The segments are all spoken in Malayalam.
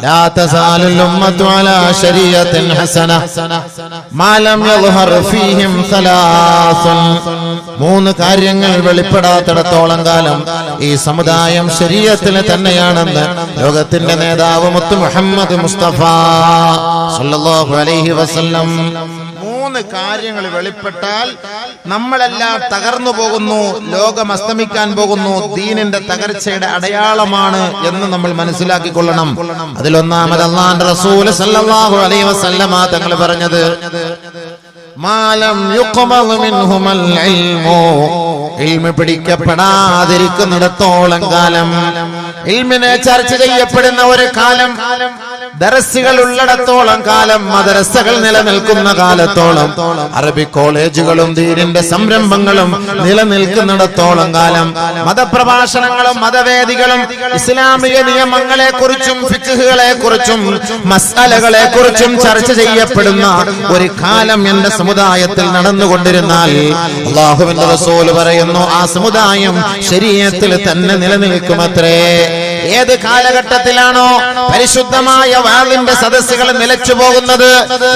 ലാ തസാലുൽ ഉമ്മത്തു അലാ ശരീഅത്തിൻ ഹസന മാ ലം യദ്ഹർ ഫീഹിം സലാസുൻ. മൂന്ന് കാര്യങ്ങൾ വെളിപ്പെടാത്തിടത്തോളം കാലം ഈ സമുദായം ശരീഅത്തിൽ തന്നെയാണെന്ന് ലോകത്തിന്റെ നേതാവ് മുത്ത് മുഹമ്മദ് മുസ്തഫ സല്ലല്ലാഹു അലൈഹി വസല്ലം. മൂന്ന് കാര്യങ്ങൾ വെളിപ്പെട്ടാൽ നമ്മളെല്ലാം തകർന്നു പോകുന്നു, ലോകം അസ്തമിക്കാൻ പോകുന്നു, ദീനിന്റെ തകർച്ചയുടെ അടയാളമാണ് എന്ന് നമ്മൾ മനസ്സിലാക്കിക്കൊള്ളണം. അതിലൊന്നാമത് അല്ലാഹുവിന്റെ റസൂൽ സല്ലല്ലാഹു അലൈഹി വസല്ലമ തങ്ങൾ പറഞ്ഞത് മാലം യുഖ്ബൽ മിൻഹുൽ ഇൽമു, ഇൽമ പിടിക്കപ്പെടാതിരിക്കുന്നിടത്തോളം കാലം, ഇൽമിനെ ചർച്ച ചെയ്യപ്പെടുന്ന ഒരു കാലം, ദർസുകൾ ഉള്ളിടത്തോളം കാലം, മദ്രസകൾ നിലനിൽക്കുന്ന കാലത്തോളം, അറബി കോളേജുകളും ദീനിന്റെ സംരംഭങ്ങളും നിലനിൽക്കുന്നിടത്തോളം കാലം, മതപ്രഭാഷണങ്ങളും മതവേദികളും ഇസ്ലാമിക നിയമങ്ങളെ കുറിച്ചും ഫിഖ്ഹുകളെ കുറിച്ചും മസ്അലകളെ കുറിച്ചും ചർച്ച ചെയ്യപ്പെടുന്ന ഒരു കാലം എന്റെ സമുദായത്തിൽ നടന്നുകൊണ്ടിരുന്നാൽ അല്ലാഹുവിന്റെ റസൂൽ പറയുന്നു ആ സമുദായം ശരീഅത്തിൽ തന്നെ നിലനിൽക്കുമത്രേ. ഏത് കാലഘട്ടത്തിലാണോ പരിശുദ്ധമായ വാളിന്റെ സദസ്സുകൾ നിലച്ചു പോകുന്നത്,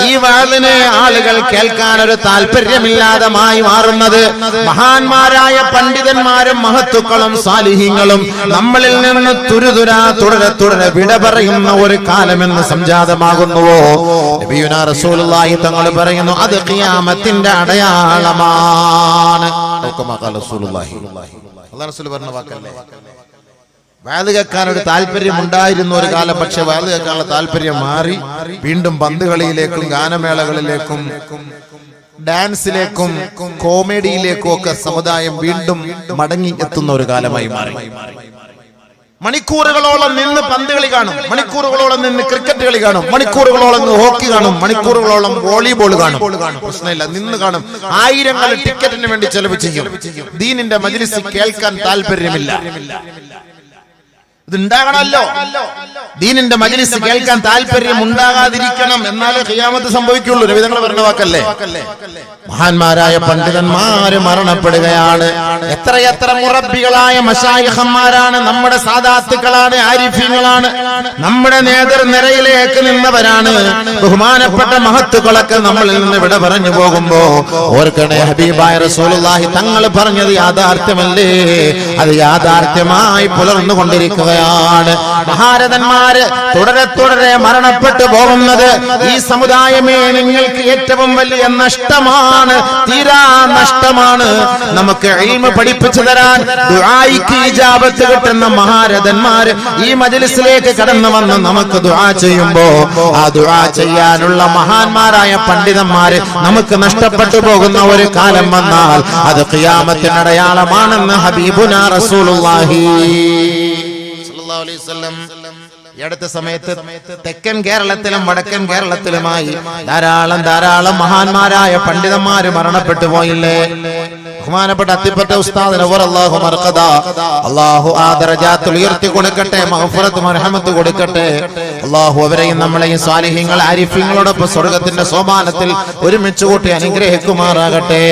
ഈ വാളിന് ആളുകൾ കേൾക്കാൻ ഒരു താല്പര്യമില്ലാതമായി മാറുന്നത്, മഹാന്മാരായ പണ്ഡിതന്മാരും മഹത്തുക്കളും സാലിഹീങ്ങളും നമ്മളിൽ നിന്ന് തുടരെ വിട പറയുന്ന ഒരു കാലമെന്ന് സംജാതമാകുന്നുവോ, നബിയുനാ റസൂലുള്ളാഹി തങ്ങൾ പറയുന്നു അത് ഖിയാമത്തിന്റെ അടയാളമാണ്. അല്ലാഹു റസൂൽ പറഞ്ഞ വാക്കല്ലേ. വഅദ് കേൾക്കാൻ ഒരു താല്പര്യം ഉണ്ടായിരുന്നു ഒരു കാലം, പക്ഷെ വഅദ് കേൾക്കാനുള്ള താല്പര്യം മാറി വീണ്ടും പന്തുകളിയിലേക്കും ഗാനമേളകളിലേക്കും ഡാൻസിലേക്കും കോമഡിയിലേക്കും ഒക്കെ സമുദായം വീണ്ടും മടങ്ങി എത്തുന്ന ഒരു കാലമായി മാറി. മണിക്കൂറുകളോളം നിന്ന് പന്ത് കളി കാണും, മണിക്കൂറുകളോളം നിന്ന് ക്രിക്കറ്റ് കളി കാണും, മണിക്കൂറുകളോളം ഹോക്കി കാണും, മണിക്കൂറുകളോളം വോളിബോൾ കാണും. പ്രശ്നമില്ല, നിന്ന് കാണും. ആയിരങ്ങൾ ടിക്കറ്റിന് വേണ്ടി ചെലവ് ചെയ്യും. ദീനിന്റെ മജ്ലിസ് കേൾക്കാൻ താല്പര്യമില്ല. ഇതുണ്ടാകണമല്ലോ, ദീനിന്റെ മജ്ലിസ് കേൾക്കാൻ താല്പര്യം ഉണ്ടാകാതിരിക്കണം, എന്നാലേ ഖിയാമത്ത് സംഭവിക്കുള്ളൂ. നബി തങ്ങൾ പറഞ്ഞ വാക്കല്ലേ. മഹാന്മാരായ പണ്ഡിതന്മാര് മരണപ്പെടുകയാണ്. എത്രയെത്ര മുറബ്ബികളായ മശായിഖന്മാരാണ്, നമ്മുടെ സാദാത്തുക്കളാണ്, ആരിഫീങ്ങളാണ്, നമ്മുടെ നേതൃനിരയിലേക്ക് നിന്നവരാണ്. ബഹുമാനപ്പെട്ട മഹത്തുക്കളൊക്കെ നമ്മളിൽ നിന്ന് വിട പറഞ്ഞു പോകുമ്പോ ഓർക്കണേ, ഹബീബായ റസൂലുള്ളാഹി തങ്ങൾ പറഞ്ഞത് യാഥാർത്ഥ്യമല്ലേ, അത് യാഥാർത്ഥ്യമായി പുലർന്നുകൊണ്ടിരിക്കുക. മഹാരഥന്മാര് തുടരെ മരണപ്പെട്ടു പോകുന്നത് ഈ സമുദായമേ നിങ്ങൾക്ക് ഏറ്റവും വലിയ നഷ്ടമാണ്, തീരാ നഷ്ടമാണ്. നമുക്ക് ഇൽമ പഠിപ്പിച്ചു തരാൻ ദുആയിക്ക് ഇജാബത്ത് കിട്ടുന്ന മഹാരഥന്മാര് ഈ മജ്ലിസിലേക്ക് കടന്നു വന്ന് നമുക്ക് ദുആ ചെയ്യുമ്പോ ആ ദുആ ചെയ്യാനുള്ള മഹാന്മാരായ പണ്ഡിതന്മാര് നമുക്ക് നഷ്ടപ്പെട്ടു പോകുന്ന ഒരു കാലം വന്നാൽ അത് ഖിയാമത്തിന്റെ അടയാളമാണെന്ന് ഹബീബുനാ റസൂലുള്ളാഹി. ഈ അടുത്ത സമയത്ത് തെക്കൻ കേരളത്തിലും വടക്കൻ കേരളത്തിലുമായി ധാരാളം മഹാന്മാരായ പണ്ഡിതന്മാര് മരണപ്പെട്ടു പോയില്ലേ. ബഹുമാനപ്പെട്ട അത്തിപ്പറ്റ ഉസ്താദ് നവറല്ലാഹു മർഖദ, അല്ലാഹു ആ ദറജാത്ത് ഉയർത്തി കൊടുക്കട്ടെ, മഗ്ഫിറത്ത് മർഹമത്ത് കൊടുക്കട്ടെ. അല്ലാഹു അവരെയും നമ്മളെയും സ്വാലിഹീങ്ങൾ ആരിഫീങ്ങളോടൊപ്പം സ്വർഗ്ഗത്തിന്റെ സോപാനത്തിൽ ഒരുമിച്ച് കൂട്ടി അനുഗ്രഹിക്കുമാറാകട്ടെ.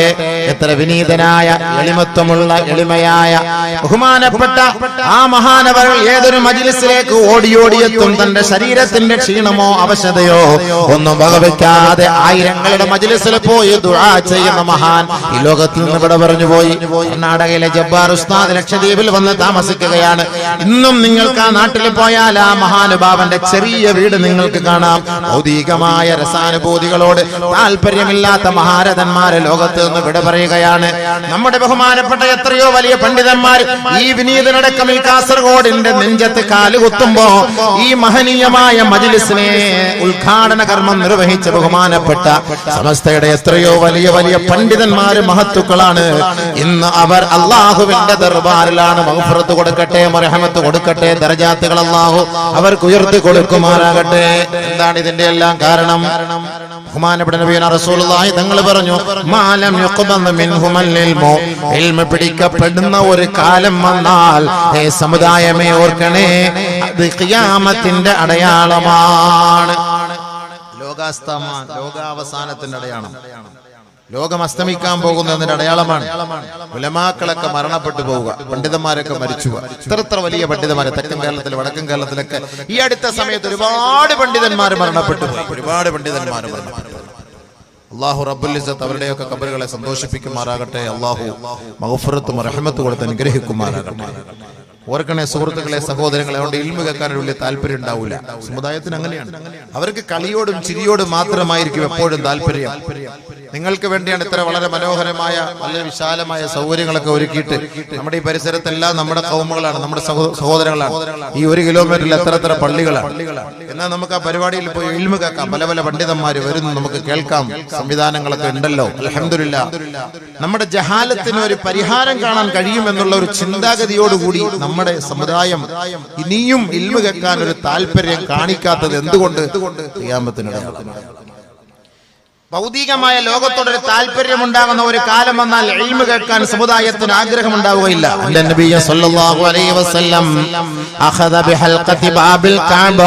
എത്ര വിനീതനായ എളിമത്വമുള്ള എളിമയായ ബഹുമാനപ്പെട്ട ആ മഹാനവകൾ ഏതൊരു മജ്ലിസിലേക്ക് ഓടിയെത്തും. തന്റെ ശരീരത്തിന്റെ ക്ഷീണമോ അവശതയോ ഒന്നും വകവയ്ക്കാതെ ആയിരങ്ങളുടെ മജ്ലിസിൽ പോയി ദുആ ചെയ്യുന്ന മഹാൻ ഈ ലോകത്തിൽ നിന്ന് ഇവിടെ പറഞ്ഞു പോയി. കർണാടകയിലെ ജബ്ബാർ ഉസ്താദ് ലക്ഷദ്വീപിൽ വന്ന് താമസിക്കുകയാണ്. ഇന്നും നിങ്ങൾക്ക് ആ നാട്ടിൽ പോയാൽ ആ മഹാനുഭാവന്റെ ചെറിയ വീട് നിങ്ങൾക്ക് കാണാം. ഭൗതികമായ രസാനുഭൂതികളോട് താല്പര്യമില്ലാത്ത മഹാരഥന്മാരെ ലോകത്ത് നിന്ന് വിട പറയുകയാണ്. നമ്മുടെ ബഹുമാനപ്പെട്ട എത്രയോ വലിയ പണ്ഡിതന്മാർ ഈ വിനീതനടക്കം ഈ കാസർഗോഡിന്റെ നെഞ്ചത്ത് കാലുകുത്തുമ്പോ ഈ മഹനീയമായ മജ്ലിസിനെ ഉദ്ഘാടന കർമ്മം നിർവഹിച്ച ബഹുമാനപ്പെട്ട സമസ്തയുടെ എത്രയോ വലിയ വലിയ പണ്ഡിതന്മാര് മഹത്തുക്കളാണ്. ഇന്ന് അവർ അള്ളാഹുവിന്റെ ദർബാറിലാണ്. മഗ്ഫിറത്ത് കൊടുക്കട്ടെ, മർഹമത്ത് കൊടുക്കട്ടെ, ദറജാത്തുകൾ അള്ളാഹു അവർക്ക് ഉയർത്തി കൊടുക്കുമാറാകട്ടെ. എന്താണ് ഇതിന്റെ എല്ലാം കാരണം? ബഹുമാനപ്പെട്ട നബിയുനാ റസൂലുള്ളാഹി തങ്ങൾ പറഞ്ഞു, മാലം യുഖ്ബൽ മിൻഹുൽ ഇൽമു, ഇൽമ പിടിക്കപ്പെടുന്ന ഒരു കാലം വന്നാൽ ഹേ സമുദായമേ ഓർക്കണേ, അത് ഖിയാമത്തിന്റെ അടയാളമാണ്. ലോകാവസാനത്തിന്റെ അടയാളം. ലോകം അസ്തമിക്കാൻ പോകുന്നതിന്റെ അടയാളമാണ്. ഉലമാക്കളൊക്കെ മരണപ്പെട്ടു പോവുക, പണ്ഡിതന്മാരൊക്കെ മരിച്ചു. ഇത്ര വലിയ പണ്ഡിതന്മാരെ തെക്കൻ കേരളത്തിൽ വടക്കൻ കേരളത്തിലൊക്കെ ഈ അടുത്ത സമയത്ത് ഒരുപാട് പണ്ഡിതന്മാർ മരണപ്പെട്ടു പോയി. ഒരുപാട് പണ്ഡിതന്മാർ മരണപ്പെട്ടു. അള്ളാഹു റബ്ബുൽ ഇസ്സത്ത് അവരുടെയൊക്കെ ഖബറുകളെ സന്തോഷിപ്പിക്കുമാറാകട്ടെ. അള്ളാഹു മഗ്ഫിറത്തും റഹ്മത്തും കൊടുത്ത് അനുഗ്രഹിക്കുമാറാകട്ടെ. ഓർക്കണേ സുഹൃത്തുക്കളെ, സഹോദരങ്ങളെ, അതുകൊണ്ട് ഇൽമു കേൾക്കാൻ വലിയ താല്പര്യം ഉണ്ടാവില്ല. സമുദായത്തിന് അങ്ങനെയാണ്. അവർക്ക് കളിയോടും ചിരിയോടും മാത്രമായിരിക്കും എപ്പോഴും താല്പര്യം. നിങ്ങൾക്ക് വേണ്ടിയാണ് ഇത്ര വളരെ മനോഹരമായ വളരെ വിശാലമായ സൗകര്യങ്ങളൊക്കെ ഒരുക്കിയിട്ട് നമ്മുടെ ഈ പരിസരത്തെല്ലാം നമ്മുടെ കൗമുകളാണ്, നമ്മുടെ സഹോദരങ്ങളാണ്. ഈ 1 കിലോമീറ്ററിൽ എത്ര പള്ളികളാണ്. എന്നാൽ നമുക്ക് ആ പരിപാടിയിൽ പോയി ഇൽമു കേൾക്കാം. പല പല പണ്ഡിതന്മാർ വരുന്നു, നമുക്ക് കേൾക്കാം. സംവിധാനങ്ങളൊക്കെ ഉണ്ടല്ലോ, അൽഹംദുലില്ലാ. നമ്മുടെ ജഹാലത്തിന് ഒരു പരിഹാരം കാണാൻ കഴിയുമെന്നുള്ള ഒരു ചിന്താഗതിയോടുകൂടി നമ്മുടെ സമുദായം ഇനിയും ഇൽമു കേൾക്കാൻ ഒരു താല്പര്യം കാണിക്കാത്തത് എന്തുകൊണ്ട്? ഖിയാമത്തിനിടയാണ്. ഭൗതികമായ ലോകത്തോടൊരു താല്പര്യം ഉണ്ടാകുന്ന ഒരു കാലം വന്നാൽ ഇൽമു കേൾക്കാൻ സമുദായത്തിന് ആഗ്രഹം ഉണ്ടാവുകയില്ല. നബി സല്ലല്ലാഹു അലൈഹി വസല്ലം അഖദ ബിഹൽഖതി ബാബിൽ കഅബ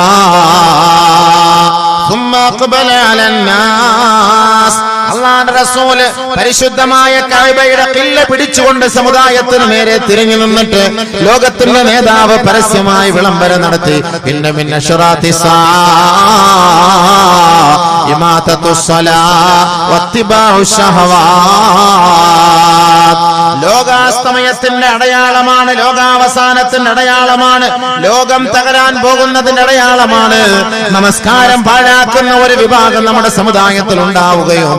ثم اقبل على الناس. അല്ലാഹുവിന്റെ റസൂൽ പരിശുദ്ധമായ കഅബയുടെ ഖില്ല പിടിച്ചുകൊണ്ട് സമുദായത്തിന് നേരെ തിരിഞ്ഞു നിന്നിട്ട് ലോകത്തിന്റെ നേതാവ് പരസ്യമായി വിളംബരം നടത്തി. ഇന്ന മിൻ അശ്റാത്തിസാ ഇമാതത്തുസ്സലാ വത്തിബാഉശ്ശഹവാത്. ലോകാസ്തമയത്തിന്റെ അടയാളമാണ്, ലോകാവസാനത്തിന്റെ അടയാളമാണ്, ലോകം തകരാൻ പോകുന്നതിന്റെ അടയാളമാണ്. നമസ്കാരം പാഴാക്കുന്ന ഒരു വിഭാഗം നമ്മുടെ സമുദായത്തിൽ ഉണ്ടാവുകയും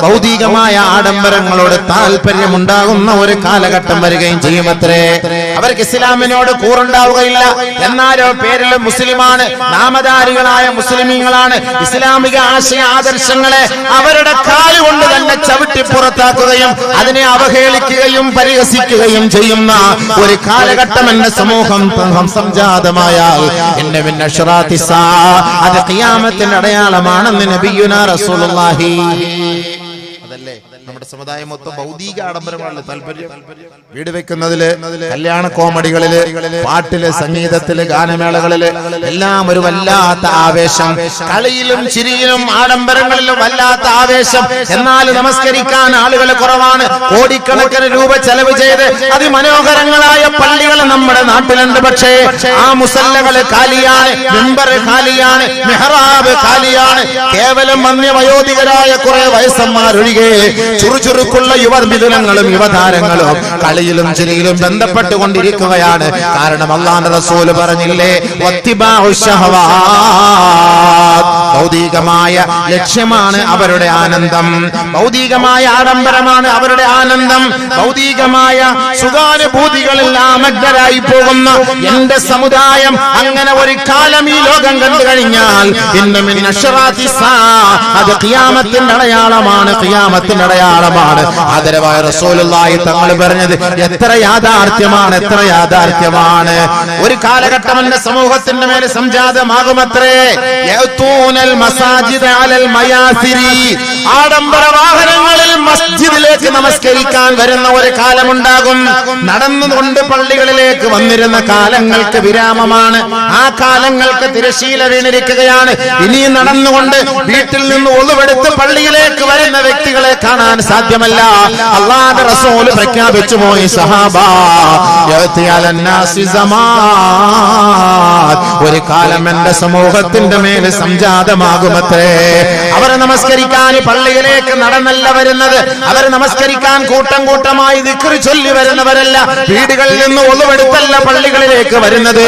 ഭൗതികമായ ആഡംബരങ്ങളോട് താല്പര്യമുണ്ടാകുന്ന ഒരു കാലഘട്ടം വരികയും ചെയ്യുമത്രേ. അവർക്ക് ഇസ്ലാമിനോട് കൂറുണ്ടാവുകയില്ല. എന്നാലോ പേരിൽ മുസ്ലിമാണ്, നാമധാരികളായ മുസ്ലിമീങ്ങളാണ്. ഇസ്ലാമിക ആശയ ആദർശങ്ങളെ അവരുടെ കാലുകൊണ്ട് തന്നെ ചവിട്ടി പുറത്താക്കുകയും അതിനെ അവഹേളിക്കുകയും പരിഹസിക്കുകയും ചെയ്യുന്ന ഒരു കാലഘട്ടം എന്ന സമൂഹം സംജാതമായാൽ അത് ഖിയാമത്തിന്റെ അടയാളമാണെന്ന് നബിയുനാ റസൂലുള്ളാഹി. അതല്ലേ നമ്മുടെ സമുദായം മൊത്തം ഭൗതിക ആഡംബരങ്ങളുടെ താല്പര്യം. വീട് വെക്കുന്നതില്, കല്യാണ കോമഡികളില്, പാട്ടില്, സംഗീതത്തില്, ഗാനമേളകളില് എല്ലാം ഒരു വല്ലാത്ത ആവേശം. കളിയിലും ചിരിയിലും ആഡംബരങ്ങളിലും വല്ലാത്ത ആവേശം. എന്നാൽ നമസ്കരിക്കാൻ ആളുകൾ കുറവാണ്. കോടിക്കണക്കിന് രൂപ ചെലവ് ചെയ്ത് അതിമനോഹരങ്ങളായ പള്ളികൾ നമ്മുടെ നാട്ടിലുണ്ട്. പക്ഷേ ആ മുസല്ലകൾ ഖാലിയാണ്, മിമ്പർ ഖാലിയാണ്, മിഹ്റാബ് ഖാലിയാണ്. കേവലം വയോധികരായ കുറെ വയസ്സന്മാരൊഴികെ ചുറുചുറുക്കുള്ള യുവമിഥുനങ്ങളും യുവതാരങ്ങളും കളിയിലും ചിരിയിലും ബന്ധപ്പെട്ടുകൊണ്ടിരിക്കുകയാണ്. കാരണം അല്ലാഹുവിന്റെ റസൂൽ പറഞ്ഞില്ലേ, ഭൗതികമായ ലക്ഷ്യമാണ് അവരുടെ ആനന്ദം, ഭൗതികമായ ആഡംബരമാണ് അവരുടെ ആനന്ദം. ഭൗതികമായ സുഖാനുഭൂതികളിൽ ആമഗ്നരായി പോകുന്ന എന്റെ സമുദായം അങ്ങനെ ഒരു കാലം ഈ ലോകം കണ്ടു കഴിഞ്ഞാൽ അത് ഖിയാമത്തിന്റെ അടയാളമാണ്, ഖിയാമത്തിന്റെ അടയാളമാണ്. ആദരവായ റസൂലുള്ളാഹി തങ്ങൾ പറഞ്ഞത് എത്ര യാഥാർത്ഥ്യമാണ്, എത്ര യാഥാർത്ഥ്യമാണ്. ഒരു കാലഘട്ടം എന്റെ സമൂഹത്തിന്റെ മേലെ സംജാതമാകുമത്രേ. ആഡംബര വാഹനങ്ങളിൽ മസ്ജിദിലേക്ക് നമസ്കരിക്കാൻ വരുന്ന ഒരു കാലമുണ്ടാകും. നടന്നുകൊണ്ട് പള്ളികളിലേക്ക് വന്നിരുന്ന കാലങ്ങൾക്ക് വിരാമമാണ്. ആ കാലങ്ങൾക്ക് തിരശീല വീണിരിക്കുകയാണ്. ഇനി നടന്നുകൊണ്ട് വീട്ടിൽ നിന്ന് ഒളിവെടുത്ത് പള്ളിയിലേക്ക് വരുന്ന വ്യക്തികളെ കാണാൻ സാധ്യമല്ല. അല്ലാഹുവിന്റെ റസൂൽ പ്രഖ്യാപിച്ചു പോയി, സഹാബാ ഒരു കാലം എന്റെ സമൂഹത്തിന്റെ മേലെ സംജാതമാകുമത്രേ. അവർ നമസ്കരിക്കാൻ പള്ളിയിലേക്ക് നടന്നല്ല വരുന്നത്. അവർ നമസ്കരിക്കാൻ കൂട്ടം കൂട്ടമായി ദിക്ർ ചൊല്ലി വരുന്നവരല്ല. വീടുകളിൽ നിന്ന് ഒളിവെടുത്തല്ല പള്ളികളിലേക്ക് വരുന്നത്.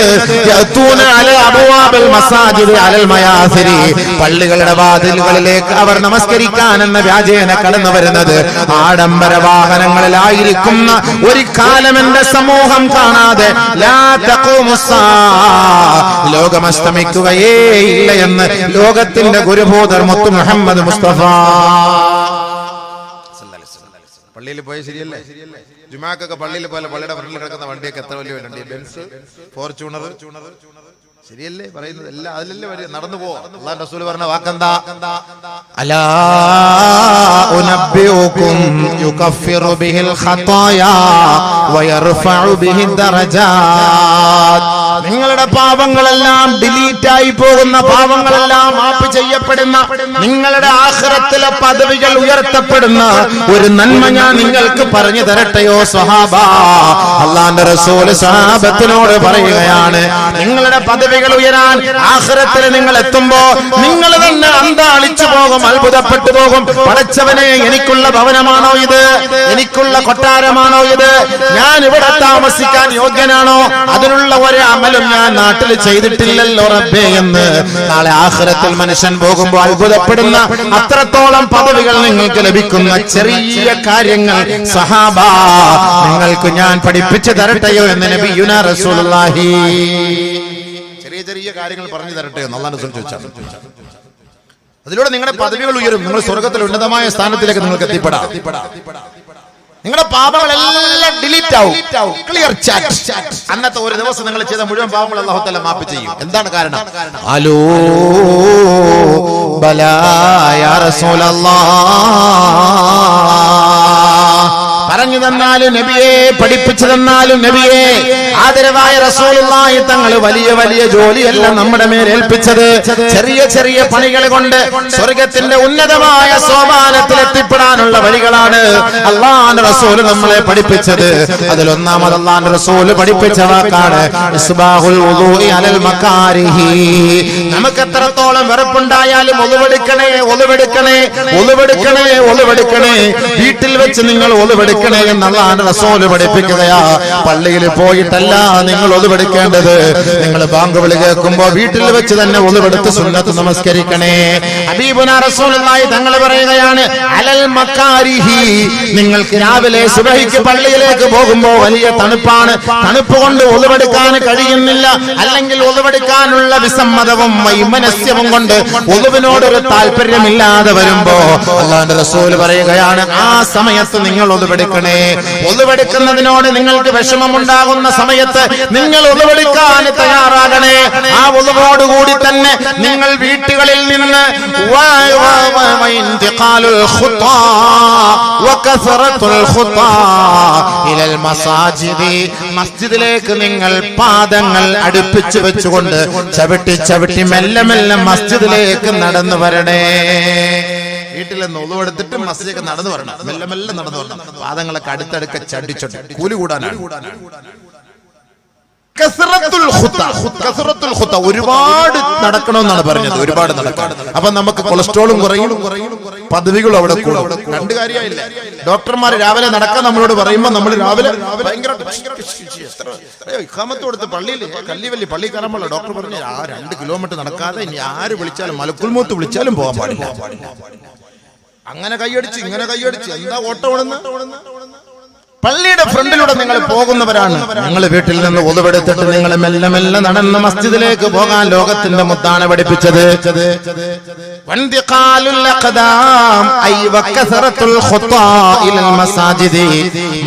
പള്ളികളുടെ വാതിലുകളിലേക്ക് അവർ നമസ്കരിക്കാൻ എന്ന വ്യാജേന കടന്നു വരുന്നത്. ആഡംബര വാഹനങ്ങളിലായിരിക്കുന്ന ഒരു കാലം എന്റെ സമൂഹം കാണാതെ ലോകം അസ്തമിക്കുകയേ ഇല്ല എന്ന് ലോകത്തിന്റെ ഗുരുബോധർ മുത്തു മുഹമ്മദ് മുസ്തഫ. പള്ളിയിൽ പോയ ശരിയല്ലേ? ജുമാക്കൊക്കെ പള്ളിയിൽ പോലെ പള്ളിയുടെ ഫ്രണ്ടിൽ കിടക്കുന്ന വണ്ടിയൊക്കെ എത്ര വലിയ വണ്ടി, ബെൻസ്, ഫോർച്യൂണർ, ശരിയല്ലേ പറയുന്നത്? എല്ലാം അതിലല്ലേ വരും. നടന്നു പോ. അല്ലാഹുവിന്റെ റസൂൽ പറഞ്ഞ വാക്കെന്താ? അലാ ഉനബ്ബിഉകും യുകഫിറു ബിഹിൽ ഖതായാ വയർഫഉ ബിഹി ദറജാത്. നിങ്ങളുടെ പാപങ്ങളെല്ലാം ഡിലീറ്റ് ആയി പോകുന്ന, പാപങ്ങളെല്ലാം മാപ്പ് ചെയ്യപ്പെടുന്ന, നിങ്ങളുടെ ആഖിറത്തിലെ പദവികൾ ഉയർത്തപ്പെടുന്ന ഒരു നന്മ ഞാൻ നിങ്ങൾക്ക് പറഞ്ഞു തരട്ടെയോ സ്വഹാബ? അല്ലാഹുവിന്റെ റസൂൽ സ്വഹാബത്തിനോട് പറയുകയാണ്, നിങ്ങളുടെ പദവികൾ ഉയരാൻ ആഖിറത്തിൽ നിങ്ങൾ എത്തുമ്പോ നിങ്ങൾ തന്നെ അന്താളിച്ചു പോകും, അത്ഭുതപ്പെട്ടു പോകും. പടച്ചവനെ, എനിക്കുള്ള ഭവനമാണോ ഇത്? എനിക്കുള്ള കൊട്ടാരമാണോ ഇത്? ഞാൻ ഇവിടെ താമസിക്കാൻ യോഗ്യനാണോ? അതിനുള്ള ഒരു അമലും ഞാൻ നാട്ടിൽ ചെയ്തിട്ടില്ലല്ലോ റബ്ബേ എന്ന് നാളെ ആഖിറത്തിൽ മനുഷ്യൻ പോകുമ്പോൾ അത്ഭുതപ്പെടുന്ന അത്രത്തോളം പദവികൾ നിങ്ങൾക്ക് ലഭിക്കുന്ന ചെറിയ കാര്യങ്ങൾ സഹാബ നിങ്ങൾക്ക് ഞാൻ പഠിപ്പിച്ചു തരട്ടെയോ എന്ന് നബിയുനാ റസൂലുള്ളാഹി. ചെറിയ ചെറിയ കാര്യങ്ങൾ പറഞ്ഞു തരട്ടെയോ എന്ന് അല്ലാഹു ചോദിച്ചാൽ അതിലൂടെ നിങ്ങളുടെ പദവികൾ ഉയരും, നിങ്ങൾ സ്വർഗ്ഗത്തിൽ ഉന്നതമായ സ്ഥാനത്തിലേക്ക് നിങ്ങൾക്ക് എത്തിപ്പെടാം. നിങ്ങളുടെ പാപങ്ങളെല്ലാം ഡിലീറ്റ് ആവും, ക്ലിയർ ചാറ്റ്. അന്നത്തെ ഒരു ദിവസം നിങ്ങൾ ചെയ്ത മുഴുവൻ പാപങ്ങൾ അല്ലാഹു തആല മാപ്പ് ചെയ്യും. എന്താണ് കാരണം? അലോ ബലാ യാ റസൂലല്ലാഹ്, പറഞ്ഞു തന്നാലും നബിയെ, പഠിപ്പിച്ചു തന്നാലും നബിയെ, ആദരവായ റസൂലുള്ളാഹി തങ്ങൾ വലിയ വലിയ ജോലിയല്ല നമ്മുടെ മേൽ ഏൽപ്പിച്ചത്. ചെറിയ ചെറിയ പണികൾ കൊണ്ട് സ്വർഗത്തിന്റെ ഉന്നതമായ സോപാനത്തിൽ എത്തിപ്പെടാനുള്ള വഴികളാണ് അല്ലാഹുവിന്റെ റസൂൽ നമ്മളെ പഠിപ്പിച്ചത്. അതിലൊന്നാമത് അല്ലാഹുവിന്റെ റസൂൽ പഠിപ്പിച്ച വാക്കാണ് ഇസ്ബാഹുൽ വുദൂഇ അലൽ മകാരിഹി. നമുക്ക് എത്രത്തോളം വെറുപ്പുണ്ടായാലും ഒളുവെടുക്കണേ, ഒളുവെടുക്കണേ, ഒളുവെടുക്കണേ, ഒളുവെടുക്കണേ. വീട്ടിൽ വെച്ച് നിങ്ങൾ ഒളുവെടുക്കണേ എന്ന് അല്ലാഹുവിന്റെ റസൂൽ പഠിപ്പിക്കുകയാ. പള്ളിയിൽ പോയിട്ടല്ല നിങ്ങൾ ഒളുവെടുക്കേണ്ടത്. നിങ്ങൾ ബാങ്ക് വിളി കേൾക്കുമ്പോൾ വീട്ടിൽ വെച്ച് തന്നെ ഒളുവെടുത്ത് സുന്നത്ത് നമസ്കരിക്കണേ. ഹബീബുനാ റസൂലുള്ളാഹി തങ്ങൾ പറയുകയാണ് അലൽ മകാരിഹി. നിങ്ങൾക്ക് രാവിലെ സുബഹിക്ക് പള്ളിയിലേക്ക് പോകുമ്പോൾ വലിയ തണുപ്പാണ്, തണുപ്പ് കൊണ്ട് ഒളുവെടുക്കാൻ കഴിയുന്നില്ല, അല്ലെങ്കിൽ ഒളുവെടുക്കാനുള്ള വിസമ്മതവും വൈമനസ്യവും കൊണ്ട് ഒളുവിനോടൊരു താല്പര്യമില്ലാതെ വരുമ്പോ അല്ലാഹുവിന്റെ റസൂൽ പറയുകയാണ് ആ സമയത്ത് നിങ്ങൾ ഒളുവെടുക്കണേ. ഒളുവെടുക്കുന്നതിനോട് നിങ്ങൾക്ക് വിഷമമുണ്ടാകുന്ന സമയത്ത് നിങ്ങൾ ഒളുവെടുക്കാൻ തയ്യാറാകണേ. ആ ഒളുവോടുകൂടി തന്നെ നിങ്ങൾ വീട്ടുകളിൽ നിന്ന് മസ്ജിദിലേക്ക് നിങ്ങൾ പാദങ്ങൾ അടുപ്പിച്ചു വെച്ചുകൊണ്ട് ചവിട്ടി ചവിട്ടി മെല്ലെ മെല്ലെ മസ്ജിദിലേക്ക് നടന്നു വരണേ. വീട്ടിൽ നിന്ന് ഒളുവെടുത്തിട്ട് മസ്ജിദിലേക്ക് നടന്നു വരണം, മെല്ലെ മെല്ലെ നടന്നു വരണം. പാദങ്ങളൊക്കെ അടുത്തടുക്ക ചടിച്ചോട്ടെ, കൂലി കൂടാനാണ്. ഒരുപാട് നടക്കണമെന്നാണ് പറഞ്ഞത്, ഒരുപാട് നടക്കണം. അപ്പൊ നമുക്ക് കൊളസ്ട്രോളും കുറയും, പദവികളും അവിടെ കൂടും. രണ്ട് കാര്യമായില്ല. ഡോക്ടർമാർ രാവിലെ നടക്കാൻ നമ്മളോട് പറയുമ്പോൾ നമ്മൾ രാവിലെ ഭയങ്കര ഇഖാമത്ത് കൊടുത്ത് പള്ളിയിൽ കല്ലിവല്ലി പള്ളി കയറുമ്പോൾ ഡോക്ടർ പറഞ്ഞു 2 കിലോമീറ്റർ നടക്കാതെ ഇനി ആര് വിളിച്ചാലും മലക്കുൽ മൗത്ത് വിളിച്ചാലും പോകാൻ പാടില്ല. അങ്ങനെ കൈയടിച്ച് ഇങ്ങനെ കൈയടിച്ച് എന്താ ഓട്ടം ഓടുന്ന? പള്ളിയുടെ ഫ്രണ്ടിലൂടെ നിങ്ങൾ പോകുന്നവരാണ്. നിങ്ങൾ വീട്ടിൽ നിന്ന് ഒളുവെടുത്തിട്ട് നിങ്ങൾ മെല്ലെ മെല്ലെ നടന്ന് മസ്ജിദിലേക്ക് പോകാൻ ലോകത്തിന്റെ മുത്താണ് പഠിപ്പിച്ചത്.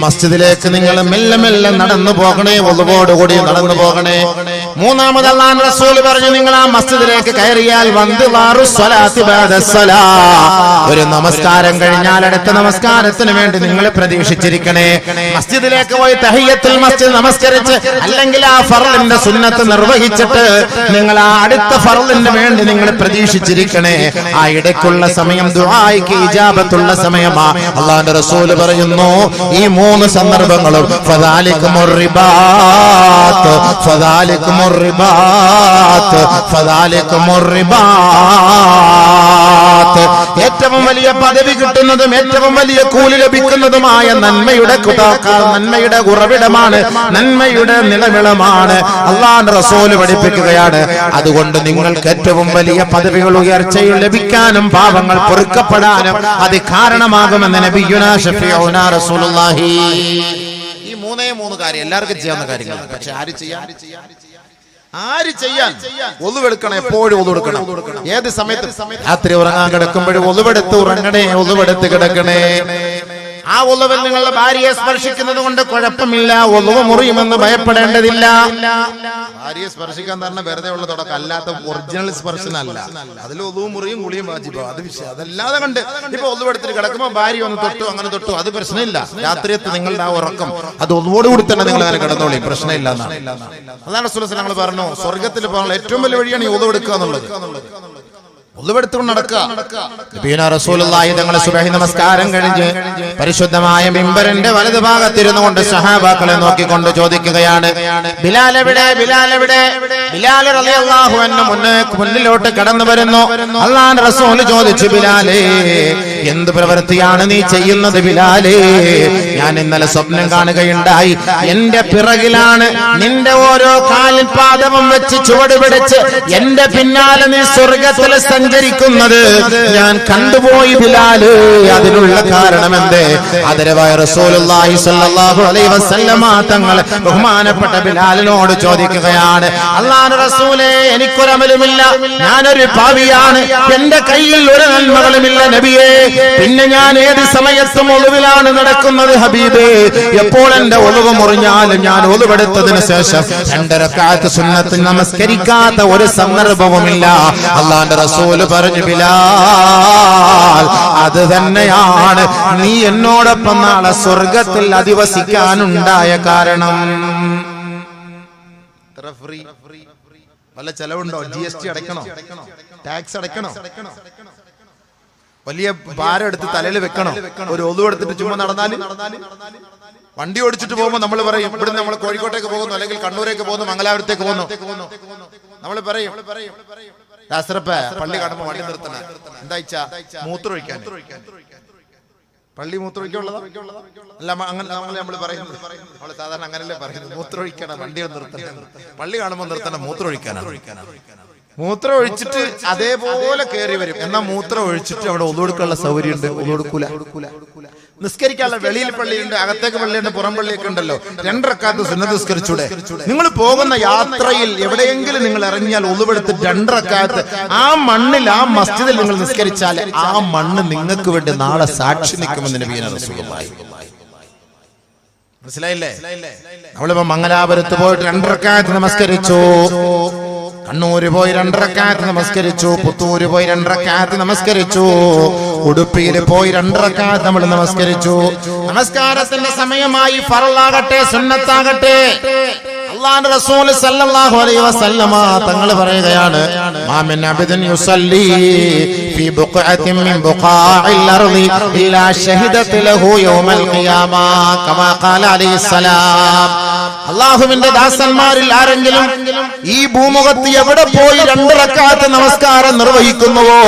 മസ്ജിദിലേക്ക് നിങ്ങൾ മെല്ലെ മെല്ലെ നടന്നു പോകണേ, ഒളുവോടുകൂടി നടന്നു പോകണേ. മൂന്നാമത് അല്ലാഹുവിന്റെ റസൂൽ പറഞ്ഞു നിങ്ങൾ ആ മസ്ജിദിലേക്ക് കയറിയാൽ ഒരു നമസ്കാരം കഴിഞ്ഞാൽ അടുത്ത നമസ്കാരത്തിന് വേണ്ടി നിങ്ങൾ പ്രതീക്ഷിച്ചിരിക്കണേ. മസ്ജിദിലേക്ക് പോയി തഹിയ്യത്തുൽ മസ്ജിദ് നമസ്കരിച്ച് അല്ലെങ്കിൽ ആ ഫർളിന്റെ സുന്നത്ത് നിർവഹിച്ചിട്ട് നിങ്ങൾ ആ അടുത്ത ഫർളിന് വേണ്ടി നിങ്ങൾ പ്രതീക്ഷിച്ചിരിക്കണേ. ആ ഇടയ്ക്കുള്ള സമയം ദുആയ്ക്ക് ഇജാബത്തുള്ള സമയമാ. അല്ലാഹുവിന്റെ റസൂൽ പറയുന്നു ഈ 3 സന്ദർഭങ്ങളും ഫദാലികുമുർ റിബാത്ത്, ഫദാലികുമുർ റിബാത്ത്, ഫദാലികുമുർ റിബാത്ത്. ഏറ്റവും വലിയ പദവി കിട്ടുന്നതും ഏറ്റവും വലിയ കൂലി ലഭിക്കുന്നതുമായ നന്മയുടെ ഉറവിടമാണ്, നന്മയുടെ നിലവിളമാണ്. അല്ലാഹുവിന്റെ റസൂൽ പഠിപ്പിക്കുകയാണ്. അതുകൊണ്ട് നിങ്ങൾക്ക് ഏറ്റവും വലിയ പദവികൾ ഉയർച്ചയും ലഭിക്കാനും പാപങ്ങൾ പൊറുക്കപ്പെടാനും അത് കാരണമാകുമെന്ന് നബിയുനാ ശഫീഉനാ റസൂലുള്ളാഹി. ഈ 3 കാര്യം എല്ലാവർക്കും ചെയ്യാവുന്ന കാര്യങ്ങളാണ്. പക്ഷെ ആര് ചെയ്യാൻ? ഒളുവെടുക്കണം, എപ്പോഴും ഒളുവെടുക്കണം. ഏത് സമയത്ത്? രാത്രി ഉറങ്ങാൻ കിടക്കുമ്പോഴും ഒളുവെടുത്ത് ഉറങ്ങണേ, ഒളുവെടുത്ത് കിടക്കണേ. ആ ഒളുവിൽ നിങ്ങളുടെ ഭാര്യയെ സ്പർശിക്കുന്നത് കൊണ്ട് കുഴപ്പമില്ല, ഒളുവ് മുറിയുമെന്ന് ഭയപ്പെടേണ്ടതില്ല. ഭാര്യയെ സ്പർശിക്കാൻ പറഞ്ഞ വെറുതെ ഉള്ള തുടക്കം, അല്ലാത്ത ഒറിജിനൽ സ്പർശനമല്ല. അതിൽ ഒളുവ് മുറിയും കുളിയും വാജിബോ, അത് വിഷയം. അതല്ലാതെ കണ്ട് ഇപ്പൊ ഒളുവെടുത്തിട്ട് കിടക്കുമ്പോൾ ഭാര്യ ഒന്ന് തൊട്ടു, അങ്ങനെ തൊട്ടു, അത് പ്രശ്നമില്ല. രാത്രിയത്ത് നിങ്ങളുടെ ആ ഉറക്കം അത് ഒന്നുകൂടി തന്നെ നിങ്ങൾ അങ്ങനെ കിടന്നോളി, പ്രശ്നമില്ല എന്നാണ്. അതാണ് റസൂൽ ഞങ്ങൾ പറഞ്ഞു, സ്വർഗത്തിൽ പോകാനുള്ള ഏറ്റവും വലിയ വഴിയാണ് ഈ ഒളുവെടുക്കുക എന്നുള്ളത്. ഒളുവെടുത്തുകൊണ്ട് നടക്കുക. റസൂലുള്ളാഹി തങ്ങളുടെ സുബഹി നമസ്കാരം കഴിഞ്ഞ് പരിശുദ്ധമായ മിമ്പറിന്റെ വലതു ഭാഗത്തിരുന്നു കൊണ്ട് സഹാബാക്കളെ നോക്കിക്കൊണ്ട് ചോദിക്കുകയാണ്, ബിലാൽ എവിടെ, ബിലാൽ എവിടെ? ബിലാൽ റളിയല്ലാഹു അൻഹു മുന്നിലോട്ട് കടന്നു വരുന്നു. അല്ലാഹുവിന്റെ റസൂൽ ചോദിച്ചു, ബിലാലേ, എന്ത് പ്രവൃത്തിയാണ് നീ ചെയ്യുന്നത് ബിലാലേ? ഞാൻ ഇന്നലെ സ്വപ്നം കാണുകയുണ്ടായി, എന്റെ പിറകിലാണ് നിന്റെ ഓരോ കാലിൽ പാദവും വെച്ച് ചുവട് പിടിച്ച് എന്റെ പിന്നാലെ നീ സ്വർഗത്തിൽ സഞ്ചരിക്കുന്നത് ഞാൻ കണ്ടുപോയി ബിലാല്. അതിനുള്ള കാരണം എന്തേ? ആദരവായ റസൂലുള്ളാഹി സ്വല്ലല്ലാഹു അലൈഹി വസല്ലമ തങ്ങൾ ബഹുമാനപ്പെട്ട ബിലാലിനോട് ചോദിക്കുകയാണ്, അല്ലാഹുവിന്റെ റസൂലേ, എനിക്കൊരമലുമില്ല, ഞാനൊരു പാപിയാണ്, എന്റെ കയ്യിൽ ഒരു നന്മകളുമില്ല നബിയേ, പിന്നെ ഞാൻ ഏത് സമയത്തും ഒളിവിലാണ് നടക്കുന്നത് ഹബീബേ. എപ്പോൾ എന്റെ ഒളിവ് മുറിഞ്ഞാലും ഞാൻ ഒളിവെടുത്തതിന് ശേഷം 2 റക്അത്ത് സുന്നത്ത് നമസ്കരിക്കാത്ത ഒരു സന്ദർഭവുമില്ല. അല്ലാഹുവിന്റെ റസൂൽ പറഞ്ഞു, ബിലാൽ, അത് തന്നെയാണ് നീ എന്നോടൊപ്പം നാളെ സ്വർഗത്തിൽ അധിവസിക്കാനുണ്ടായ കാരണം. വല്ല ചെലവുണ്ടോ? GST അടയ്ക്കണോ? ടാക്സ് അടയ്ക്കണോ? വലിയ ഭാരം എടുത്ത് തലയിൽ വെക്കണോ? ഒരു ഒതു എടുത്തിട്ട് ചുമ്മാ നടന്നാല്? വണ്ടി ഓടിച്ചിട്ട് പോകുമ്പോൾ നമ്മൾ പറയും, ഇവിടുന്ന് നമ്മൾ കോഴിക്കോട്ടേക്ക് പോകുന്നു, അല്ലെങ്കിൽ കണ്ണൂരേക്ക് പോകുന്നു, മംഗലാപുരത്തേക്ക് പോകുന്നു, നമ്മൾ പറയും പള്ളി കാണുമ്പോൾ വണ്ടി നിർത്തണ എന്താ മൂത്രമൊഴിക്കാൻ. പള്ളി മൂത്രമൊഴിക്കുള്ളതാ അല്ല, അങ്ങനെ നമ്മൾ പറയുന്നത്, നമ്മൾ സാധാരണ അങ്ങനല്ലേ പറയുന്നത്, മൂത്രമൊഴിക്കണം, വണ്ടി നിർത്തണം, പള്ളി കാണുമ്പോൾ നിർത്തണം, മൂത്രമൊഴിക്കാനാണ്. മൂത്രം ഒഴിച്ചിട്ട് അതേപോലെ കയറി വരും. എന്നാൽ മൂത്രം ഒഴിച്ചിട്ട് അവിടെ ഒതുകൊടുക്കാനുള്ള സൗകര്യം ഉണ്ട്, ഒതുകൊടുക്കൂല. നിസ്കരിക്കാനുള്ള വെളിയിൽ പള്ളിയുണ്ട്, അകത്തേക്ക് പള്ളിയുണ്ട്, പുറം പള്ളിയൊക്കെ ഉണ്ടല്ലോ. 2 റക്അത്ത് സുന്നത്ത് നിസ്കരിച്ചൂടെ? നിങ്ങൾ പോകുന്ന യാത്രയിൽ എവിടെയെങ്കിലും നിങ്ങൾ ഇറങ്ങിയാൽ ഒളുവെടുത്ത് 2 റക്അത്ത് ആ മണ്ണിൽ, ആ മസ്ജിദിൽ നിങ്ങൾ നിസ്കരിച്ചാൽ ആ മണ്ണ് നിങ്ങൾക്ക് വേണ്ടി നാളെ സാക്ഷി നിൽക്കുമെന്ന് നബി റസൂലുള്ളാഹി. മനസ്സിലായില്ലേ? നമ്മളിപ്പോ മംഗലാപുരത്ത് പോയിട്ട് 2 റക്അത്ത് നമസ്കരിച്ചു, കണ്ണൂര് പോയി 2 റക്അത്ത് നമസ്കരിച്ചു, പുത്തൂര് പോയി 2 റക്അത്ത് നമസ്കരിച്ചു, ഉടുപ്പിയിൽ പോയി 2 റക്അത്ത് നമ്മൾ നമസ്കരിച്ചു. നമസ്കാരത്തിന്റെ സമയമായി, ഫർളാകട്ടെ സുന്നത്താകട്ടെ, അല്ലാഹുവിന്റെ റസൂൽ സല്ലല്ലാഹു അലൈഹി വസല്ലമ തങ്ങൾ പറയുകയാണ്, മാമിൻ അബ്ദിൻ യുസല്ലി ഫീ ബുഖഅത്തിൻ മിൻ ബുഖാഇൽ അർളി ഇല്ലാ ശഹിദത ലഹു യൗമൽ ഖിയാമ കമാ ഖാല അലൈഹിസ്സലാം. അല്ലാഹുവിന്റെ ദാസന്മാരിൽ ആരെങ്കിലും ഈ ഭൂമുഖത്ത് എവിടെ പോയി 2 റക്അത്ത് നമസ്കാരം നിർവഹിക്കുന്നുവോ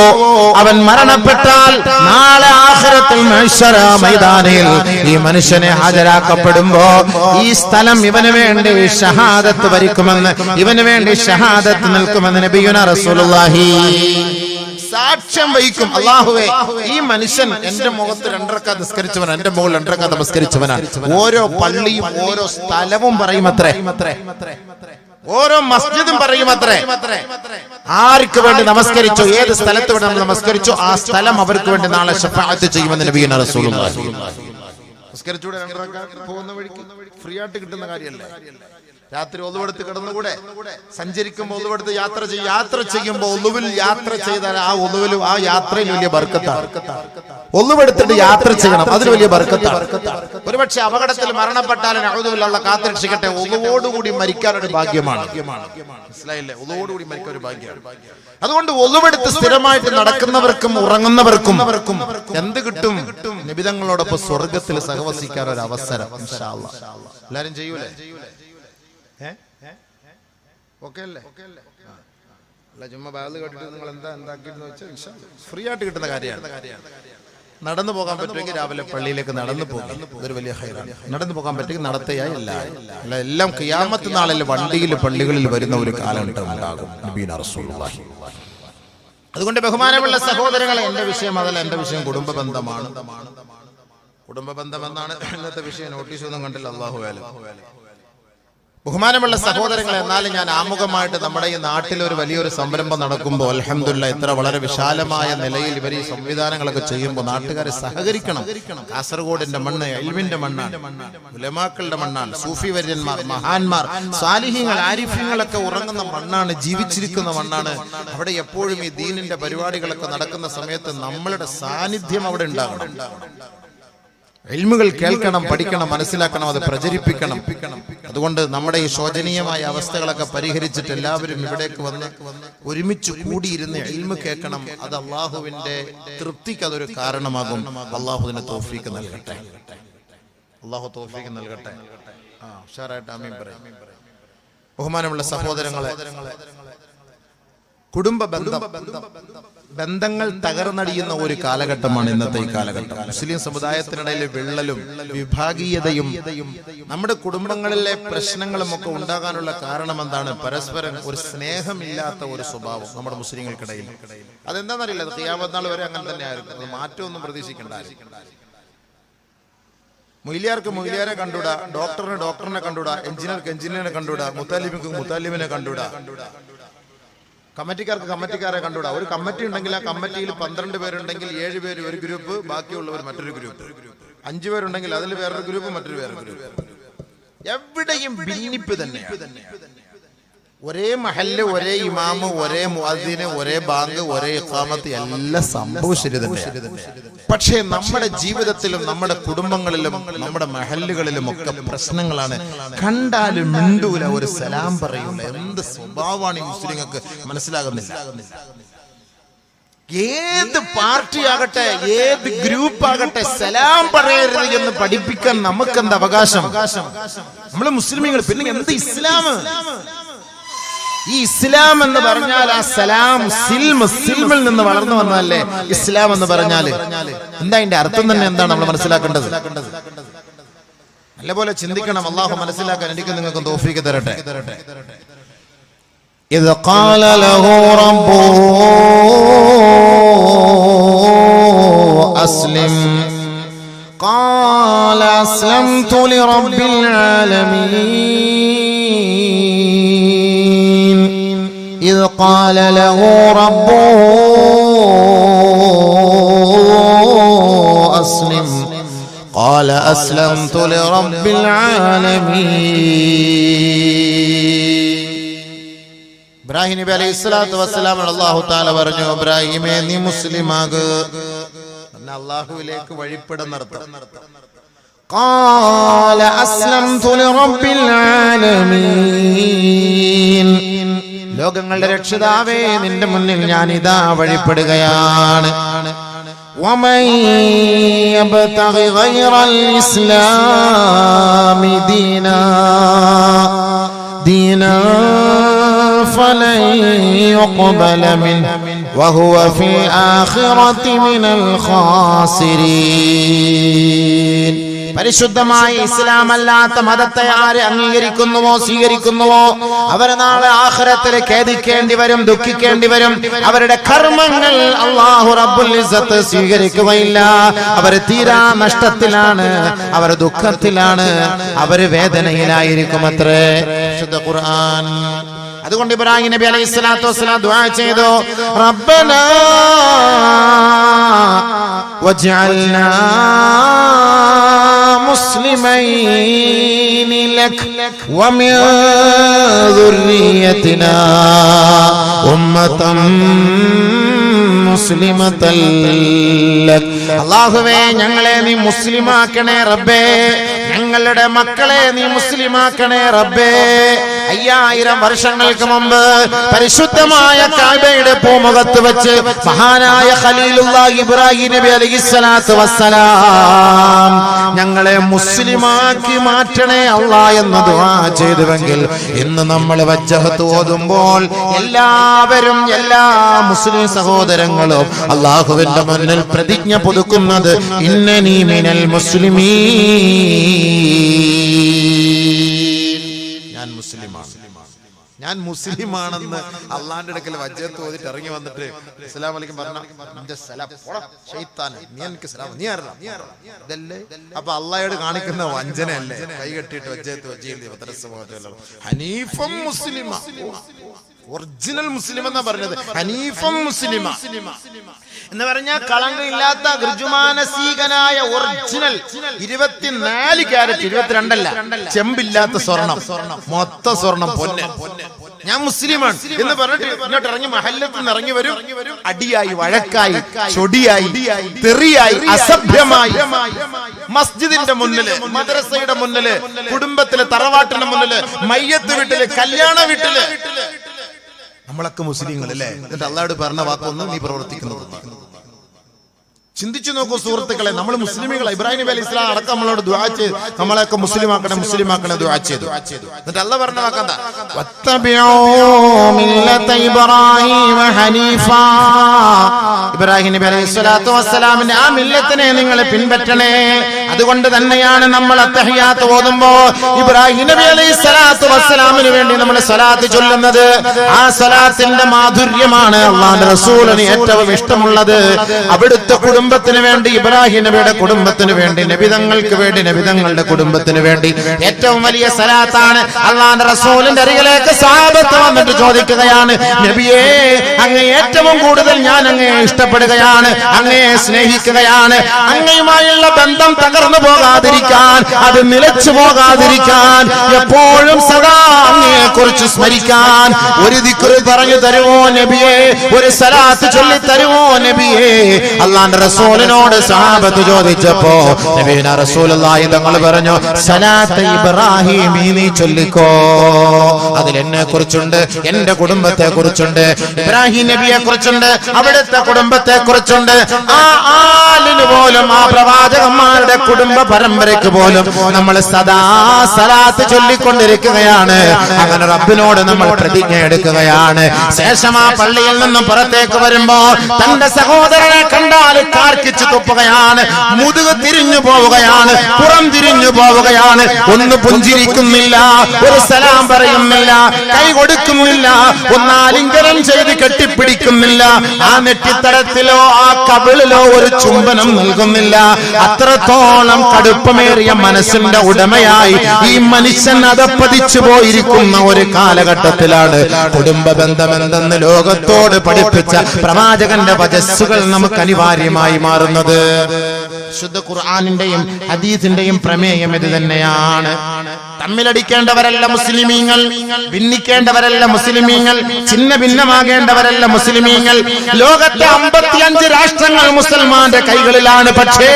അവൻ മരണപ്പെട്ടാൽ നാളെ ആഖിറത്തിൽ മഹ്ശറ മൈതാനിൽ ഈ മനുഷ്യനെ ഹാജരാക്കപ്പെടുമ്പോ ഈ സ്ഥലം ഇവന് വേണ്ടി ഷഹാദത്ത് വരിക്കുമെന്ന്, ഇവന് വേണ്ടി ഷഹാദത്ത് നിൽക്കുമെന്ന് നബിയുനാ റസൂലുള്ളാഹി സാക്ഷ്യം വഹിക്കും. അല്ലാഹുവേ, ഈ മനുഷ്യൻ എന്റെ മുഖത്ത് 2 റക്അത്ത് നിസ്കരിച്ചവനാണ്, എന്റെ മുകളിൽ 2 റക്അത്ത് നമസ്കരിച്ചവനാണ്. ഓരോ പള്ളിയും ഓരോ സ്ഥലവും പറയുമത്രേ, ഓരോ മസ്ജിദും പറയുമത്രേ, ആർക്ക് വേണ്ടി നമസ്കരിച്ചോ, ഏത് സ്ഥലത്ത് വേണ്ടി നമ്മൾ നമസ്കരിച്ചോ ആ സ്ഥലം അവർക്ക് വേണ്ടി നാളെ ശഫാഅത്ത് ചെയ്യുമെന്ന് നബിയുനാ റസൂലുള്ളാഹി. നിസ്കരിച്ചൂടെ? 2 റക്അത്ത് പോകുന്ന വഴിക്ക് ഫ്രീ ആയിട്ട് കിട്ടുന്ന കാര്യമല്ലേ? രാത്രി ഒളുവെടുത്ത് കിടന്നുകൂടെ? സഞ്ചരിക്കുമ്പോൾ ഒളുവെടുത്ത് യാത്ര ചെയ്യുമ്പോൾ ഒളുവിൽ യാത്ര ചെയ്താൽ ആ ഒളുവിൽ, ആ യാത്രയിൽ വലിയ ബർക്കത്താണ്. ഒളുവെടുത്തിട്ട് യാത്ര ചെയ്യണം, അതിൽ വലിയ ബർക്കത്താണ്. ഒരുപക്ഷെ അപകടത്തിൽ മരണപ്പെട്ടാലും അഊദുബില്ലാഹ് കാത്തിരക്ഷിക്കട്ടെ, ഒളുവോടുകൂടി മരിക്കാൻ ഒരു ഭാഗ്യമാണ്. മനസ്സിലായില്ലേ? ഒളുവോടുകൂടി മരിക്കാൻ ഒരു ഭാഗ്യമാണ്. അതുകൊണ്ട് ഒളുവെടുത്ത് സ്ഥിരമായിട്ട് നടക്കുന്നവർക്കും ഉറങ്ങുന്നവർക്കും എന്ത് കിട്ടും? നബിതങ്ങളോടൊപ്പം സ്വർഗത്തിൽ സഹവസിക്കാൻ ഒരു അവസരം. ഇൻഷാ അല്ലാഹ് എല്ലാരും ചെയ്യൂലേ? ഓക്കെ അല്ലേ? അല്ല, ചുമ്മാ ബാഗ് കേട്ടിട്ട് നിങ്ങൾ എന്താക്കിയെന്ന് വെച്ചാൽ ഫ്രീ ആയിട്ട് കിട്ടുന്ന കാര്യമാണ്. നടന്നു പോകാൻ പറ്റുമെങ്കിൽ രാവിലെ പള്ളിയിലേക്ക് നടന്നു പോകും, ഇതൊരു വലിയ ഹൈറാണ്. നടന്നു പോകാൻ പറ്റുമെങ്കിൽ നടത്തയായി അല്ല, എല്ലാം ഖിയാമത്ത് നാളിൽ വണ്ടിയിൽ പള്ളികളിൽ വരുന്ന ഒരു കാലഘട്ടം ഉണ്ടാകും നബിയുനാ റസൂലുള്ളാഹി. അതുകൊണ്ട് ബഹുമാനമുള്ള സഹോദരങ്ങളെ, എന്റെ വിഷയം അതല്ല, എന്റെ വിഷയം കുടുംബ ബന്ധമാണ്. കുടുംബ ബന്ധം എന്നാണ് ഇന്നത്തെ വിഷയം. നോട്ടീസ് ഒന്നും കണ്ടില്ല, അല്ലാഹു അലം. ബഹുമാനമുള്ള സഹോദരങ്ങളെ, എന്നാലും ഞാൻ ആമുഖമായിട്ട് നമ്മുടെ ഈ നാട്ടിൽ ഒരു വലിയൊരു സംരംഭം നടക്കുമ്പോൾ അൽഹംദുലില്ലാഹ് ഇത്ര വളരെ വിശാലമായ നിലയിൽ ഇവർ ഈ സംവിധാനങ്ങളൊക്കെ ചെയ്യുമ്പോൾ നാട്ടുകാർ സഹകരിക്കണം. കാസർഗോഡിന്റെ മണ്ണ് ഇൽമിന്റെ മണ്ണാണ്, ഉലമാക്കളുടെ മണ്ണാണ്, സൂഫി വര്യന്മാർ, മഹാന്മാർ, സാലിഹീങ്ങൾ, ആരിഫീങ്ങളൊക്കെ ഉറങ്ങുന്ന മണ്ണാണ്, ജീവിച്ചിരിക്കുന്ന മണ്ണാണ്. അവിടെ എപ്പോഴും ഈ ദീനിന്റെ പരിപാടികളൊക്കെ നടക്കുന്ന സമയത്ത് നമ്മളുടെ സാന്നിധ്യം അവിടെ ഉണ്ടാകണം. ഇൽമുകൾ കേൾക്കണം, പഠിക്കണം, മനസ്സിലാക്കണം, അത് പ്രചരിപ്പിക്കണം. അതുകൊണ്ട് നമ്മുടെ ഈ ശോചനീയമായ അവസ്ഥകളൊക്കെ പരിഹരിച്ചിട്ട് എല്ലാവരും ഇവിടേക്ക് വന്ന് ഒരുമിച്ച് കൂടിയിരുന്ന് ഇൽമു കേൾക്കണം. അത് അള്ളാഹുവിന്റെ തൃപ്തിക്ക് അതൊരു കാരണമാകും. അള്ളാഹുവിന് തൗഫീക്ക് നൽകട്ടെ, അള്ളാഹു തൗഫീക്ക് നൽകട്ടെ. ഉഷാറായിട്ട് ആമീൻ പറയും. ബഹുമാനമുള്ള സഹോദരങ്ങളെ, കുടുംബ ബന്ധങ്ങൾ തകർന്നടിയുന്ന ഒരു കാലഘട്ടമാണ് ഇന്നത്തെ ഈ കാലഘട്ടം. മുസ്ലിം സമുദായത്തിനിടയിലെ വിള്ളലും വിഭാഗീയതയും നമ്മുടെ കുടുംബങ്ങളിലെ പ്രശ്നങ്ങളും ഒക്കെ ഉണ്ടാകാനുള്ള കാരണം എന്താണ്? പരസ്പരം ഒരു സ്നേഹമില്ലാത്ത ഒരു സ്വഭാവം നമ്മുടെ മുസ്ലിങ്ങൾക്കിടയിൽ. അതെന്താണെന്നറിയില്ല, അത് ഖിയാമത്ത് നാൾ വരെ അങ്ങനെ തന്നെ ആയിരിക്കും. അത് മാറ്റമൊന്നും പ്രതീക്ഷിക്കേണ്ട. മൊയ്ലിയാർക്ക് മൊയ്ലിയാരെ കണ്ടുകൂടാ, ഡോക്ടറിന് ഡോക്ടറിനെ കണ്ടുകൂടാ, എഞ്ചിനീയർക്ക് എഞ്ചിനീയറിനെ കണ്ടുകൂടാ, മുത്താലിമിക്ക് മുത്താലിമിനെ കണ്ടുകൂടാ, കമ്മിറ്റിക്കാർക്ക് കമ്മിറ്റിക്കാരെ കണ്ടുകൂടാ. ഒരു കമ്മിറ്റി ഉണ്ടെങ്കിൽ ആ കമ്മിറ്റിയിൽ 12 പേരുണ്ടെങ്കിൽ 7 പേര് ഒരു ഗ്രൂപ്പ്, ബാക്കിയുള്ളവർ മറ്റൊരു ഗ്രൂപ്പ്. 5 പേരുണ്ടെങ്കിൽ അതിൽ വേറൊരു ഗ്രൂപ്പ്, മറ്റൊരു വേറൊരു ഗ്രൂപ്പ്. എവിടെയും ഭിന്നിപ്പ് തന്നെയാണ്. ഒരേ മഹല്ല്, ഒരേ ഇമാമ്, ഒരേ മുഅദ്ദിന്, ഒരേ ബാങ്ക്, ഒരേ ഇഖാമത്ത്, എല്ലാം സംഭവം ശരി തന്നെ. പക്ഷേ നമ്മുടെ ജീവിതത്തിലും നമ്മുടെ കുടുംബങ്ങളിലും നമ്മുടെ മഹല്ലുകളിലും ഒക്കെ പ്രശ്നങ്ങളാണ്. കണ്ടാലും മിണ്ടൂല, ഒരു സലാം പറയൂല. എന്ത് സ്വഭാവമാണ് ഈ മുസ്ലിങ്ങൾക്ക് മനസ്സിലാകുന്നില്ല. ഏത് പാർട്ടി ആകട്ടെ, ഏത് ഗ്രൂപ്പ് ആകട്ടെ, സലാം പറയരുത് എന്ന് പഠിപ്പിക്കാൻ നമുക്കെന്ത് അവകാശം? നമ്മള് മുസ്ലിമീങ്ങൾ. പിന്നെ എന്ത് ഇസ്ലാം? ഈ ഇസ്ലാം എന്ന് പറഞ്ഞാൽ ആ സലാം സിൽമിൽ നിന്ന് വളർന്നു വന്നതല്ലേ ഇസ്ലാം എന്ന് പറഞ്ഞാല്. എന്താ അതിന്റെ അർത്ഥം തന്നെ എന്താണ് നമ്മൾ മനസ്സിലാക്കേണ്ടത്? നല്ലപോലെ ചിന്തിക്കണം. അള്ളാഹു മനസ്സിലാക്കാൻ എനിക്ക് നിങ്ങൾക്ക് തൗഫീഖ് തരട്ടെ. ഇദ് ഖാല ലഹു റബ്ബുഹു അസ്ലിം ഖാല അസ്ലംതു ലിറബ്ബിൽ ആലമീൻ. إذ قال له ربه أسلم قال أسلمت لرب العالمين. ഇബ്രാഹിം നബി അലൈഹി സ്വലാത്തു വസ്സലാം അല്ലാഹു തആല പറഞ്ഞു, ഇബ്രാഹിമേ നീ മുസ്ലിമാക്. അല്ലാഹുവിലേക്ക് വഴിപ്പെടുന്ന അർത്ഥം. قال أسلمت لرب العالمين. ലോകങ്ങളുടെ രക്ഷിതാവേ, നിന്റെ മുന്നിൽ ഞാൻ ഇതാ വഴിപ്പെടുകയാണ്. ومن يبتغ غير الإسلام دينا فلن يقبل منه وهو في الآخرة من الخاسرين. പരിശുദ്ധമായ ഇസ്ലാം അല്ലാത്ത മതത്തെ ആര് അംഗീകരിക്കുന്നുവോ സ്വീകരിക്കുന്നുവോ അവർ നാളെ ആഖിറത്തിൽ ഖേദിക്കേണ്ടി വരും, ദുഃഖിക്കേണ്ടി വരും. അവരുടെ കർമ്മങ്ങൾ അല്ലാഹു റബ്ബുൽ ഇസ്സത്ത് സ്വീകരിക്കുകയില്ല. അവർ തീരാ നഷ്ടത്തിലാണ്, അവർ ദുഃഖത്തിലാണ്, അവർ വേദനയിലായിരിക്കും അത്രേ. വിശുദ്ധ ഖുർആൻ. അതുകൊണ്ട് ഇബ്രാഹിം നബി അലൈഹി സ്വലാത്തു വസ്സലാം ദുആ ചെയ്തു, റബ്ബനാ വജ്അൽനാ മുസ്ലിമൈൻ ലക് വമിൻ ദുർരിയതിനാ ഉമ്മതൻ മുസ്ലിമതൻ ലക്. അല്ലാഹുവേ, ഞങ്ങളെ നീ മുസ്ലിമാക്കണേ റബ്ബേ, ഞങ്ങളുടെ മക്കളെ നീ മുസ്ലിമാക്കണേ റബ്ബേ. 5000 വർഷങ്ങൾക്ക് മുമ്പ് പരിശുദ്ധമായ കഅബയുടെ പൂമുഖത്ത് വെച്ച് മഹാനായ ഖലീലുല്ലാഹ് ഇബ്രാഹിം നബി അലൈഹിസ്സലാത്തു വസ്സലാം ഞങ്ങളെ മുസ്ലിമാക്കി മാറ്റണേ അല്ലാഹ് എന്ന് ദുആ ചെയ്തുവെങ്കിൽ ഇന്ന് നമ്മൾ വജ്ജഹത്ത് ഓതുമ്പോൾ എല്ലാവരും, എല്ലാ മുസ്ലിം സഹോദരങ്ങളും അല്ലാഹുവിന്റെ മുന്നിൽ പ്രതിജ്ഞ പുതുക്കുന്നത് ഇന്നനി മിനൽ മുസ്ലിമീൻ, ഞാൻ മുസ്ലിമാണ്, ഞാൻ മുസ്ലിമാണെന്ന് അള്ളാന്റെ അടുക്കൽ വജ്ജത്ത് ഓതിട്ട് ഇറങ്ങി വന്നിട്ട് അസ്സലാമു അലൈക്കും പറഞ്ഞ ഇതല്ലേ അപ്പൊ അള്ളാഹയോട് കാണിക്കുന്ന വഞ്ചനയല്ലേ? കൈ കെട്ടിയിട്ട് വജ്ജത്ത് ഹനീഫം മുസ്ലിമ, ഒറിജിനൽ മുസ്ലിം എന്നാ പറഞ്ഞത്. ഹനീഫം മുസ്ലിമ എന്ന് പറഞ്ഞാൽ കളങ്കമില്ലാത്ത ഋജുമാനസീകനായ ഒറിജിനൽ 24 ക്യാരറ്റ് 22 അല്ല, ചെമ്പില്ലാത്ത സ്വർണം, മൊത്ത സ്വർണം, പൊന്ന്. ഞാൻ മുസ്ലിമാണ് എന്ന് പറഞ്ഞിട്ട് ഇങ്ങോട്ട് ഇറങ്ങി മഹല്ലത്തിൽ നിന്ന് ഇറങ്ങി വരും, അടിയായി, വഴക്കായി, ചൊടിയായി, തെറിയായി, അസഭ്യമായി മസ്ജിദിന്റെ മുന്നില്, മദ്രസയുടെ മുന്നില്, കുടുംബത്തിലെ തറവാട്ടിന്റെ മുന്നില്, മയ്യത്ത് വീട്ടില്, കല്യാണ വീട്ടില്. നമ്മളൊക്കെ മുസ്ലിങ്ങളല്ലേ? എന്നിട്ട് അള്ളാഹുവോട് പറഞ്ഞ വാക്കൊന്നും നീ പ്രവർത്തിക്കുന്നത്. ചിന്തിച്ചു നോക്കൂ സുഹൃത്തുക്കളെ, നമ്മൾ മുസ്ലിമുകളെ. ഇബ്രാഹിം നബി അലൈഹി സ്വലാം അടക്കം നമ്മളോട് ദുആ ചെയ്ത് നമ്മളെയൊക്കെ മുസ്ലിമാക്കണം മുസ്ലിമാക്കണം ദുആ ചെയ്തു. എന്നിട്ട് അല്ലാഹ് പറഞ്ഞ വാക്കെന്താ? വത്തബിഊ മില്ലത ഇബ്രാഹീമ ഹനീഫാ. ഇബ്രാഹിം നബി അലൈഹി സ്വലാത്തു വസ്സലാമിന്റെ ആ മില്ലത്തിനെ നിങ്ങൾ പിൻപറ്റണേ. അതുകൊണ്ട് തന്നെയാണ് നമ്മൾ അത്തഹിയാത്ത് ഓതുമ്പോ ഇബ്രാഹിം നബി അലൈഹി സ്വലാത്തു വസ്സലാമിന് വേണ്ടി നമ്മൾ സ്വലാത്ത് ചൊല്ലുന്നത്. ആ സ്വലാത്തിന്റെ മാധുര്യമാണ് അല്ലാഹുവിന്റെ റസൂലിന് ഏറ്റവും ഇഷ്ടമുള്ളത്. അവിടുത്തെ കുടുംബത്തിന് വേണ്ടി, ഇബ്രാഹിം നബിയുടെ കുടുംബത്തിന് വേണ്ടി, നബിതങ്ങൾക്ക് വേണ്ടി, നബിതങ്ങളുടെ കുടുംബത്തിന് വേണ്ടി ഏറ്റവും വലിയ സലാത്താണ്. അല്ലാഹുവിന്റെ റസൂലിന്റെ അരികിലേക്ക് സ്വഹാബത്ത് വന്നിട്ട് ചോദിക്കുകയാണ്, നബിയേ, അങ്ങേ ഏറ്റവും കൂടുതൽ ഞാൻ അങ്ങയെ ഇഷ്ടപ്പെടുകയാണ്, അങ്ങയെ സ്നേഹിക്കുകയാണ്. അങ്ങയുമായുള്ള ബന്ധം തകർന്നു പോകാതിരിക്കാൻ, അത് നിലച്ചു പോകാതിരിക്കാൻ, എപ്പോഴും സദാ അങ്ങയെ കുറിച്ച് സ്മരിക്കാൻ ഒരു ദിക്ർ പറഞ്ഞു തരുമോ നബിയേ? ഒരു സലാത്ത് ചൊല്ലി തരുമോ നബിയേ? അല്ലാഹുവിന്റെ റസൂലിനോട് സഹാബത്ത് ചോദിച്ചപ്പോ നബിയുനാ റസൂലുള്ളാഹി തങ്ങൾ പറഞ്ഞു, സലാത്ത് ഇബ്രാഹിമി നീ ചൊല്ലിക്കോ. അതിൽ എന്നെ കുറിച്ചുണ്ട്, എന്റെ കുടുംബത്തെ കുറിച്ചുണ്ട്, ഇബ്രാഹിം നബിയെ കുറിച്ചുണ്ട്, അവിടുത്തെ കുടുംബത്തെ കുറിച്ചുണ്ട്. ആ ആലിന് പോലും, ആ പ്രവാചകന്മാരുടെ കുടുംബ പരമ്പരയ്ക്ക് പോലും നമ്മൾ സദാ സലാത്ത് ചൊല്ലിക്കൊണ്ടിരിക്കുകയാണ്. അങ്ങനെ റബ്ബിനോട് നമ്മൾ പ്രതിജ്ഞ എടുക്കുകയാണ്. ശേഷം ആ പള്ളിയിൽ നിന്നും പുറത്തേക്ക് വരുമ്പോ തന്റെ സഹോദരനെ കണ്ടാൽ കാർക്കിച്ചു തുപ്പുകയാണ്, മുതുക് തിരിഞ്ഞു പോവുകയാണ്, പുറം തിരിഞ്ഞു പോവുകയാണ്. ഒന്ന് പുഞ്ചിരിക്കുന്നില്ല, ഒരു സലാം പറയുന്നില്ല, കൈ കൊടുക്കുന്നില്ല, ഒന്ന് ആലിംഗനം ചെയ്ത് കെട്ടിപ്പിടിക്കുന്നില്ല, ആ നെറ്റിത്തടത്തിലോ ആ കവിളിലോ ഒരു ചുംബനം നൽകുന്നില്ല. അത്രത്തോളം കടുപ്പമേറിയ മനസ്സിന്റെ ഉടമയായി ഈ മനുഷ്യൻ അതപ്പതിച്ചു പോയിരിക്കുന്ന ഒരു കാലഘട്ടത്തിലാണ് കുടുംബ ബന്ധമെന്തെന്ന് ലോകത്തോട് പഠിപ്പിച്ച പ്രവാചകന്റെ വചസ്സുകൾ നമുക്ക് അനിവാര്യമായി മാറുന്നത്. ശുദ്ധ ഖുർആനിന്റെയും ഹദീസിന്റെയും പ്രമേയം ഇത് തന്നെയാണ്. തമ്മിലടിക്കേണ്ടവരല്ല മുസ്ലിമീങ്ങൾ, ഭിന്നിക്കേണ്ടവരല്ല മുസ്ലിമീങ്ങൾ, ഛിന്ന ഭിന്നമാകേണ്ടവരല്ല മുസ്ലിമീങ്ങൾ. ലോകത്തെ 55 രാഷ്ട്രങ്ങൾ മുസൽമാന്റെ കൈകളിലാണ്. പക്ഷേ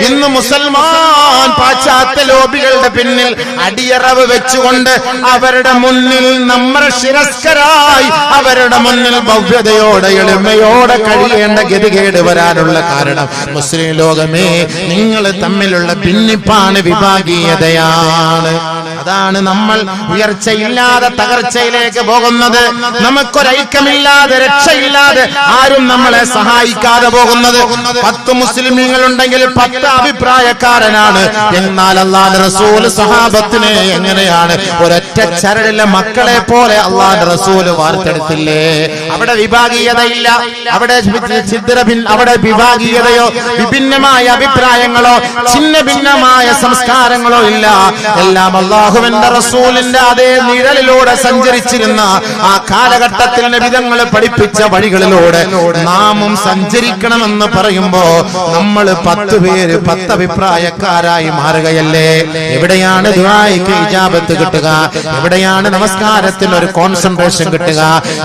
ഇന്ന് മുസൽമാൻ പാശ്ചാത്യ ലോബികളുടെ പിന്നിൽ അടിയറവ് വെച്ചുകൊണ്ട് അവരുടെ മുന്നിൽ നമ്മൾ ശിരസ്കരായി, അവരുടെ മുന്നിൽ ഭവ്യതയോടെ എളിമയോടെ കഴിയേണ്ട ഗതികേട് വരാനുള്ള കാരണം മുസ്ലിം ലോകമേ, നിങ്ങൾ തമ്മിലുള്ള ഭിന്നിപ്പാണ്, വിഭാഗീയതയാണ്. അതാണ് നമ്മൾ ഉയർച്ചയില്ലാതെ തകർച്ചയിലേക്ക് പോകുന്നത്. നമുക്കൊരൈക്യമില്ലാതെ, രക്ഷയില്ലാതെ, ആരും നമ്മളെ സഹായിക്കാതെ പോകുന്നത്. 10 മുസ്ലിമീങ്ങൾ ഉണ്ടെങ്കിൽ 10 അഭിപ്രായക്കാരനാണ്. എന്നാൽ അല്ലാഹുവിന്റെ റസൂൽ സഹാബത്തിനെ എങ്ങനെയാണ് ഒരൊറ്റ ചരടിലെ മക്കളെ പോലെ അല്ലാഹുവിന്റെ റസൂൽ വാർത്തെടുത്തില്ലേ? അവിടെ വിഭാഗീയതയില്ല, അവിടെ അവിടെ വിഭാഗീയതയോ വിഭിന്നമായ അഭിപ്രായങ്ങളോ ഛിന്ന ഭിന്നമായ സംസ്കാരങ്ങളോ ഇല്ല. എല്ലാം അല്ലാഹുവിന്റെ റസൂലിന്റെ അതേ നിഴലിലൂടെ സഞ്ചരിച്ചിരുന്ന ആ കാലഘട്ടത്തിൽ നബിതങ്ങൾ പഠിപ്പിച്ച വഴികളിലൂടെ നാമും സഞ്ചരിക്കണമെന്ന് പറയുമ്പോ നമ്മൾ 10 പേര് 10 അഭിപ്രായക്കാരായി മാറുകയല്ലേ? എവിടെയാണ് ദുആയ്ക്ക് ഇജാബത്ത് കിട്ടുക? എവിടെയാണ് നമസ്കാരത്തിന് ഒരു കോൺസെൻട്രേഷൻ കിട്ടുക?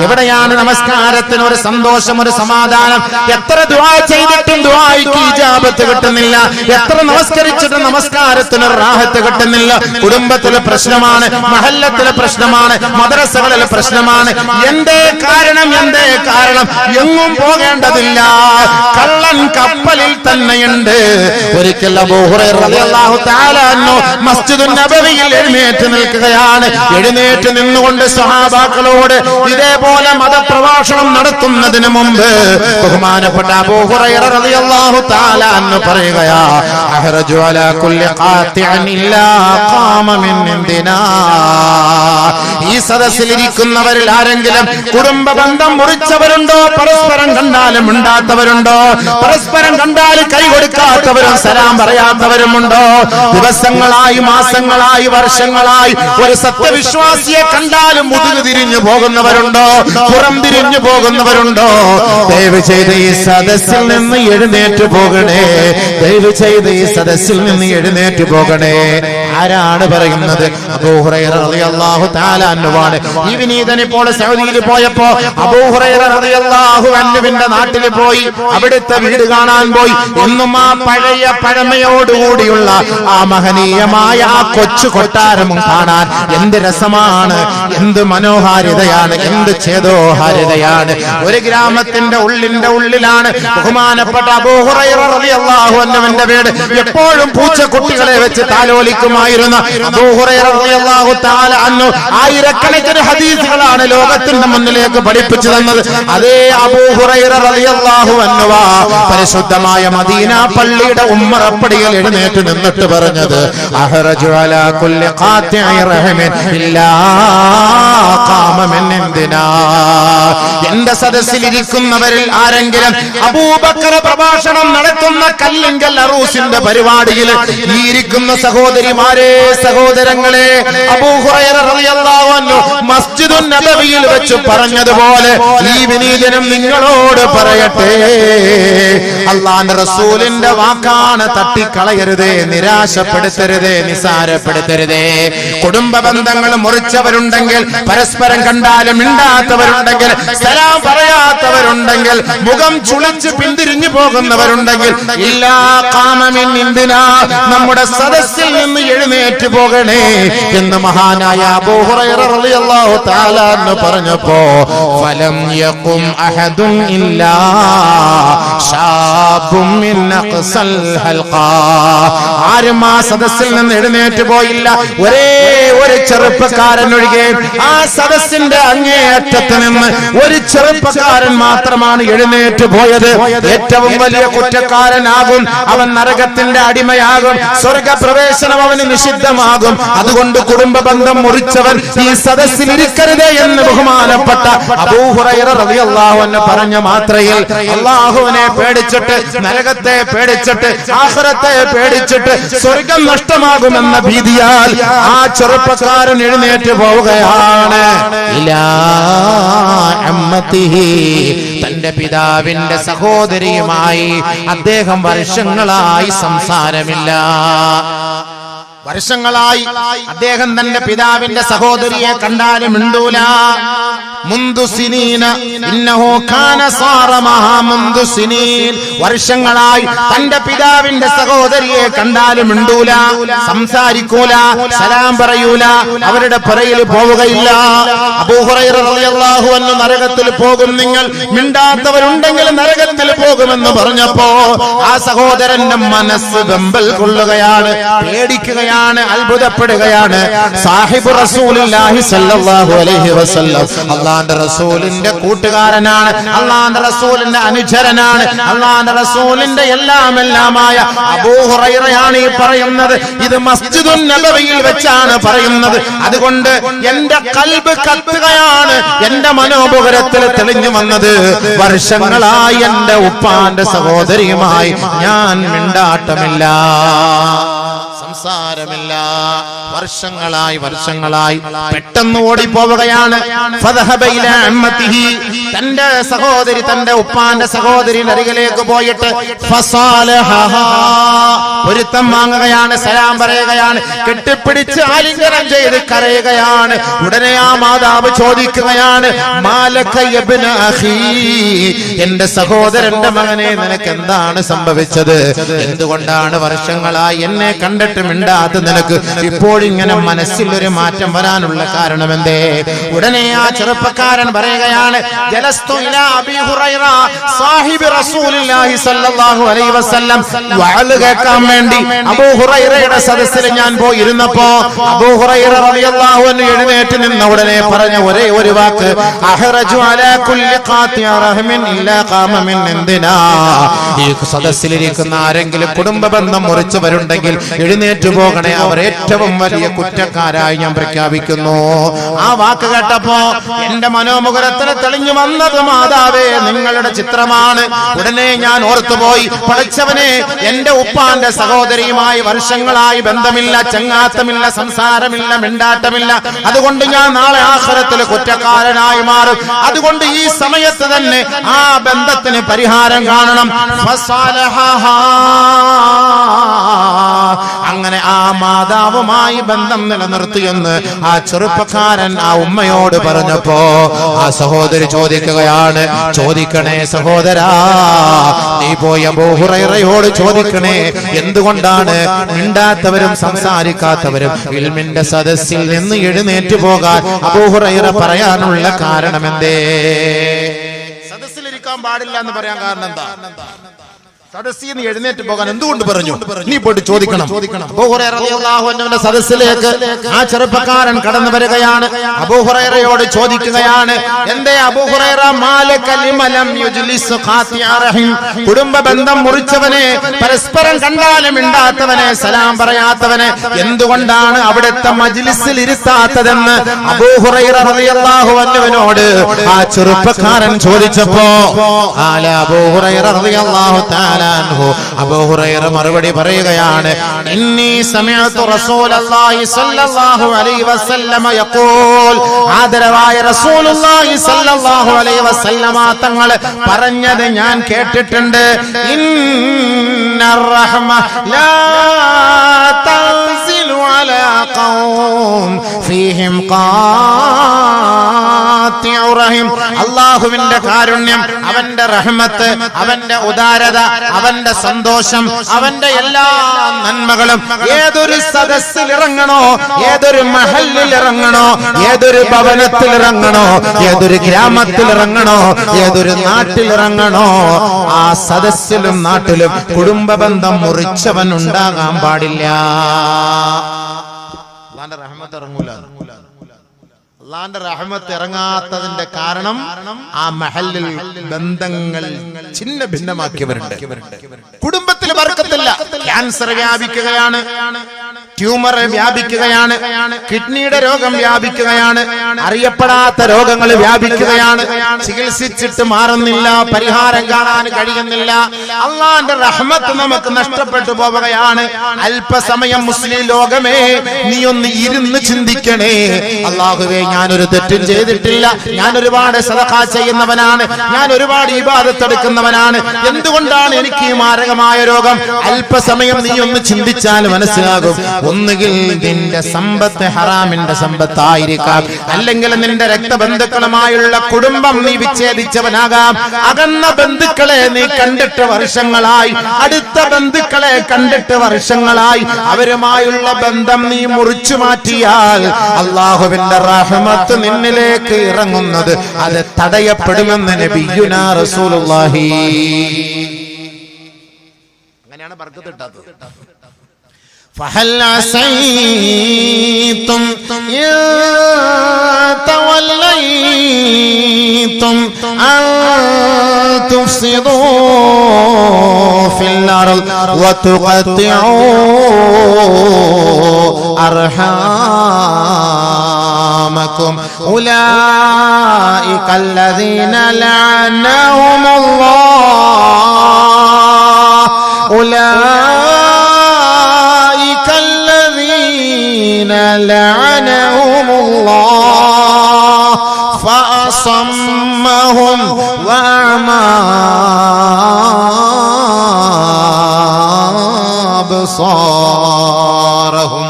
എവിടെയാണ് നമസ്കാരത്തിന് ഒരു സന്തോഷം, ഒരു സമാധാനം? എത്ര ദുആ ചെയ്തിട്ടും ദുആയ്ക്ക് ഇജാബത്ത് കിട്ടുന്നില്ല. എത്ര നമസ്കരിച്ചിട്ടും നമസ്കാരത്തിന് റാഹത്ത് കിട്ടുന്നില്ല. കുടുംബത്തിലെ പ്രശ്നമാണ്, മഹല്ലത്തിലെ പ്രശ്നമാണ്, മദ്രസകളിലെ പ്രശ്നമാണ്. എന്തേ കാരണം? എന്തേ കാരണം? എങ്ങും പോകേണ്ടതില്ല, കള്ളൻ കപ്പലിൽ തന്നെയുണ്ട്. ഒരിക്കൽ അബൂ ഹുറൈറ റളിയല്ലാഹു തആല അൻഹു മസ്ജിദുൻ നബവിയിൽ എഴുന്നേറ്റ് നിൽക്കുകയാണ്. എഴുന്നേറ്റ് നിന്നുകൊണ്ട് സ്വഹാബാക്കളോട് ഇതേപോലെ മതപ്രഭാഷണം നടത്തുന്നതിന് മുമ്പ് ബഹുമാനപ്പെട്ട അബൂ ഹുറൈറ റളിയല്ലാഹു തആല അൻഹു പറയുകയാ, അഹ്റജു അലാ കുല്ലി ഖാത്തിഅൻ ഇല്ലാ ഖാമ മിൻ ഇന്ദിനാ. ഈ സദസ്സിലിരിക്കുന്നവരിൽ ആരെങ്കിലും കുടുംബ ബന്ധം മുറിച്ചവരുണ്ടോ? പരസ്പരം കണ്ടാലും മിണ്ടാത്തവരുണ്ടോ? പരസ്പരം കണ്ടാൽ കൈ കൊടുക്കാത്തവരും സലാം പറയാത്തവരുമുണ്ടോ? ദിവസങ്ങളായി, മാസങ്ങളായി, വർഷങ്ങളായി ഒരു സത്യവിശ്വാസിയെ കണ്ടാലും മുതുകു തിരിഞ്ഞു പോകുന്നവരുണ്ടോ? പുറം തിരിഞ്ഞു പോകുന്നവരുണ്ടോ? ദയവ് ചെയ്ത് ഈ സദസ്സിൽ നിന്ന് എഴുന്നേറ്റ് പോകണേ. ദയവ് ചെയ്ത് ഈ സദസ്സിൽ നിന്ന് എഴുന്നേറ്റ് പോകണേ. ആരാണ് പറയുന്നത്? അബൂ ഹുറൈറ റളിയല്ലാഹു തആല അൻഹുവാണ്. ഈ വിനീതൻ ഇപ്പോൾ സൗദിയിൽ പോയപ്പോ അബൂ ഹുറൈറ റളിയല്ലാഹു അൻഹുവിന്റെ നാട്ടിൽ പോയി അവിടുത്തെ വീട് കാണാൻ പോയി. ഇന്നും ആ പഴയ പഴമയോടുകൂടിയുള്ള ആ മഹനീയമായ ആ കൊച്ചു കൊട്ടാരവും കാണാൻ എന്ത് രസമാണ്, എന്ത് മനോഹാരിതയാണ്, എന്ത് ചേതോഹാരിതയാണ്. ഒരു ഗ്രാമത്തിന്റെ ഉള്ളിലാണ് ബഹുമാനപ്പെട്ട അബൂ ഹുറൈറ റളിയല്ലാഹു അൻഹുവിന്റെ വീട്. എപ്പോഴും പൂച്ചക്കുട്ടികളെ വെച്ച് താലോലിക്കുമായിരുന്ന അബൂ ഹുറൈറ റളിയല്ലാഹു തആല അൻഹു ആയിരക്കണക്കിന് ഹദീസുകളാണ് ലോകത്തിന്റെ മുന്നിലേക്ക് പഠിപ്പിച്ചു തന്നത്. അതേ അബൂ ഹുറൈറ റളിയല്ലാഹു അൻഹു പരിശുദ്ധമായ മദീന പള്ളിയുടെ ഉമ്മറപ്പടിയിൽ എഴുന്നേറ്റ് നിന്നിട്ട് പറഞ്ഞത്, അഹ്റജു അലാ കുല്ലി ഖാതിഇ റഹ്മിൻ ഇല്ലാ ഖാമ മിൻ ഇന്ദിനാ. എന്റെ സദസ്സിലിരിക്കുന്നവരിൽ ആരെങ്കിലും അബൂബക്കർ പ്രഭാഷണം നടത്തുന്ന കല്ലിങ്കൽ അറൂസിന്റെ പരിപാടിയിൽ ഈ ഇരിക്കുന്ന സഹോദരിമാരെ, സഹോദരങ്ങളെ, അബൂ ഹുറൈറ റളിയല്ലാഹു അൻഹു മസ്ജിദുൻ നബവിയിൽ വെച്ച് പറഞ്ഞതുപോലെ ഈ വിനീതനും നിങ്ങളോട് പറയട്ടെ, അല്ലാഹുവിന്റെ റസൂലിന്റെ വാക്കാണ്. തട്ടിക്കളയരുതേ, നിരാശപ്പെടുത്തരുതേ, നിസാരപ്പെടുത്തരുതേ. കുടുംബ ബന്ധങ്ങൾ മുറിച്ചവരുണ്ടെങ്കിൽ, പരസ്പരം കണ്ടാലും മിണ്ടാത്തവരുണ്ടെങ്കിൽ, സലാം പറയാത്തവരുണ്ടെങ്കിൽ, മുഖം ചുളിച്ച് പിന്തിരിഞ്ഞു പോകുന്നവരുണ്ടെങ്കിൽ, ഇല്ലാ ഖാമ മിൻ ഇന്ദിനാ, നമ്മുടെ സദസ്സിൽ നിന്ന് എഴുന്നേറ്റ് പോകണേ എന്ന് മഹാനായ അബൂ ഹുറൈറ റളിയല്ലാഹു തആല അൻഹു പറഞ്ഞപ്പോ, ഫലം യഖും അഹദുൻ ഇല്ലാ ശാബും മിൻ അഖ്സൽ ഹൽഖാ. ആരും ആ സദസ്സിൽ നിന്ന് എഴുന്നേറ്റ് പോയില്ല. ഒരേ ഒരു ചെറുപ്പക്കാരൻ ഒഴികെ ആ സദസ്സിന്റെ അങ്ങേയറ്റത്ത് നിന്ന് ഒരു ചെറുപ്പക്കാരൻ മാത്രമാണ് എഴുന്നേറ്റ് പോയത്. ഏറ്റവും വലിയ കുറ്റക്കാരനാകും അവൻ, നരകത്തിന്റെ അടിമയാകും, സ്വർഗപ്രവേശനം അവന് നിഷിദ്ധമാകും. അതുകൊണ്ട് കുടുംബ ബന്ധം മുറിച്ചവൻ ഈ സദസ്സിൽ ഇരിക്കരുതേ എന്ന് ബഹുമാനപ്പെട്ട അബൂ ഹുറൈറ റളിയല്ലാഹു അൻഹു പറഞ്ഞ മാത്രയിൽ അല്ലാഹുവിനെ പേടിച്ചിട്ട്, നരകത്തെ പേടിച്ചിട്ട്, ആഖിറത്തെ പേടിച്ചിട്ട്, സ്വർഗം നഷ്ടമാകുമെന്ന ഭീതിയാൽ ആ ചെറുപ്പക്കാരൻ എഴുന്നേറ്റ് പോവുകയാണ്. ഇലാ അമ്മത്തിഹി, തന്റെ പിതാവിന്റെ സഹോദരിയുമായി അദ്ദേഹം വർഷങ്ങളായി സംസാരമില്ല. വർഷങ്ങളായി അദ്ദേഹം തന്റെ പിതാവിന്റെ സഹോദരിയെ കണ്ടാലും മിണ്ടൂല. മുന്ദു സിനീന ഇന്നഹു കാന സാറ മഹാ മുന്ദു സിനീൻ. വർഷങ്ങളായി തന്റെ പിതാവിന്റെ സഹോദരിയെ കണ്ടാലും മിണ്ടൂല, സംസാരിക്കൂല, സലാം പറയൂല, അവരുടെ പുറയിൽ പോവുകയില്ല. അബൂ ഹുറൈറ റളിയല്ലാഹു അൻഹു നരകത്തിൽ പോകും, നിങ്ങൾ മിണ്ടാത്തവരുണ്ടെങ്കിൽ നരകത്തിൽ പോകുമെന്ന് പറഞ്ഞപ്പോ ആ സഹോദരന്റെ മനസ്സ് വെമ്പൽ കൊള്ളുകയാണ്, പേടിക്കുകയാണ്, അത്ഭുതപ്പെടുകയാണ്. സാഹിബ് റസൂലുള്ളാഹി സ്വല്ലല്ലാഹു അലൈഹി വസല്ലം, അല്ലാഹുവിന്റെ റസൂലിന്റെ കൂട്ടുകാരനാണ്, അല്ലാഹുവിന്റെ റസൂലിന്റെ അനുചരനാണ്, അല്ലാഹുവിന്റെ റസൂലിന്റെ എല്ലാമായ അബൂ ഹുറൈറയാണ് ഈ പറയുന്നത്. ഇത് മസ്ജിദുൻ നബവിയിൽ വെച്ചാണ് പറയുന്നത്. അതുകൊണ്ട് എന്റെ ഖൽബ് കത്തുകയാണ്, എന്റെ മനോമുഖരത്തിൽ തെളിഞ്ഞു വന്നത്. വർഷങ്ങളായി എന്റെ ഉപ്പാന്റെ സഹോദരിയുമായി ഞാൻ മിണ്ടാട്ടമില്ല, സംസാരമില്ല. വർഷങ്ങളായി പെട്ടെന്ന് ഓടിപ്പോവുകയാണ്. തന്റെ സഹോദരി, തന്റെ ഉപ്പാന്റെ സഹോദരിയുടെ അരികിലേക്ക് പോയിട്ട് പൊരുത്തം വാങ്ങുകയാണ്, സലാം പറയുകയാണ്, കെട്ടിപ്പിടിച്ച് ആലിംഗനം ചെയ്ത് കരയുകയാണ്. ഉടനെ ആ മാതാവ് ചോദിക്കുകയാണ്, മാലക യബ്ന അഖീ, എന്റെ സഹോദരന്റെ മകനെ നിനക്ക് എന്താണ് സംഭവിച്ചത്? എന്തുകൊണ്ടാണ് വർഷങ്ങളായി എന്നെ കണ്ടിട്ട് മിണ്ടാത്ത നിനക്ക് ഇപ്പോഴിങ്ങനെ മനസ്സിൽ ഒരു മാറ്റം വരാനുള്ള കാരണം എന്തേ? ഉടനെ ആ ചെറുപ്പക്കാരൻ പറയുകയാണ്, ജലസ്തു ഇലാ അബീ ഹുറൈറ സാഹിബി റസൂലുള്ളാഹി സ്വല്ലല്ലാഹു അലൈഹി വസല്ലം, വഅൽ കേൾക്കാൻ വേണ്ടി അബൂ ഹുറൈറയുടെ സദസ്സിൽ ഞാൻ പോയി ഇരുന്നപ്പോ അബൂ ഹുറൈറ റളിയല്ലാഹു അൻഹു എഴുന്നേറ്റ് നിന്ന ഉടനെ പറഞ്ഞ ഒരേ ഒരു വാക്ക്, അഹ്റജു അലാ കുല്ലി ഖാതിഇ റഹ്മിൻ ഇല്ലാ ഖാമ മിൻ ഇന്ദിനാ. ഈ സദസ്സിലിരിക്കുന്ന ആരെങ്കിലും കുടുംബ ബന്ധം മുറിച്ചവരുണ്ടെങ്കിൽ എഴുന്നേറ്റ് എഴുന്നേറ്റ് പോകണേ, അവർ ഏറ്റവും വലിയ കുറ്റക്കാരായി ഞാൻ പ്രഖ്യാപിക്കുന്നു. ആ വാക്ക് കേട്ടപ്പോ എന്റെ മനോമുഖരത്തിൽ തെളിഞ്ഞു വന്നത് മാതാവേ നിങ്ങളുടെ ചിത്രമാണ്. ഉടനെ ഞാൻ ഓർത്തുപോയി, പഠിച്ചവനെ, എന്റെ ഉപ്പാന്റെ സഹോദരിയുമായി വർഷങ്ങളായി ബന്ധമില്ല, ചങ്ങാത്തമില്ല, സംസാരമില്ല, മിണ്ടാട്ടമില്ല. അതുകൊണ്ട് ഞാൻ നാളെ ആഖിറത്തിൽ കുറ്റക്കാരനായി മാറും. അതുകൊണ്ട് ഈ സമയത്ത് തന്നെ ആ ബന്ധത്തിന് പരിഹാരം കാണണം. അങ്ങനെ ആ മാതാവുമായി ബന്ധം നിലനിർത്തിയെന്ന് ആ ചെറുപ്പക്കാരൻ ആ ഉമ്മയോട് പറഞ്ഞപ്പോ ആ സഹോദരി ചോദിക്കുകയാണ്, ചോദിക്കണേ സഹോദരാ, നീ പോയി അബൂ ഹുറൈറയോട് ചോദിക്കണേ, എന്തുകൊണ്ടാണ് മിണ്ടാത്തവരും സംസാരിക്കാത്തവരും ഇൽമിന്റെ സദസ്സിൽ നിന്ന് എഴുന്നേറ്റ് പോകാൻ അബൂ ഹുറൈറ പറയാനുള്ള കാരണം എന്തേ? സദസ്സിലിരിക്കാൻ പാടില്ല എന്ന് പറയാൻ കാരണം എന്താ? സദസ്സിൽ നിന്ന് എഴുന്നേറ്റ് പോകാൻ എന്തുകൊണ്ട് പറഞ്ഞു? നീ പോയിട്ട് ചോദിക്കണം. അബൂ ഹുറൈറ റളിയല്ലാഹു അൻഹുവിന്റെ സദസ്സിലേക്ക് ആ ചെറുപ്പക്കാരൻ കടന്നു വരികയാണ്. അബൂ ഹുറൈറയോട് ചോദിക്കുകയാണ്, എന്തേ അബൂ ഹുറൈറ, മാലക ലിമ ലം യുജ്ലിസ് ഖാതിഅ റഹിം, കുടുംബ ബന്ധം മുറിച്ചവനെ, പരസ്പരം കണ്ടാലും മിണ്ടാത്തവനെ, സലാം പറയാത്തവനെ എന്തുകൊണ്ടാണ് അവിടുത്തെ മജ്ലിസിൽ ഇരുത്താത്തതെന്ന് അബൂ ഹുറൈറ റളിയല്ലാഹു അൻഹുവിനോട് ആ ചെറുപ്പക്കാരൻ ചോദിച്ചപ്പോ അബൂ ഹുറൈറ റളിയല്ലാഹു തആല അബൂ ഹുറൈറ മറുപടി പറയുകയാണ്, ഇന്നി സമിഅതു റസൂലല്ലാഹി സ്വല്ലല്ലാഹു അലൈഹി വസല്ലമ യഖൂൽ, ആദരവായ റസൂലുള്ളാഹി സ്വല്ലല്ലാഹു അലൈഹി വസല്ലമ തങ്ങൾ പറഞ്ഞത് ഞാൻ കേട്ടിട്ടുണ്ട്, ഇന്നർ റഹ്മ ലാ തൻസിലു അലാ ഖൗം ഫീഹിം ഖാതിഉ റഹിം, അല്ലാഹുവിന്റെ കാരുണ്യം, അവന്റെ റഹ്മത്ത്, അവന്റെ ഉദാരത, അവന്റെ സന്തോഷം, അവന്റെ എല്ലാ നന്മകളും ഏതൊരു സദസ്സിൽ ഇറങ്ങണോ, ഏതൊരു മഹല്ലിൽ ഇറങ്ങണോ, ഏതൊരു ഭവനത്തിൽ ഇറങ്ങണോ, ഏതൊരു ഗ്രാമത്തിൽ ഇറങ്ങണോ, ഏതൊരു നാട്ടിൽ ഇറങ്ങണോ, ആ സദസ്സിലും നാട്ടിലും കുടുംബ ബന്ധം മുറിച്ചവൻ ഉണ്ടാകാൻ പാടില്ല. അല്ലാഹുവിന്റെ റഹ്മത്ത് ഇറങ്ങൂല. അല്ലാഹുവിന്റെ റഹ്മത്ത് ഇറങ്ങാത്തതിന്റെ കാരണം ആ മഹല്ലിൽ ബന്ധങ്ങൾ ഛിന്ന ഭിന്നമാക്കിയവരുണ്ട്. കുടുംബത്തിൽ ബർക്കത്തില്ല. ക്യാൻസർ വ്യാപിക്കുകയാണ്, ട്യൂമർ വ്യാപിക്കുകയാണ്, കിഡ്നിയുടെ രോഗം വ്യാപിക്കുകയാണ്, അറിയപ്പെടാത്ത രോഗങ്ങൾ വ്യാപിക്കുകയാണ്, ചികിത്സിച്ചിട്ട് മാറുന്നില്ല, പരിഹാരം കാണാൻ കഴിയുന്നില്ല. അല്ലാഹുവിന്റെ റഹ്മത്ത് നമുക്ക് നഷ്ടപ്പെട്ടു പോവുകയാണ്. അല്പസമയം മുസ്ലിം ലോകമേ, നീ ഒന്ന് ഇരുന്ന് ചിന്തിക്കണേ, അല്ലാഹുവേ ഞാനൊരു തെറ്റും ചെയ്തിട്ടില്ല, ഞാൻ ഒരുപാട് സദഖ ചെയ്യുന്നവനാണ്, ഞാൻ ഒരുപാട് ഇബാദത്ത് എടുക്കുന്നവനാണ്, എന്തുകൊണ്ടാണ് എനിക്ക് ഈ മാരകമായ രോഗം? അല്പസമയം നീ ഒന്ന് ചിന്തിച്ചാൽ മനസ്സിലാകും. ഒന്നുകിൽ നിന്റെ സമ്പത്ത് ഹറാമിന്റെ സമ്പത്തായിരിക്കാം, അല്ലെങ്കിൽ നിന്റെ രക്തബന്ധുക്കളുമായുള്ള കുടുംബം നീ വിച്ഛേദിച്ചവനാകാം, അകന്ന ബന്ധുക്കളെ നീ കണ്ടിട്ട് വർഷങ്ങളായി, അടുത്ത ബന്ധുക്കളെ കണ്ടിട്ട് വർഷങ്ങളായി, അവരുമായുള്ള ബന്ധം നീ മുറിച്ചു മാറ്റിയാൽ അല്ലാഹുവിന്റെ റഹ്മത്ത് നിന്നിലേക്ക് ഇറങ്ങുന്നത് അത് തടയപ്പെടുമെന്ന് നബിയുനാ റസൂലുള്ളാഹി. അങ്ങനെയാണ് ബർക്കത്ത് കിട്ടാത്തത്. فهل عسيتم إن توليتم أن تفسدوا في الأرض وتقطعوا أرحامكم أولئك الذين لعنهم الله لعنهم الله فأصمهم وأعمى أبصارهم.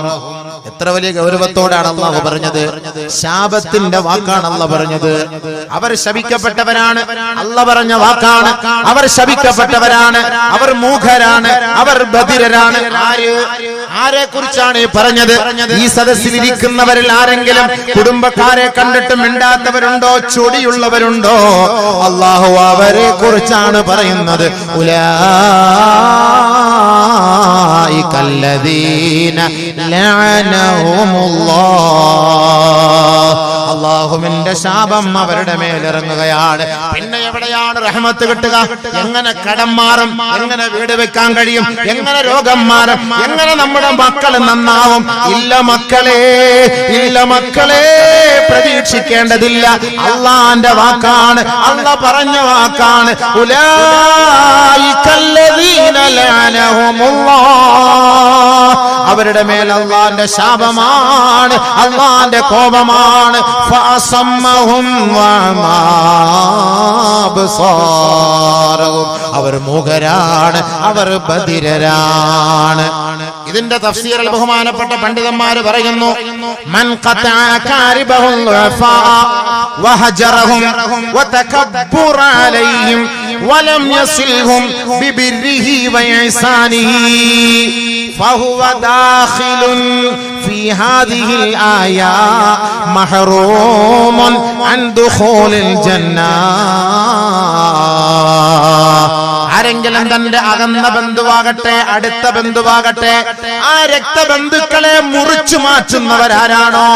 എത്ര വലിയ ഗൗരവത്തോടാണ് അല്ലാഹു പറഞ്ഞത്. ശാപത്തിന്റെ വാക്കാണ് അല്ലാഹു പറഞ്ഞത്. അവർ ശപിക്കപ്പെട്ടവരാണ്, അല്ലാഹു പറഞ്ഞ വാക്കാണ്. അവർ ശപിക്കപ്പെട്ടവരാണ്, അവർ മൂഢരാണ്, അവർ ബധിരരാണ്. ആരെ കുറിച്ചാണ് പറഞ്ഞത്? ഈ സദസ്സിൽ ഇരിക്കുന്നവരിൽ ആരെങ്കിലും കുടുംബക്കാരെ കണ്ടിട്ട് മിണ്ടാത്തവരുണ്ടോ, ചൊടിയുള്ളവരുണ്ടോ? അല്ലാഹു അവരെ കുറിച്ചാണ് പറയുന്നത്. ഉലൈകല്ലദീന ലഅനഹുമുല്ലാഹ്. അല്ലാഹുവിന്റെ ശാപം അവരുടെ മേലിറങ്ങുകയാണ്. പിന്നെ എവിടെയാണ് റഹ്മത്ത് കിട്ടുക? എങ്ങനെ കടം മാറും? എങ്ങനെ വീട് വെക്കാൻ കഴിയും? എങ്ങനെ രോഗം മാറും? എങ്ങനെ നമ്മുടെ മക്കൾ നന്നാവും? ഇല്ല മക്കളെ, ഇല്ല മക്കളെ, പ്രതീക്ഷിക്കേണ്ടതില്ല. അള്ളാന്റെ വാക്കാണ്, അള്ളാഹ് പറഞ്ഞ വാക്കാണ്. ഉലൈകല്ലദീന ലഅനഹുമുല്ലാഹ്, അവരുടെ മേൽ അള്ളാന്റെ ശാപമാണ്, അള്ളാന്റെ കോപമാണ്. ഫഅസമ്മഹും വഅമാ അബ്സാറഹും, അവർ മൂകരാണ്, അവർ ബധിരരാണ്. ഇതിന്റെ തഫ്സീറിൽ ബഹുമാനപ്പെട്ട പണ്ഡിതന്മാർ പറയുന്നു, മൻ ഖതഅ കാരിബഹുൽ വഫാ വഹജറഹും വതകബ്ബറ അലൈഹിം വലം യസിൽഹും ബിബിർരിഹി വഇഹ്സാനിഹി ഫഹുവ ദാഖിലുൻ ഫീ ഹാദിഹിൽ ആയ മഹ്റൂമുൻ അൻ ദുഖൂലിൽ ജന്ന. ആരെങ്കിലും തന്റെ അകന്ന ബന്ധുവാകട്ടെ അടുത്ത ബന്ധുവാകട്ടെ ആ രക്തബന്ധുക്കളെ മുറിച്ചു മാറ്റുന്നവരാരാണോ,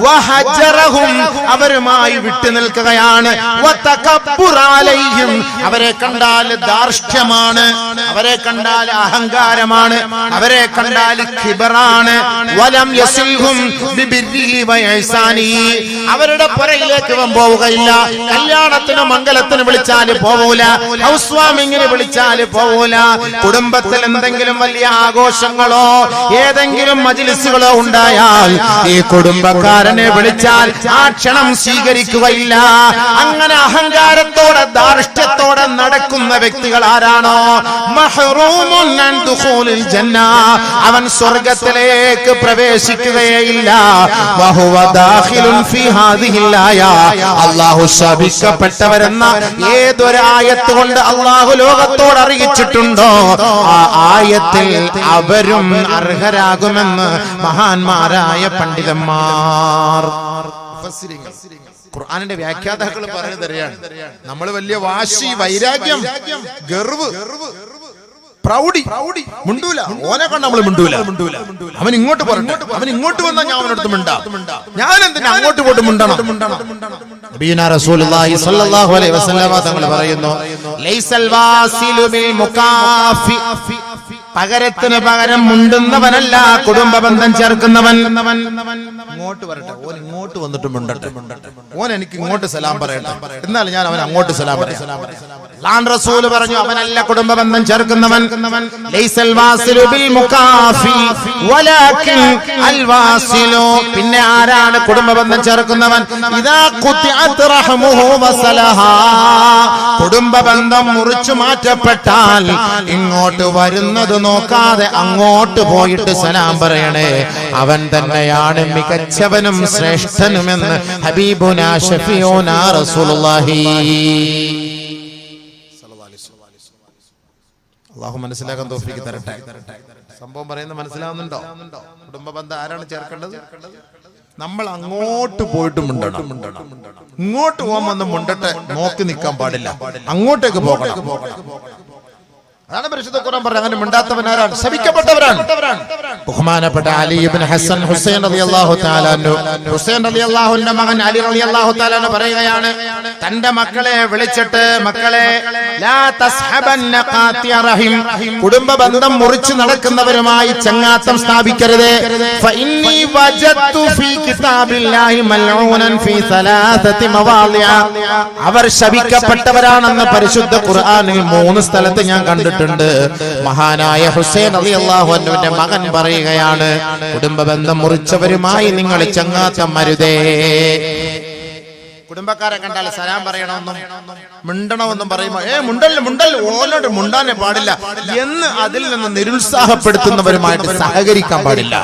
വഹജറഹും, അവരുമായി വിട്ടു നിൽക്കുകയാണ്, വതകബ്ബുറ അലൈഹിം, അവരെ കണ്ടാൽ ധാർഷ്ട്യമാണ്, അവരെ കണ്ടാൽ അഹങ്കാരമാണ്, അവരെ കണ്ടാൽ കിബറാണ്. വലം യസിൽഹും ബിബിർരിഹി വഇഹ്സാനിഹി, അവരുടെ പുറയിലേക്ക് പോവുകയില്ല. കല്യാണത്തിന് മംഗലത്തിന് വിളിച്ചാൽ പോവൂല, ഹൗസ് വാമിങ്ങിന് വിളിച്ചാൽ പോവൂല. കുടുംബത്തിൽ എന്തെങ്കിലും വലിയ ആഘോഷങ്ങളോ ഏതെങ്കിലും മജ്‌ലിസുകളോ ഉണ്ടായാൽ ഈ കുടുംബക്കാരനെ വിളിച്ചാൽ ആ ക്ഷണം സ്വീകരിക്കുകയില്ല. അങ്ങനെ അഹങ്കാരത്തോടെ ധാർഷ്ട്യത്തോടെ നടക്കുന്ന വ്യക്തികൾ ആരാണോ, മഹ്റൂമുൻ അൻ ദുഖൂലിൽ ജന്ന, അവൻ സ്വർഗ്ഗത്തിലേക്ക് പ്രവേശിക്കുകയില്ല. വഹുവ ദാഖിലുൻ ഫീ ഹാദിഹിൽ ആയ, അല്ലാഹു ശപിക്കപ്പെട്ടവരെന്ന ഏതൊരു ആയത്ത് കൊണ്ട് അല്ലാഹു ലോകത്തോട് അറിയിച്ചിട്ടുണ്ടോ ആ ആയത്തിൽ അവരും അർഹരാകുമെന്ന് മഹാന്മാരായ പണ്ഡിതന്മാർ. ഖുർആനിന്റെ വ്യാഖ്യാതാക്കൾ പറഞ്ഞു തരികയാണ്, നമ്മൾ വലിയ വാശി, വൈരാഗ്യം, ഗർവ്, പ്രൗഢി മുണ്ടൂല. ഓനെ കണ്ട് നമ്മൾ മുണ്ടൂല. അവൻ ഇങ്ങോട്ട് പറഞ്ഞു, അവൻ ഇങ്ങോട്ട് വന്നാൽ ഞാൻ അവനടുത്ത് മിണ്ടാം. ഞാൻ എന്തിനാ അങ്ങോട്ട് പോയിട്ട് മുണ്ടണം? നബിയുനാ റസൂലുള്ളാഹി സ്വല്ലല്ലാഹു അലൈഹി വസല്ലമ തങ്ങൾ പറയുന്നു, ലൈസൽ വാസിലു ബിൽ മുകാഫി, പകരത്തിന് പകരം മുണ്ടുന്നവനല്ല കുടുംബ ബന്ധം ചേർക്കുന്നവൻ. ഇങ്ങോട്ട് വരട്ടെ, ഓൻ ഇങ്ങോട്ട് വന്നിട്ട് മുണ്ടട്ടെ, ഓൻ എനിക്ക് ഇങ്ങോട്ട് സലാം പറയട്ടെ, എന്നാൽ ഞാൻ അവൻ അങ്ങോട്ട് സലാം പറയാം. റസൂൽ പറഞ്ഞു, അവനല്ല കുടുംബ ബന്ധം ചേർക്കുന്നവൻ. ലൈസൽ വാസിലു ബിൽ മുകാഫി വലാകിൻ അൽ വാസിലു, പിന്നെ ആരാണ് കുടുംബ ബന്ധം ചേർക്കുന്നവൻ? ഇദാ ഖുതിഅത് റഹ്മുഹു വസലഹാ, കുടുംബ ബന്ധം മുറിച്ചു മാറ്റപ്പെട്ടാൽ ഇങ്ങോട്ട് വരുന്നത് നോക്കാതെ അങ്ങോട്ട് പോയിട്ട് സലാം പറയണേ, അവൻ തന്നെയാണ് മികച്ചവനും ശ്രേഷ്ഠനുമെന്ന് ഹബീബുനാ ഷഫീഉനാ റസൂലുള്ളാഹി. അല്ലാഹു മനസ്സിലാക്കാൻ തൗഫീഖ് തരട്ടെ. സംഭവം പറയുന്നത് മനസ്സിലാവുന്നുണ്ടോ? കുടുംബ ബന്ധം ആരാണ് ചേർക്കേണ്ടത്? നമ്മൾ അങ്ങോട്ട് പോയിട്ട് മുണ്ടണം. ഇങ്ങോട്ട് പോകാൻ വന്ന് മുണ്ടട്ടെ, നോക്കി നിൽക്കാൻ പാടില്ല, അങ്ങോട്ടേക്ക് പോകണം. അതാണ് പരിശുദ്ധ ഖുർആൻ പറഞ്ഞത്. അങ്ങനെ മിണ്ടാത്തവനാരാണ്? ശപിക്കപ്പെട്ടവരാണ്. ബഹുമാനപ്പെട്ട അലി ഇബ്നു ഹസൻ ഹുസൈൻ റളിയല്ലാഹു തആല അൻഹു, ഹുസൈൻ റളിയല്ലാഹുവിന്റെ മകൻ അലി റളിയല്ലാഹു തആല അൻഹു പറയുകയാണ്, തന്റെ മക്കളെ വിളിച്ചിട്ട്, മക്കളെ ലാ തസ്ഹബന്ന ഖാതിയ റഹിം, കുടുംബ ബന്ധം മുറിച്ചു നടക്കുന്നവരുമായി ചങ്ങാത്തം സ്ഥാപിക്കരുത്. ഫഇന്നി വജദ്തു ഫീ കിതാബില്ലാഹി മൽഊനൻ ഫീ സലാസതി മവാദിഅ, അവർ ശപിക്കപ്പെട്ടവരാണെന്ന് പരിശുദ്ധ ഖുർആനിൽ 3 സ്ഥലത്ത് ഞാൻ കണ്ടിട്ടുണ്ട്. മഹാനായ ഹുസൈൻ റളിയല്ലാഹു അൻഹുവിന്റെ മകൻ പറയുകയാണ്, കുടുംബ ബന്ധം മുറിച്ചവരുമായി നിങ്ങൾ ചങ്ങാത്തം മരുതേ. കുടുംബക്കാരെ കണ്ടാൽ സലാം പറയണമെന്നും മിണ്ടണമെന്നും പറയുമ്പോ മുണ്ടല്ല ഓലോട് മുണ്ടാനേ പാടില്ല എന്ന് അതിൽ നിന്ന് നിരുത്സാഹപ്പെടുത്തുന്നവരുമായിട്ട് സഹകരിക്കാൻ പാടില്ല.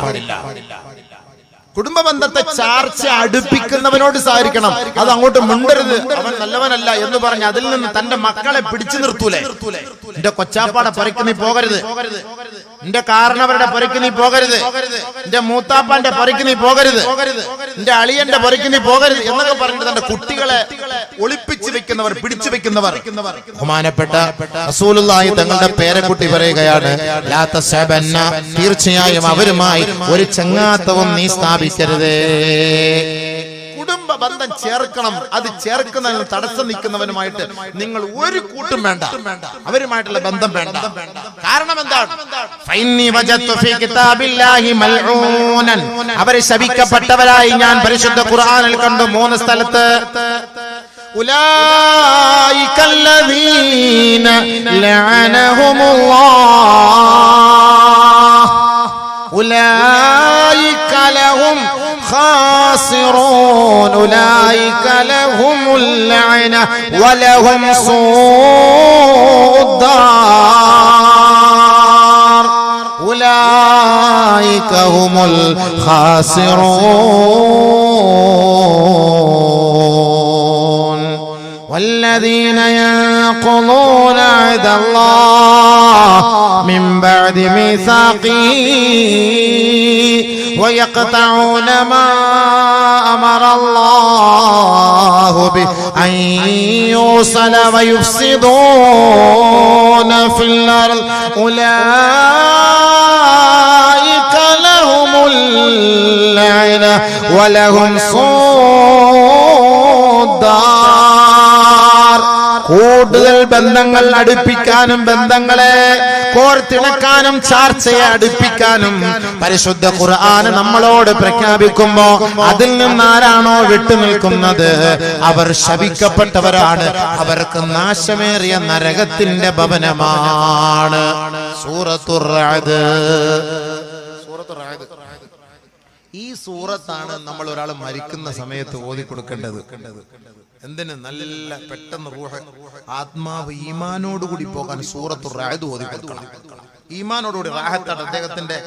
കുടുംബ ബന്ധത്തെ ചാർച്ച അടുപ്പിക്കുന്നവനോട് സഹകരിക്കണം. അത് അങ്ങോട്ട് മുണ്ടരുത്, അവൻ നല്ലവനല്ല എന്ന് പറഞ്ഞ് അതിൽ നിന്ന് തന്റെ മക്കളെ പിടിച്ചു നിർത്തൂലേ. എന്റെ കൊച്ചാപ്പാടെ പൊരയ്ക്ക് നീ പോകരുത്, എന്റെ കാരണവരുടെ പൊരയ്ക്ക് നീ പോകരുത്, എന്റെ മൂത്താപ്പാന്റെ പൊരയ്ക്ക് നീ പോകരുത്, എന്റെ അളിയന്റെ പൊരയ്ക്ക് നീ പോകരുത് എന്നൊക്കെ പറഞ്ഞിട്ട് തന്റെ കുട്ടികളെ ഒളിപ്പിച്ചു വെക്കുന്നവർ, പിടിച്ചു വെക്കുന്നവർ. ബഹുമാനപ്പെട്ട റസൂലുള്ളാഹി തങ്ങളുടെ പേരക്കുട്ടി പറയുകയാണ്, ലാ തസ്ഹബന്ന, തീർച്ചയായും അവരുമായി ഒരു ചങ്ങാത്തവും നീ സ്ഥാപിക്കരുത്. കുടുംബ ബന്ധം ചേർക്കണം. അത് ചേർക്കുന്നതിന് തടസ്സം നിൽക്കുന്നവനുമായിട്ട് നിങ്ങൾ ഒരു കൂട്ടും വേണ്ട, അവരുമായിട്ടുള്ള ബന്ധം വേണ്ട. കാരണം എന്താണ്? അവരെ ശപിക്കപ്പെട്ടവരായി ഞാൻ പരിശുദ്ധ ഖുർആനിൽ കണ്ടു 3 സ്ഥലത്ത്. أولئك الذين لعنهم الله أولئك لهم خاسرون أولئك لهم اللعنة ولهم سوء الدار أولئك هم الخاسرون والذين ينقضون عهد الله من بعد ميثاقه ويقطعون ما أمر الله به أن يوصل ويفسدون في الأرض أولئك لهم اللعنة ولهم سوء الدار. കൂടുതൽ ബന്ധങ്ങൾ അടുപ്പിക്കാനും ബന്ധങ്ങളെ കോർത്തിണക്കാനും ചാർച്ചയെ അടുപ്പിക്കാനും പരിശുദ്ധ ഖുർആൻ നമ്മളോട് പ്രഖ്യാപിക്കുമ്പോ അതിൽ നിന്നാരാണോ വിട്ടുനിൽക്കുന്നത് അവർ ശപിക്കപ്പെട്ടവരാണ്, അവർക്ക് നാശമേറിയ നരകത്തിന്റെ ഭവനമാണ്. സൂറത്തുർ റഅദ്. ഈ സൂറത്താണ് നമ്മൾ ഒരാൾ മരിക്കുന്ന സമയത്ത് ഓതി കൊടുക്കേണ്ടത്. എന്തിന്? നല്ല പെട്ടെന്ന് റൂഹ്, ആത്മാവ് ഈമാനോടുകൂടി പോകാൻ സൂറത്തുർ റഅദ് ഓതി കൊടുക്കണം. ഈമാനോടുകൂടി റാഹത്താണ് അദ്ദേഹത്തിന്റെ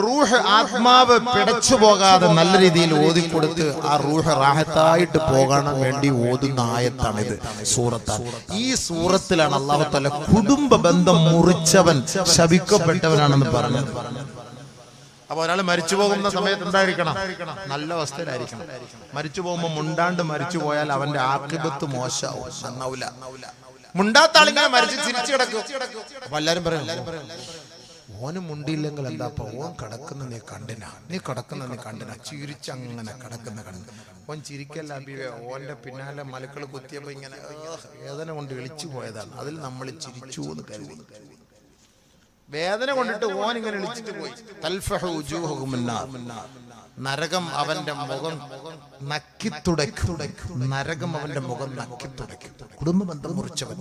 റൂഹ്, ആത്മാവ് പിടച്ചു പോകാതെ നല്ല രീതിയിൽ ഓതിക്കൊടുത്ത് ആ റൂഹ് റാഹത്തായിട്ട് പോകാൻ വേണ്ടി ഓതുന്ന ആയത്താണിത്, സൂറത്താണ്. ഈ സൂറത്തിലാണ് അല്ലാഹു തആല കുടുംബ ബന്ധം മുറിച്ചവൻ ശപിക്കപ്പെട്ടവനാണെന്ന് പറഞ്ഞത്. അപ്പൊ ഒരാൾ മരിച്ചു പോകുന്ന സമയത്ത് എന്തായിരിക്കണം? നല്ല അവസ്ഥയിലായിരിക്കണം. മരിച്ചു പോകുമ്പോ മുണ്ടാണ്ട് മരിച്ചു പോയാൽ അവന്റെ ആഖിബത്ത് മോശമാവും, നന്നാവൂല. മുണ്ടാത്ത ആളിങ്ങനെ മരിച്ച് ചിരിച്ചു കിടക്കും. അപ്പൊ എല്ലാരും പറയും, ഓന് മുണ്ടിയില്ലെങ്കിൽ എന്താ? അപ്പൊ ഓൻ കിടക്കുന്ന നീ കണ്ടിന, ചിരിച്ചങ്ങനെ കിടക്കുന്ന ഓൻ ചിരിക്കല്ല അബീവേ, ഓന്റെ പിന്നാലെ മലക്കൾ കുത്തിയപ്പോ ഇങ്ങനെ വേദന കൊണ്ട് എളിച്ചു പോയതാണ്. അതിൽ നമ്മൾ ചിരിച്ചു എന്ന് കരുതി. വേദന കൊണ്ടിട്ട് ഓൻ ഇങ്ങനെ എളിച്ചിട്ട് പോയി. നരകം അവന്റെ മുഖം നക്കിത്തുടയ്ക്കും. നരകം അവന്റെ മുഖം നക്കിത്തുടയ്ക്കും. കുടുംബ ബന്ധം മുറിച്ചവൻ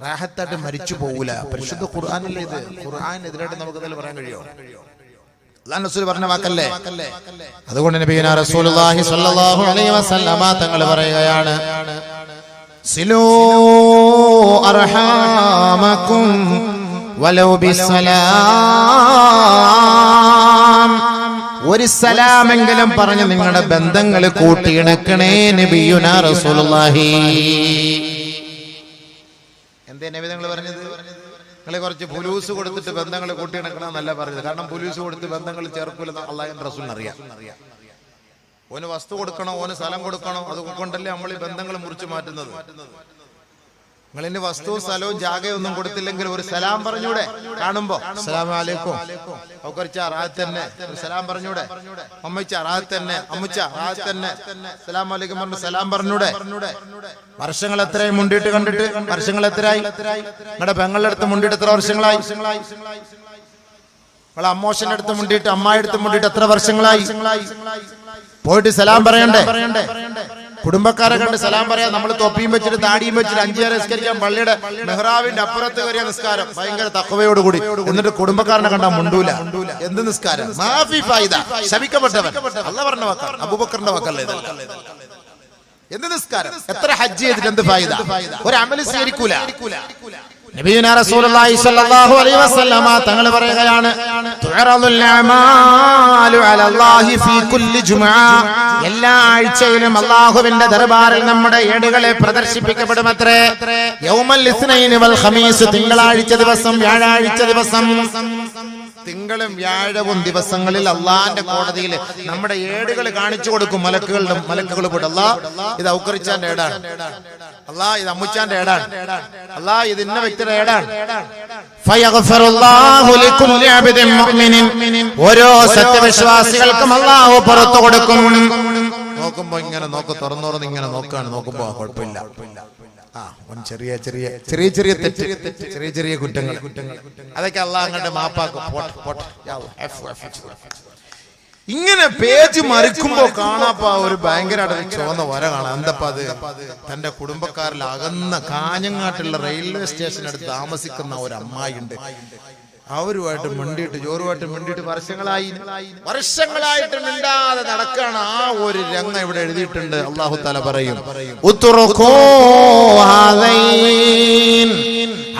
റാഹത്തായിട്ട് മരിച്ചു പോകൂല. പരിശുദ്ധ ഖുർആനല്ലേ ഇത്? ഖുർആനെതിരായിട്ട് നമുക്ക് എന്തെങ്കിലും പറയാൻ കഴിയോ? അല്ലാഹു റസൂൽ പറഞ്ഞ വാക്കല്ലേ? അതുകൊണ്ട് നബിയുനാ റസൂലുള്ളാഹി സ്വല്ലല്ലാഹു അലൈഹി വസല്ലമ തങ്ങൾ പറയുകയാണ്, സിലൂ അർഹാമകും വലൗ ബിസ്സലാം. ഒരു സലാമെങ്കിലും പറഞ്ഞ് നിങ്ങളുടെ ബന്ധങ്ങൾ കൂട്ടിയിണക്കണേ നബിയുനാ റസൂലുള്ളാഹി. എന്തേ നബി തങ്ങൾ പറഞ്ഞത്? നിങ്ങളെ കുറച്ച് പുലൂസ് കൊടുത്തിട്ട് ബന്ധങ്ങൾ കൂട്ടിയിണക്കണം എന്നല്ല പറഞ്ഞത്. കാരണം പുലൂസ് കൊടുത്ത് ബന്ധങ്ങൾ ചേർക്കൂലെന്ന് അല്ലാഹുവിന്റെ റസൂലിന് അറിയാം. ഓന് വസ്തു കൊടുക്കണോ, ഓന് സ്ഥലം കൊടുക്കണോ, അതുകൊണ്ടല്ലേ നമ്മൾ ഈ ബന്ധങ്ങൾ മുറിച്ചു മാറ്റുന്നത്. നിങ്ങളിന് വസ്തുവും സ്ഥലവും ജാഗയൊന്നും കൊടുത്തില്ലെങ്കിൽ ഒരു സലാം പറഞ്ഞൂടെ? കാണുമ്പോ അസ്സലാമു അലൈക്കും, റാഹത്ത് തന്നെ, ഒരു സലാം പറഞ്ഞൂടെ? അമ്മച്ച റാഹത്ത് തന്നെ, അമ്മച്ച റാഹത്ത് തന്നെ, സലാം അലൈക്കും പറഞ്ഞു സലാം പറഞ്ഞൂടെ? വർഷങ്ങൾ എത്രയായി മുണ്ടിട്ട് കണ്ടിട്ട്? വർഷങ്ങൾ എത്രയായി? നിങ്ങളുടെ പെങ്ങളുടെ അടുത്ത് മുണ്ടിട്ട് എത്ര വർഷങ്ങളായി? നിങ്ങളെ അമ്മോഷന്റെ അടുത്ത് മുണ്ടിട്ട്, അമ്മായി അടുത്ത് മുണ്ടിട്ട് എത്ര വർഷങ്ങളായി? പോയിട്ട് സലാം പറയണ്ടേ? കുടുംബക്കാരെ കണ്ട് സലാം പറയാം. നമ്മൾ തൊപ്പിയും വെച്ചിട്ട് താടിയും വെച്ചിട്ട് 5 നേരം നിസ്കരിക്കാൻ പള്ളിയുടെ മെഹ്റാബിന്റെ അപ്പുറത്ത് കയറിയ നിസ്കാരം ഭയങ്കര തഖ്വയോടുകൂടി. എന്നിട്ട് കുടുംബക്കാരനെ കണ്ടാ മുണ്ടൂല. എന്ത് നിസ്കാരം? മാഫി ഫായിദ, ശപിക്കപ്പെട്ടവൻ. അല്ലാഹു പറഞ്ഞ വാക്കാണ്, അബൂബക്കറിന്റെ വാക്കല്ലേ ഇത്? എന്ത് നിസ്കാരം? എത്ര ഹജ്ജ് ചെയ്തിട്ട് എന്ത് ഫായിദ? ഒരു അമൽ സ്വീകരിക്കൂല. നബിയുനാ റസൂലുള്ളാഹി സ്വല്ലല്ലാഹു അലൈഹി വസല്ലമ തങ്ങൾ പറയുകയാണ്, തുഅറദുൽ അമാലു അലല്ലാഹി ഫീ കുല്ലി ജുമുഅ. എല്ലാ ആഴ്ചയിലും അല്ലാഹുവിന്റെ ദർബാറിൽ നമ്മുടെ ഏടുകളെ പ്രദർശിപ്പിക്കപ്പെടുമത്രേ. യൗമൽ ഇസ്നൈനി വൽ ഖമീസ്, തിങ്കളാഴ്ച ദിവസം, വ്യാഴാഴ്ച ദിവസം. തിങ്കളും വ്യാഴവും ദിവസങ്ങളിൽ അള്ളാന്റെ കോടതിയിൽ നമ്മുടെ ഏടുകൾ കാണിച്ചു കൊടുക്കും. മലക്കുകൾ പോയിട്ട്, അല്ലാഹ് ഇത് ഔക്കറിച്ചാന്റെ ഏടാണ്, അല്ലാഹ് ഇത് അമ്മുച്ചാന്റെ ഏടാണ്, അല്ലാഹ് ഇത് ഇന്ന വ്യക്തിയുടെ ഏടാണ്. ഓരോ സത്യവിശ്വാസികൾക്കും അല്ലാഹു പുറത്തു കൊടുക്കും. നോക്കുമ്പോ ഇങ്ങനെ തുറന്നുറന്ന് ഇങ്ങനെ നോക്കുമ്പോ കുഴപ്പമില്ല. ചെറിയ ചെറിയ ചെറിയ ചെറിയ തെറ്റ്, ചെറിയ ചെറിയ കുറ്റങ്ങൾ, അതൊക്കെ അള്ളാഹ് അങ്ങോട്ട് മാപ്പാക്കും. ഇങ്ങനെ പേജ് മറിക്കുമ്പോ കാണാപ്പ ഒരു ഭയങ്കരമായിട്ട് ചുവന്ന വര കാണാം. എന്തപ്പാ അത്? തന്റെ കുടുംബക്കാരിൽ അകന്ന കാഞ്ഞങ്ങാട്ടുള്ള റെയിൽവേ സ്റ്റേഷനടുത്ത് താമസിക്കുന്ന ഒരു അമ്മായി ഉണ്ട്. അവരുമായിട്ട് മിണ്ടിയിട്ട് ചോറുമായിട്ട് മിണ്ടിയിട്ട് വർഷങ്ങളായിട്ട് മിണ്ടാതെ നടക്കാണ്. ആ ഒരു രംഗം ഇവിടെ എഴുതിയിട്ടുണ്ട്. അല്ലാഹു തആല പറയും,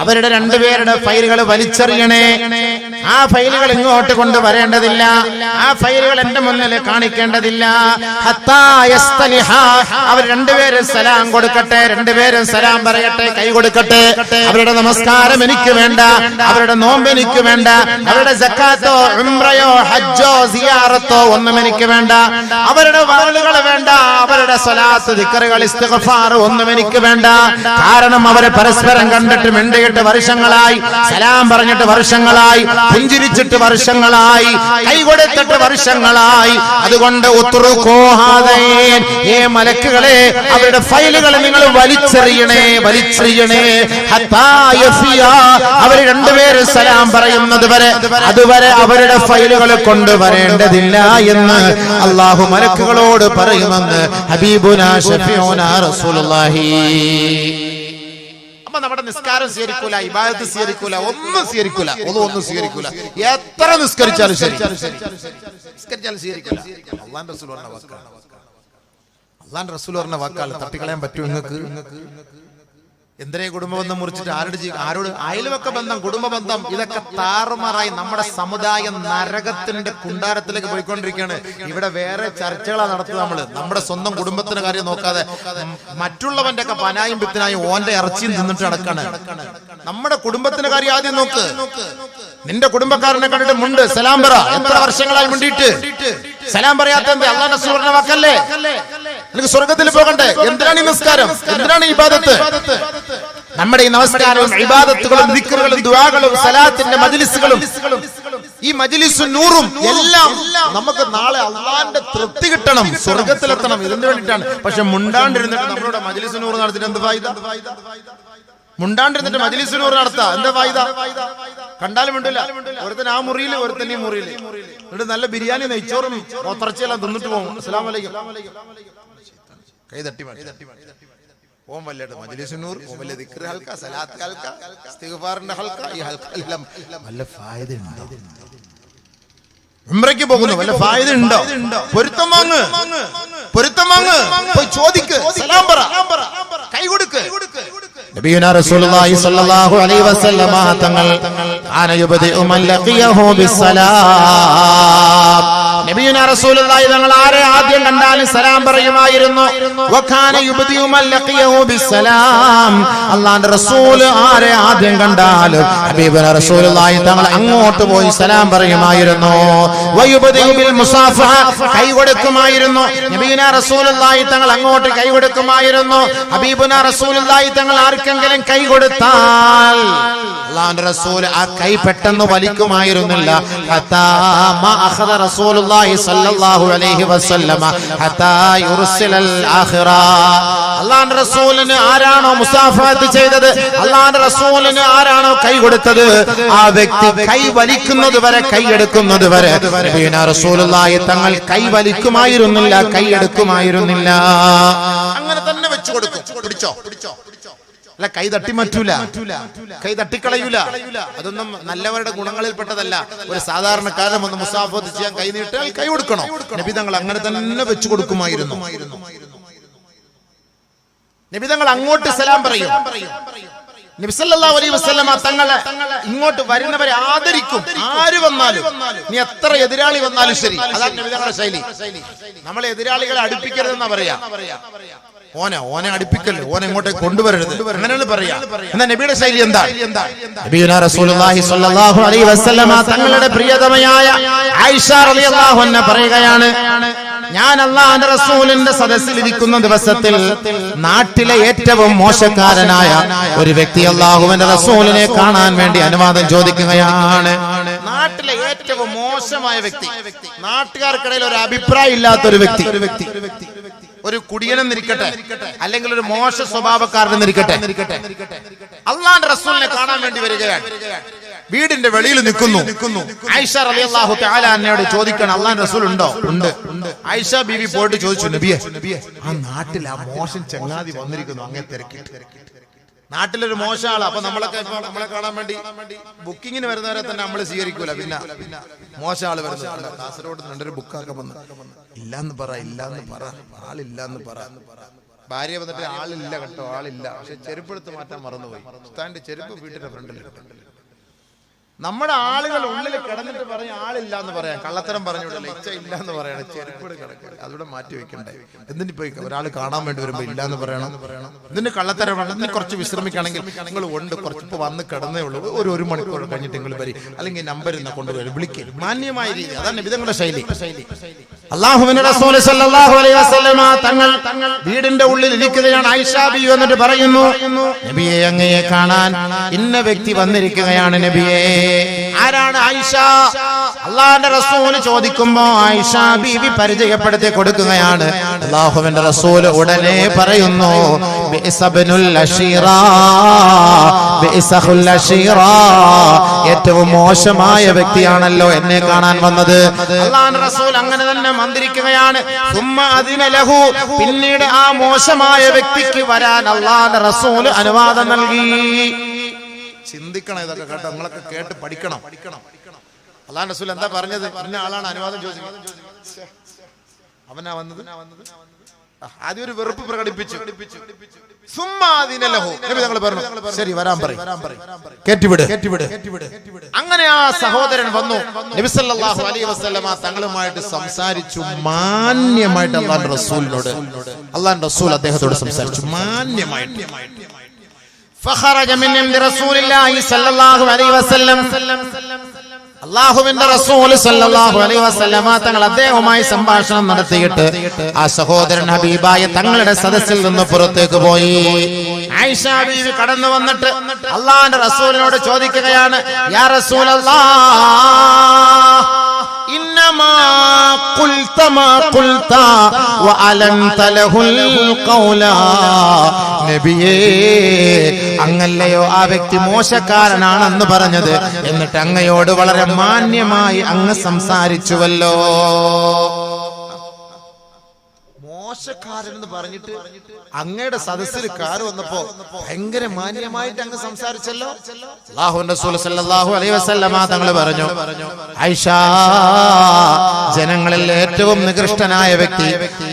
അവരുടെ രണ്ടുപേരുടെ ഫയലുകൾ വലിച്ചെറിയണേ. ആ ഫയലുകൾ ഇങ്ങോട്ട് കൊണ്ടുവരേണ്ടതില്ല, ആ ഫയലുകൾ എന്റെ മുന്നിൽ കാണിക്കേണ്ടതില്ല. അവർ രണ്ടുപേരും സലാം കൊടുക്കട്ടെ, രണ്ടുപേരും സലാം പറയട്ടെ, കൈ കൊടുക്കട്ടെ. അവരുടെ നമസ്കാരം എനിക്ക് വേണ്ട, അവരുടെ നോമ്പ് എനിക്ക് വേണ്ട, അവരുടെ സക്കാത്തോ ഉംറയോ ഹജ്ജോ സിയാറത്തോ ഒന്നും എനിക്ക് വേണ്ട, അവരുടെ വറലുകൾ വേണ്ട, അവരുടെ സ്വലാത്ത് ദിക്റുകൾ ഇസ്തിഗ്ഫാർ ഒന്നും എനിക്ക് വേണ്ട. കാരണം അവരെ പരസ്പരം കണ്ടിട്ട് മിണ്ടിയിട്ട് വർഷങ്ങളായി, സലാം പറഞ്ഞിട്ട് വർഷങ്ങളായി, പുഞ്ചിരിച്ചിട്ട് വർഷങ്ങളായി, കൈ കൊടുത്തിട്ട് വർഷങ്ങളായി. അതുകൊണ്ട് ഏ മലക്കുകളെ, അവരുടെ ഫയലുകൾ നിങ്ങൾ വലിച്ചെറിയണേ, വലിച്ചെറിയണേ. അവർ രണ്ടുപേരും സലാം പറയുന്നത് വരെ, അതുവരെ അവരുടെ ഫയലുകൾ കൊണ്ടുവരേണ്ടതില്ല എന്ന് അല്ലാഹു മലക്കുകളോട് പറയുമെന്ന് ഹബീബുനാ ശഫീഉനാ റസൂലുള്ളാഹി. നമ്മുടെ നിസ്കാരം സ്വീകരിക്കൂല, ഇബാദത്ത് സ്വീകരിക്കൂല, ഒന്നും സ്വീകരിക്കൂല, ഒന്നും സ്വീകരിക്കൂല. എത്ര നിസ്കരിച്ചാലും ശരി, നിസ്കരിച്ചാലും സ്വീകരിക്കൂല. അല്ലാഹുവിന്റെ റസൂൽ പറഞ്ഞ വാക്കാണ്, അല്ലാഹുവിന്റെ റസൂൽ പറഞ്ഞ വാക്കാണ്. തട്ടിക്കളയാൻ പറ്റുമോ നിങ്ങൾക്ക്? എന്തിനെ കുടുംബബന്ധം മുറിച്ചിട്ട് ആരോട് അയൽവക്ക ബന്ധം, കുടുംബ ബന്ധം, ഇതൊക്കെ താറുമാറായി നമ്മുടെ സമുദായം നരകത്തിന്റെ കുണ്ടാരത്തിലേക്ക് പോയിക്കൊണ്ടിരിക്കുകയാണ്. ഇവിടെ വേറെ ചർച്ചകളാണ് നടത്തുന്നത്. നമ്മുടെ സ്വന്തം കുടുംബത്തിന്റെ കാര്യം നോക്കാതെ മറ്റുള്ളവന്റെ ഒക്കെ പനായും പിത്തനായും ഓന്റെ ഇറച്ചിയും തിന്നിട്ട് നടക്കാണ്. നമ്മുടെ കുടുംബത്തിന്റെ കാര്യം ആദ്യം നോക്ക്. നിന്റെ കുടുംബക്കാരനെ കണ്ടിട്ട് മുണ്ട്, സലാം പറ. എത്ര വർഷങ്ങളായി മുണ്ടിയിട്ട് സലാം പറയാത്ത അല്ലാഹുവിന്റെ റസൂൽ പറഞ്ഞ വാക്കല്ലേ? നിനക്ക് സ്വർഗത്തിൽ പോകണ്ടേ? എന്തിനാണ് ഈ നിസ്കാരം? എന്തിനാണ് ഈ ഇബാദത്ത്? നമ്മുടെ ഈ നമസ്കാരവും ഇബാദത്തുകളും ദിക്റുകളും ദുആകളും സലാത്തിന്റെ മജ്ലിസുകളും ഈ മജ്ലിസുൻ നൂറും എല്ലാം നമുക്ക് നാളെ അല്ലാഹുവിന്റെ തൃപ്തി കിട്ടണം, സ്വർഗത്തിലെത്തണം. ഇതിനു വേണ്ടിയിട്ടാണ്. പക്ഷെ മുണ്ടാണ്ടിരുന്നിട്ട് നമ്മളോട് മജ്ലിസുൻ നൂർ നടത്തിയിട്ട് എന്ത് ഫായിദ? മുണ്ടാണ്ടിരുന്നിട്ട് മജ്ലിസുൻ നൂർ നടത്താ എന്താ ഫായിദ? കണ്ടാലും മിണ്ടില്ല. ഒരുത്തൻ ആ മുറിയിൽ, ഒരുത്തൻ ഈ മുറിയിൽ. എന്നിട്ട് നല്ല ബിരിയാണി നെയ്ച്ചോറും ഒത്തറച്ചിയെല്ലാം തിന്നിട്ട് പോകും. അസ്സലാമു അലൈക്കും, കൈ തട്ടി ഓം വല്ലയുടെ മജ്ലിസുൻ നൂർ, ഓം വല്ല ദിക്ർ ഹൽക്ക, സലാത്ത് ഹൽക്ക, ഇസ്തിഗ്ഫാറിന്റെ ഹൽക്ക, ഈ ഹൽക്ക എല്ലാം വല്ല ഫായിദ ഉണ്ടോ? ഉംറയ്ക്ക് പോകുന്നു, വല്ല ഫായിദ ഉണ്ടോ? പൊരുത്തം വാങ്ങ്, പൊരുത്തം വാങ്ങ്, പോയി ചോദിക്ക്, സലാം പറ, കൈ കൊടുക്ക്. നബിയുനാ റസൂലുള്ളാഹി സ്വല്ലല്ലാഹു അലൈഹി വസല്ലമ തങ്ങൾ ആന യുബദിഉ മൻ ലഖിയഹു ബിസ്സലാം. നബിയുനാ റസൂലുള്ളാഹി തങ്ങൾ ആരെ ആദ്യം കണ്ടാലും സലാം പറയുമായിരുന്നു. വകാന യുബദിഉ മൻ ലഖിയഹു ബിസ്സലാം. അല്ലാഹുവിന്റെ റസൂൽ ആരെ ആദ്യം കണ്ടാലും ഹബീബുനാ റസൂലുള്ളാഹി തങ്ങൾ അങ്ങോട്ട് പോയി സലാം പറയുമായിരുന്നു. വയുബദിഉ ബിൽ മുസാഫഹ, കൈ കൊടുക്കുമായിരുന്നു. നബിയുനാ റസൂലുള്ളാഹി തങ്ങൾ അങ്ങോട്ട് കൈ കൊടുക്കുമായിരുന്നു. ഹബീബുനാ റസൂലുള്ളാഹി തങ്ങൾ ആർക്കെങ്കിലും കൈ കൊടുത്താൽ അല്ലാഹുവിന്റെ റസൂൽ ആ കൈ പെട്ടെന്ന് വലിക്കുമായിരുന്നില്ല. ഹത്താ മാ അഖദ റസൂലുള്ളാഹി സ്വല്ലല്ലാഹു അലൈഹി വസല്ലമ ഹത്താ യുർസിലൽ ആഖിറ. അല്ലാഹുവിന്റെ റസൂലിന് ആരാണോ മുസാഫഹത്ത് ചെയ്തത്, അല്ലാഹുവിന്റെ റസൂലിന് ആരാണോ കൈ കൊടുത്തത്, ആ വ്യക്തി കൈ വലിക്കുന്നത് വരെ, കൈ എടുക്കുന്നത് വരെ നബിയുനാ റസൂലുള്ളാഹി തങ്ങൾ കൈ വലിക്കുമായിരുന്നില്ല, കൈ എടുക്കുമായിരുന്നില്ല. അങ്ങനെ തന്നെ വെച്ചു കൊടുക്കും. പിടിച്ചോ അല്ല, കൈ തട്ടി മാറ്റൂല, കൈ തട്ടിക്കളയൂല. അതൊന്നും നല്ലവരുടെ ഗുണങ്ങളിൽപ്പെട്ടതല്ല. ഒരു സാധാരണക്കാരൻ ഒന്ന് മുസാഫത്ത് ചെയ്യാൻ കൈ നീട്ടാൽ കൈ കൊടുക്കണം. നബി തങ്ങൾ അങ്ങനെ തന്നെ വെച്ചു കൊടുക്കുമായിരുന്നു. നബി തങ്ങൾ അങ്ങോട്ട് സലാം പറയും. നബി സല്ലല്ലാഹു അലൈഹി വസല്ലമ തങ്ങളെ ഇങ്ങോട്ട് വരുന്നവരെ ആദരിക്കും. ആര് വന്നാലും, നീ എത്ര എതിരാളി വന്നാലും ശരി, അതാണ് നബി തങ്ങളുടെ ശൈലി. നമ്മളെ എതിരാളികളെ അടുപ്പിക്കരുതെന്നാ പറയാ. ഓനെ അടുപ്പിക്കല്ലേ, ഓനെ ഇങ്ങോട്ടേക്ക് കൊണ്ടുവരരുത്, അങ്ങനെയാണ് പറയാ. എന്നാ നബിയുടെ ശൈലി എന്താ? നബിയുനാ റസൂലുള്ളാഹി സ്വല്ലല്ലാഹു അലൈഹി വസല്ലമ തങ്ങളുടെ പ്രിയതമയായ ആയിഷ റളിയല്ലാഹു അൻഹ പറയുകയാണ്, ഞാൻ അല്ലാഹുവിന്റെ റസൂലിന്റെ സദസ്സിൽ ഇരിക്കുന്ന ദിവസത്തിൽ നാട്ടിലെ ഏറ്റവും മോശക്കാരനായ ഒരു വ്യക്തി അല്ലാഹുവിന്റെ റസൂലിനെ കാണാൻ വേണ്ടി അനുവാദം ചോദിക്കുകയാണ്. നാട്ടിലെ ഏറ്റവും മോശമായ വ്യക്തി, നാട്ടുകാർക്കിടയിൽ ഒരു അഭിപ്രായം ഇല്ലാത്തൊരു വ്യക്തി. ഒരു കുടിയനെന്നിരിക്കട്ടെ, അല്ലെങ്കിൽ ഒരു മോശ സ്വഭാവക്കാരനെന്നിരിക്കട്ടെ, അള്ളാന്റെ റസൂലിനെ കാണാൻ വേണ്ടി വരികയാണ്. വീടിന്റെ വെളിയിൽ നിൽക്കുന്നു. ആയിഷ റളിയല്ലാഹു തആല അന്നയോട് ചോദിക്കണം, അള്ളാന്റെ റസൂൽ ഉണ്ടോ? ഉണ്ട്. ആയിഷ ബീവി പോയിട്ട് ചോദിച്ചു, നബിയെ, ആ നാട്ടിൽ ആ മോശം ചങ്ങാതി വന്നിരിക്കുന്നു, അങ്ങനെ തിരക്കിട്ട്. നാട്ടിലൊരു മോശ ആള്. അപ്പൊ നമ്മളൊക്കെ ഇപ്പൊ നമ്മളെ കാണാൻ വേണ്ടി ബുക്കിങ്ങിന് വരുന്നവരെ തന്നെ നമ്മൾ സ്വീകരിക്കൂല. പിന്നെ മോശ ആള് വരുന്നത് കാസർഗോഡ് രണ്ടൊരു ബുക്കാക്കാൻ വന്ന്, ഇല്ലാന്ന് പറ, ആളില്ലാന്ന് പറ. ഭാര്യ വന്നിട്ട് ആളില്ല കേട്ടോ, ആളില്ല. പക്ഷെ ചെരുപ്പെടുത്ത് മാറ്റാൻ മറന്നുപോയി. ഉസ്താദിന്റെ ചെരുപ്പ് വീട്ടിന്റെ ഫ്രണ്ടിലുണ്ട്. നമ്മുടെ ആളുകൾ ഉള്ളിൽ കിടന്നിട്ട് പറയും ആളില്ല എന്ന് പറയാം. കള്ളത്തരം പറഞ്ഞുവിടല്ലേ, ഇച്ച ഇല്ല എന്ന് പറയണം, ചെരുപ്പ് കിടക്കുക, അതുകൂടെ മാറ്റി വെക്കണ്ടേ. എന്തിനിപ്പോ ഒരാൾ കാണാൻ വേണ്ടി വരുമ്പോ ഇല്ലാന്ന് പറയണം? ഇതിന് കള്ളത്തരം വേണം. ഇതിന് കുറച്ച് വിശ്രമിക്കുകയാണെങ്കിൽ നിങ്ങൾ ഉണ്ട്, കുറച്ചിപ്പോ വന്ന് കിടന്നേ ഉള്ളൂ, ഒരു മണിക്കൂർ കഴിഞ്ഞിട്ട് നിങ്ങൾ വരി, അല്ലെങ്കിൽ നമ്പർ ഇന്ന് കൊണ്ടുവരും, വിളിക്കും. മാന്യമായ രീതി, അതാണ് വിധങ്ങളുടെ ശൈലി. അല്ലാഹുവിന്റെ റസൂൽ സല്ലല്ലാഹു അലൈഹി വസല്ലമ തങ്ങൾ വീടിന്റെ ഉള്ളിൽ ഇരിക്കുകയാണ്. ആയിഷ ബീവി എന്നിട്ട് പറയുന്നു, നബിയെ, അങ്ങയെ കാണാൻ ഇന്ന വ്യക്തി വന്നിരിക്കുകയാണ് നബിയെ. ആരാണ് ആയിഷ? അള്ളാഹുവിന്റെ റസൂൽ ചോദിക്കുമ്പോ ആയിഷ ബീവി പരിചയപ്പെടുത്തി കൊടുക്കുകയാണ്. അള്ളാഹുവിന്റെ റസൂൽ ഉടനെ പറയുന്നു, ഏറ്റവും മോശമായ വ്യക്തിയാണല്ലോ എന്നെ കാണാൻ വന്നത്. അള്ളാഹുവിന്റെ റസൂൽ അങ്ങനെ തന്നെ മന്ത്രിക്കുകയാണ്. പിന്നീട് ആ മോശമായ വ്യക്തിക്ക് വരാൻ അള്ളാഹുവിന്റെ റസൂൽ അനുവാദം നൽകി. ചിന്തിക്കണം ഇതൊക്കെ കേട്ടോ, നിങ്ങളൊക്കെ കേട്ട് പഠിക്കണം. അല്ലാഹുവിന്റെ റസൂൽ എന്താ പറഞ്ഞത്? ഇന്ന ആളാണ് അനുവാദം ചോദിച്ചത്, അവനാ വന്നത്. ആദ്യം ഒരു വെറുപ്പ് പ്രകടിപ്പിച്ചു. ശരി, വരാൻ പറയും, കേട്ടിവിട്. അങ്ങനെ ആ സഹോദരൻ വന്നു. നബി സല്ലല്ലാഹു അലൈഹി വസല്ലമ തങ്ങളുമായിട്ട് സംസാരിച്ചു മാന്യമായിട്ട്. അല്ലാഹുവിന്റെ റസൂലിനോട്, അല്ലാഹുവിന്റെ റസൂൽ അദ്ദേഹത്തോട് സംസാരിച്ചു മാന്യമായിട്ട്. فخرج من عند رسول الله صلى الله عليه وسلم. അല്ലാഹുവിന്റെ റസൂൽ സല്ലല്ലാഹു അലൈഹി വസല്ലമ തങ്ങൾ അദ്ദേഹവുമായി സംഭാഷണം നടത്തിയിട്ട് ആ സഹോദരൻ ഹബീബായ തങ്ങളുടെ സദസ്സിൽ നിന്ന് പുറത്തേക്ക് പോയി. ആയിഷ ബീവി കടന്നു വന്നിട്ട് അല്ലാഹുവിന്റെ റസൂലിനോട് ചോദിക്കുകയാണ്, യാ റസൂലല്ലാഹ്, ഇന്നമാ ഖുൽത മാ ഖുൽത വഅലൻത ലഹുൽ ഖൗല. നബിയേ, അങ്ങല്ലയോ ആ വ്യക്തി മോശക്കാരനാണെന്ന് പറഞ്ഞത്, എന്നിട്ട് അങ്ങയോട് വളരെ മാന്യമായി അങ്ങ് സംസാരിച്ചുവല്ലോ. മോശക്കാരൻ എന്ന് പറഞ്ഞിട്ട് അങ്ങയുടെ സദസ്സിൽ കാറ് വന്നപ്പോ ഭയങ്കര മാന്യമായിട്ട് അങ്ങ് സംസാരിച്ചല്ലോ. അല്ലാഹുവിന്റെ റസൂൽ സല്ലല്ലാഹു അലൈഹി വസല്ലമ തങ്ങൾ പറഞ്ഞു, ആയിഷ, ജനങ്ങളിൽ ഏറ്റവും നികൃഷ്ടനായ വ്യക്തി,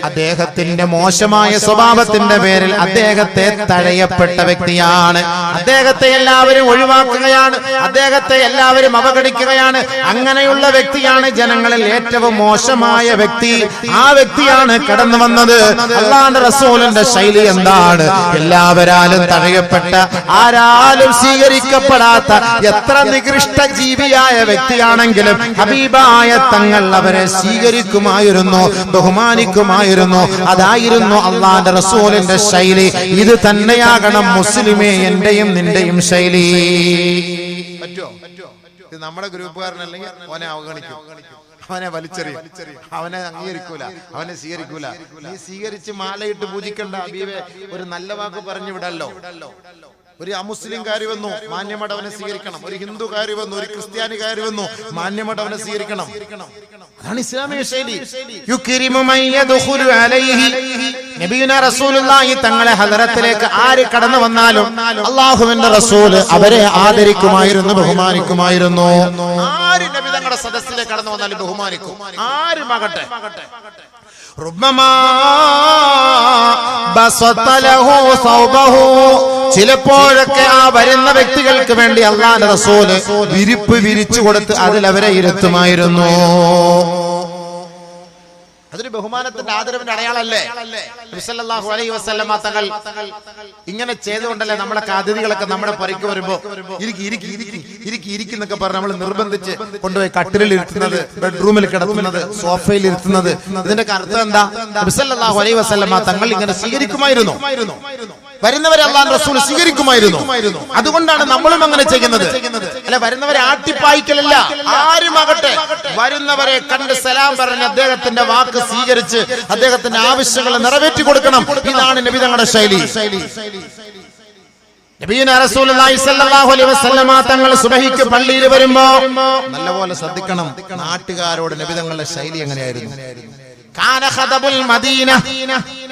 അദ്ദേഹത്തിന്റെ മോശമായ സ്വഭാവത്തിന്റെ പേരിൽ അദ്ദേഹത്തെ തഴയപ്പെട്ട വ്യക്തിയാണ്. അദ്ദേഹത്തെ എല്ലാവരും ഒഴിവാക്കുകയാണ്, അദ്ദേഹത്തെ എല്ലാവരും അവഗണിക്കുകയാണ്. അങ്ങനെയുള്ള വ്യക്തിയാണ് ജനങ്ങളിൽ ഏറ്റവും മോശമായ വ്യക്തി. ആ വ്യക്തിയാണ് കടന്നു വന്നത്. അല്ലാഹുവിന്റെ റസൂലിന്റെ ശൈലി എന്താണ്? എല്ലാവരാലും തഴയപ്പെട്ട, ആരാലും സ്വീകരിക്കപ്പെടാത്ത എത്ര നികൃഷ്ട ജീവിയായ വ്യക്തിയാണെങ്കിലും ഹബീബായ തങ്ങൾ അവരെ സ്വീകരിക്കുമായിരുന്നു, ബഹുമാനിക്കുമായിരുന്നു. അതായിരുന്നു അല്ലാഹുവിന്റെ റസൂലിന്റെ ശൈലി. ഇത് തന്നെയാകണം മുസ്ലിമേ എന്റെയും നിന്റെയും ശൈലി. പറ്റുമോ? ഇത് നമ്മുടെ ഗ്രൂപ്പുകാരനല്ലെങ്കിൽ അവനെ അവഗണിക്കും, അവനെ വലിച്ചെറിയും, അവനെ അംഗീകരിക്കൂല, അവനെ സ്വീകരിക്കൂല. നീ സ്വീകരിച്ച് മാലയിട്ട് പൂജിക്കണ്ട ഹബീബേ, ഒരു നല്ല വാക്ക് പറഞ്ഞു വിടല്ലോ. ഒരു അമുസ്ലിംകാരി വന്നു, മാന്യമായിട്ട് അവനെ സ്വീകരിക്കണം. ഒരു ഹിന്ദുകാരി വന്നു, ഒരു ക്രിസ്ത്യാനികാരി വന്നു, മാന്യമായിട്ട് അവനെ സ്വീകരിക്കണം. അതാണ് ഇസ്ലാമിക ശൈലി. നബിയുനാ റസൂലുള്ളാഹി തങ്ങളെ ഹദറത്തിലേക്ക് ആര് കടന്നു വന്നാലും അല്ലാഹുവിന്റെ റസൂൽ അവരെ ആദരിക്കുമായിരുന്നു, ബഹുമാനിക്കുമായിരുന്നു. ആര് നബി തങ്ങളുടെ സദസ്സിലേക്ക് കടന്നു വന്നാലും ബഹുമാനിക്കും, ആരുമാകട്ടെ. ചിലപ്പോഴൊക്കെ ആ വരുന്ന വ്യക്തികൾക്ക് വേണ്ടി അല്ലാഹുവിന്റെ റസൂല് വിരിപ്പ് വിരിച്ചു കൊടുത്ത് അതിൽ അവരെ ഇരുത്തുമായിരുന്നു. അതൊരു ബഹുമാനത്തിന്റെ ആദരവിന്റെ അടയാളല്ലേ? നബി സല്ലല്ലാഹു അലൈഹി വസല്ലമ തങ്ങൾ ഇങ്ങനെ ചെയ്തുകൊണ്ടല്ലേ നമ്മളൊക്കെ അതിഥികളൊക്കെ നമ്മുടെ പുരയ്ക്ക് വരുമ്പോ ഇരിക്കുന്നൊക്കെ പറഞ്ഞ് നമ്മൾ നിർബന്ധിച്ച് കൊണ്ടുപോയി കട്ടിലിൽ ഇരുത്തുന്നത്, ബെഡ്റൂമിൽ കിടത്തുന്നത്, സോഫയിൽ ഇരുത്തുന്നത്. ഇതിന്റെ അർത്ഥം എന്താ? നബി സല്ലല്ലാഹു അലൈഹി വസല്ലമ തങ്ങൾ ഇങ്ങനെ സ്വീകരിക്കുമായിരുന്നു, വരുന്നവരെ അല്ലാഹുവിന്റെ റസൂൽ സ്വീകരിക്കുമായിരുന്നു. അതുകൊണ്ടാണ് നമ്മളും അങ്ങനെ ചെയ്യുന്നത്. അല്ല, വരുന്നവരെ ആട്ടിപ്പായിക്കലല്ല, ആരുമാകട്ടെ വരുന്നവരെ കണ്ട് സലാം പറഞ്ഞ് അദ്ദേഹത്തിന്റെ വാക്ക് സ്വീകരിച്ച് അദ്ദേഹത്തിന്റെ ആവശ്യങ്ങൾ നിറവേറ്റി കൊടുക്കണം. ഇതാണ് നബി തങ്ങളുടെ ശൈലി. നബിയുനാ റസൂലുള്ളാഹി സ്വല്ലല്ലാഹു അലൈഹി വസല്ലമ തങ്ങൾ സുബഹിക്ക് പള്ളിയിൽ വരുമ്പോ നല്ലപോലെ ശ്രദ്ധിക്കണം, നാട്ടുകാരോട് നബി തങ്ങളുടെ ശൈലി എങ്ങനെയായിരുന്നു. കാന ഖദബുൽ മദീന,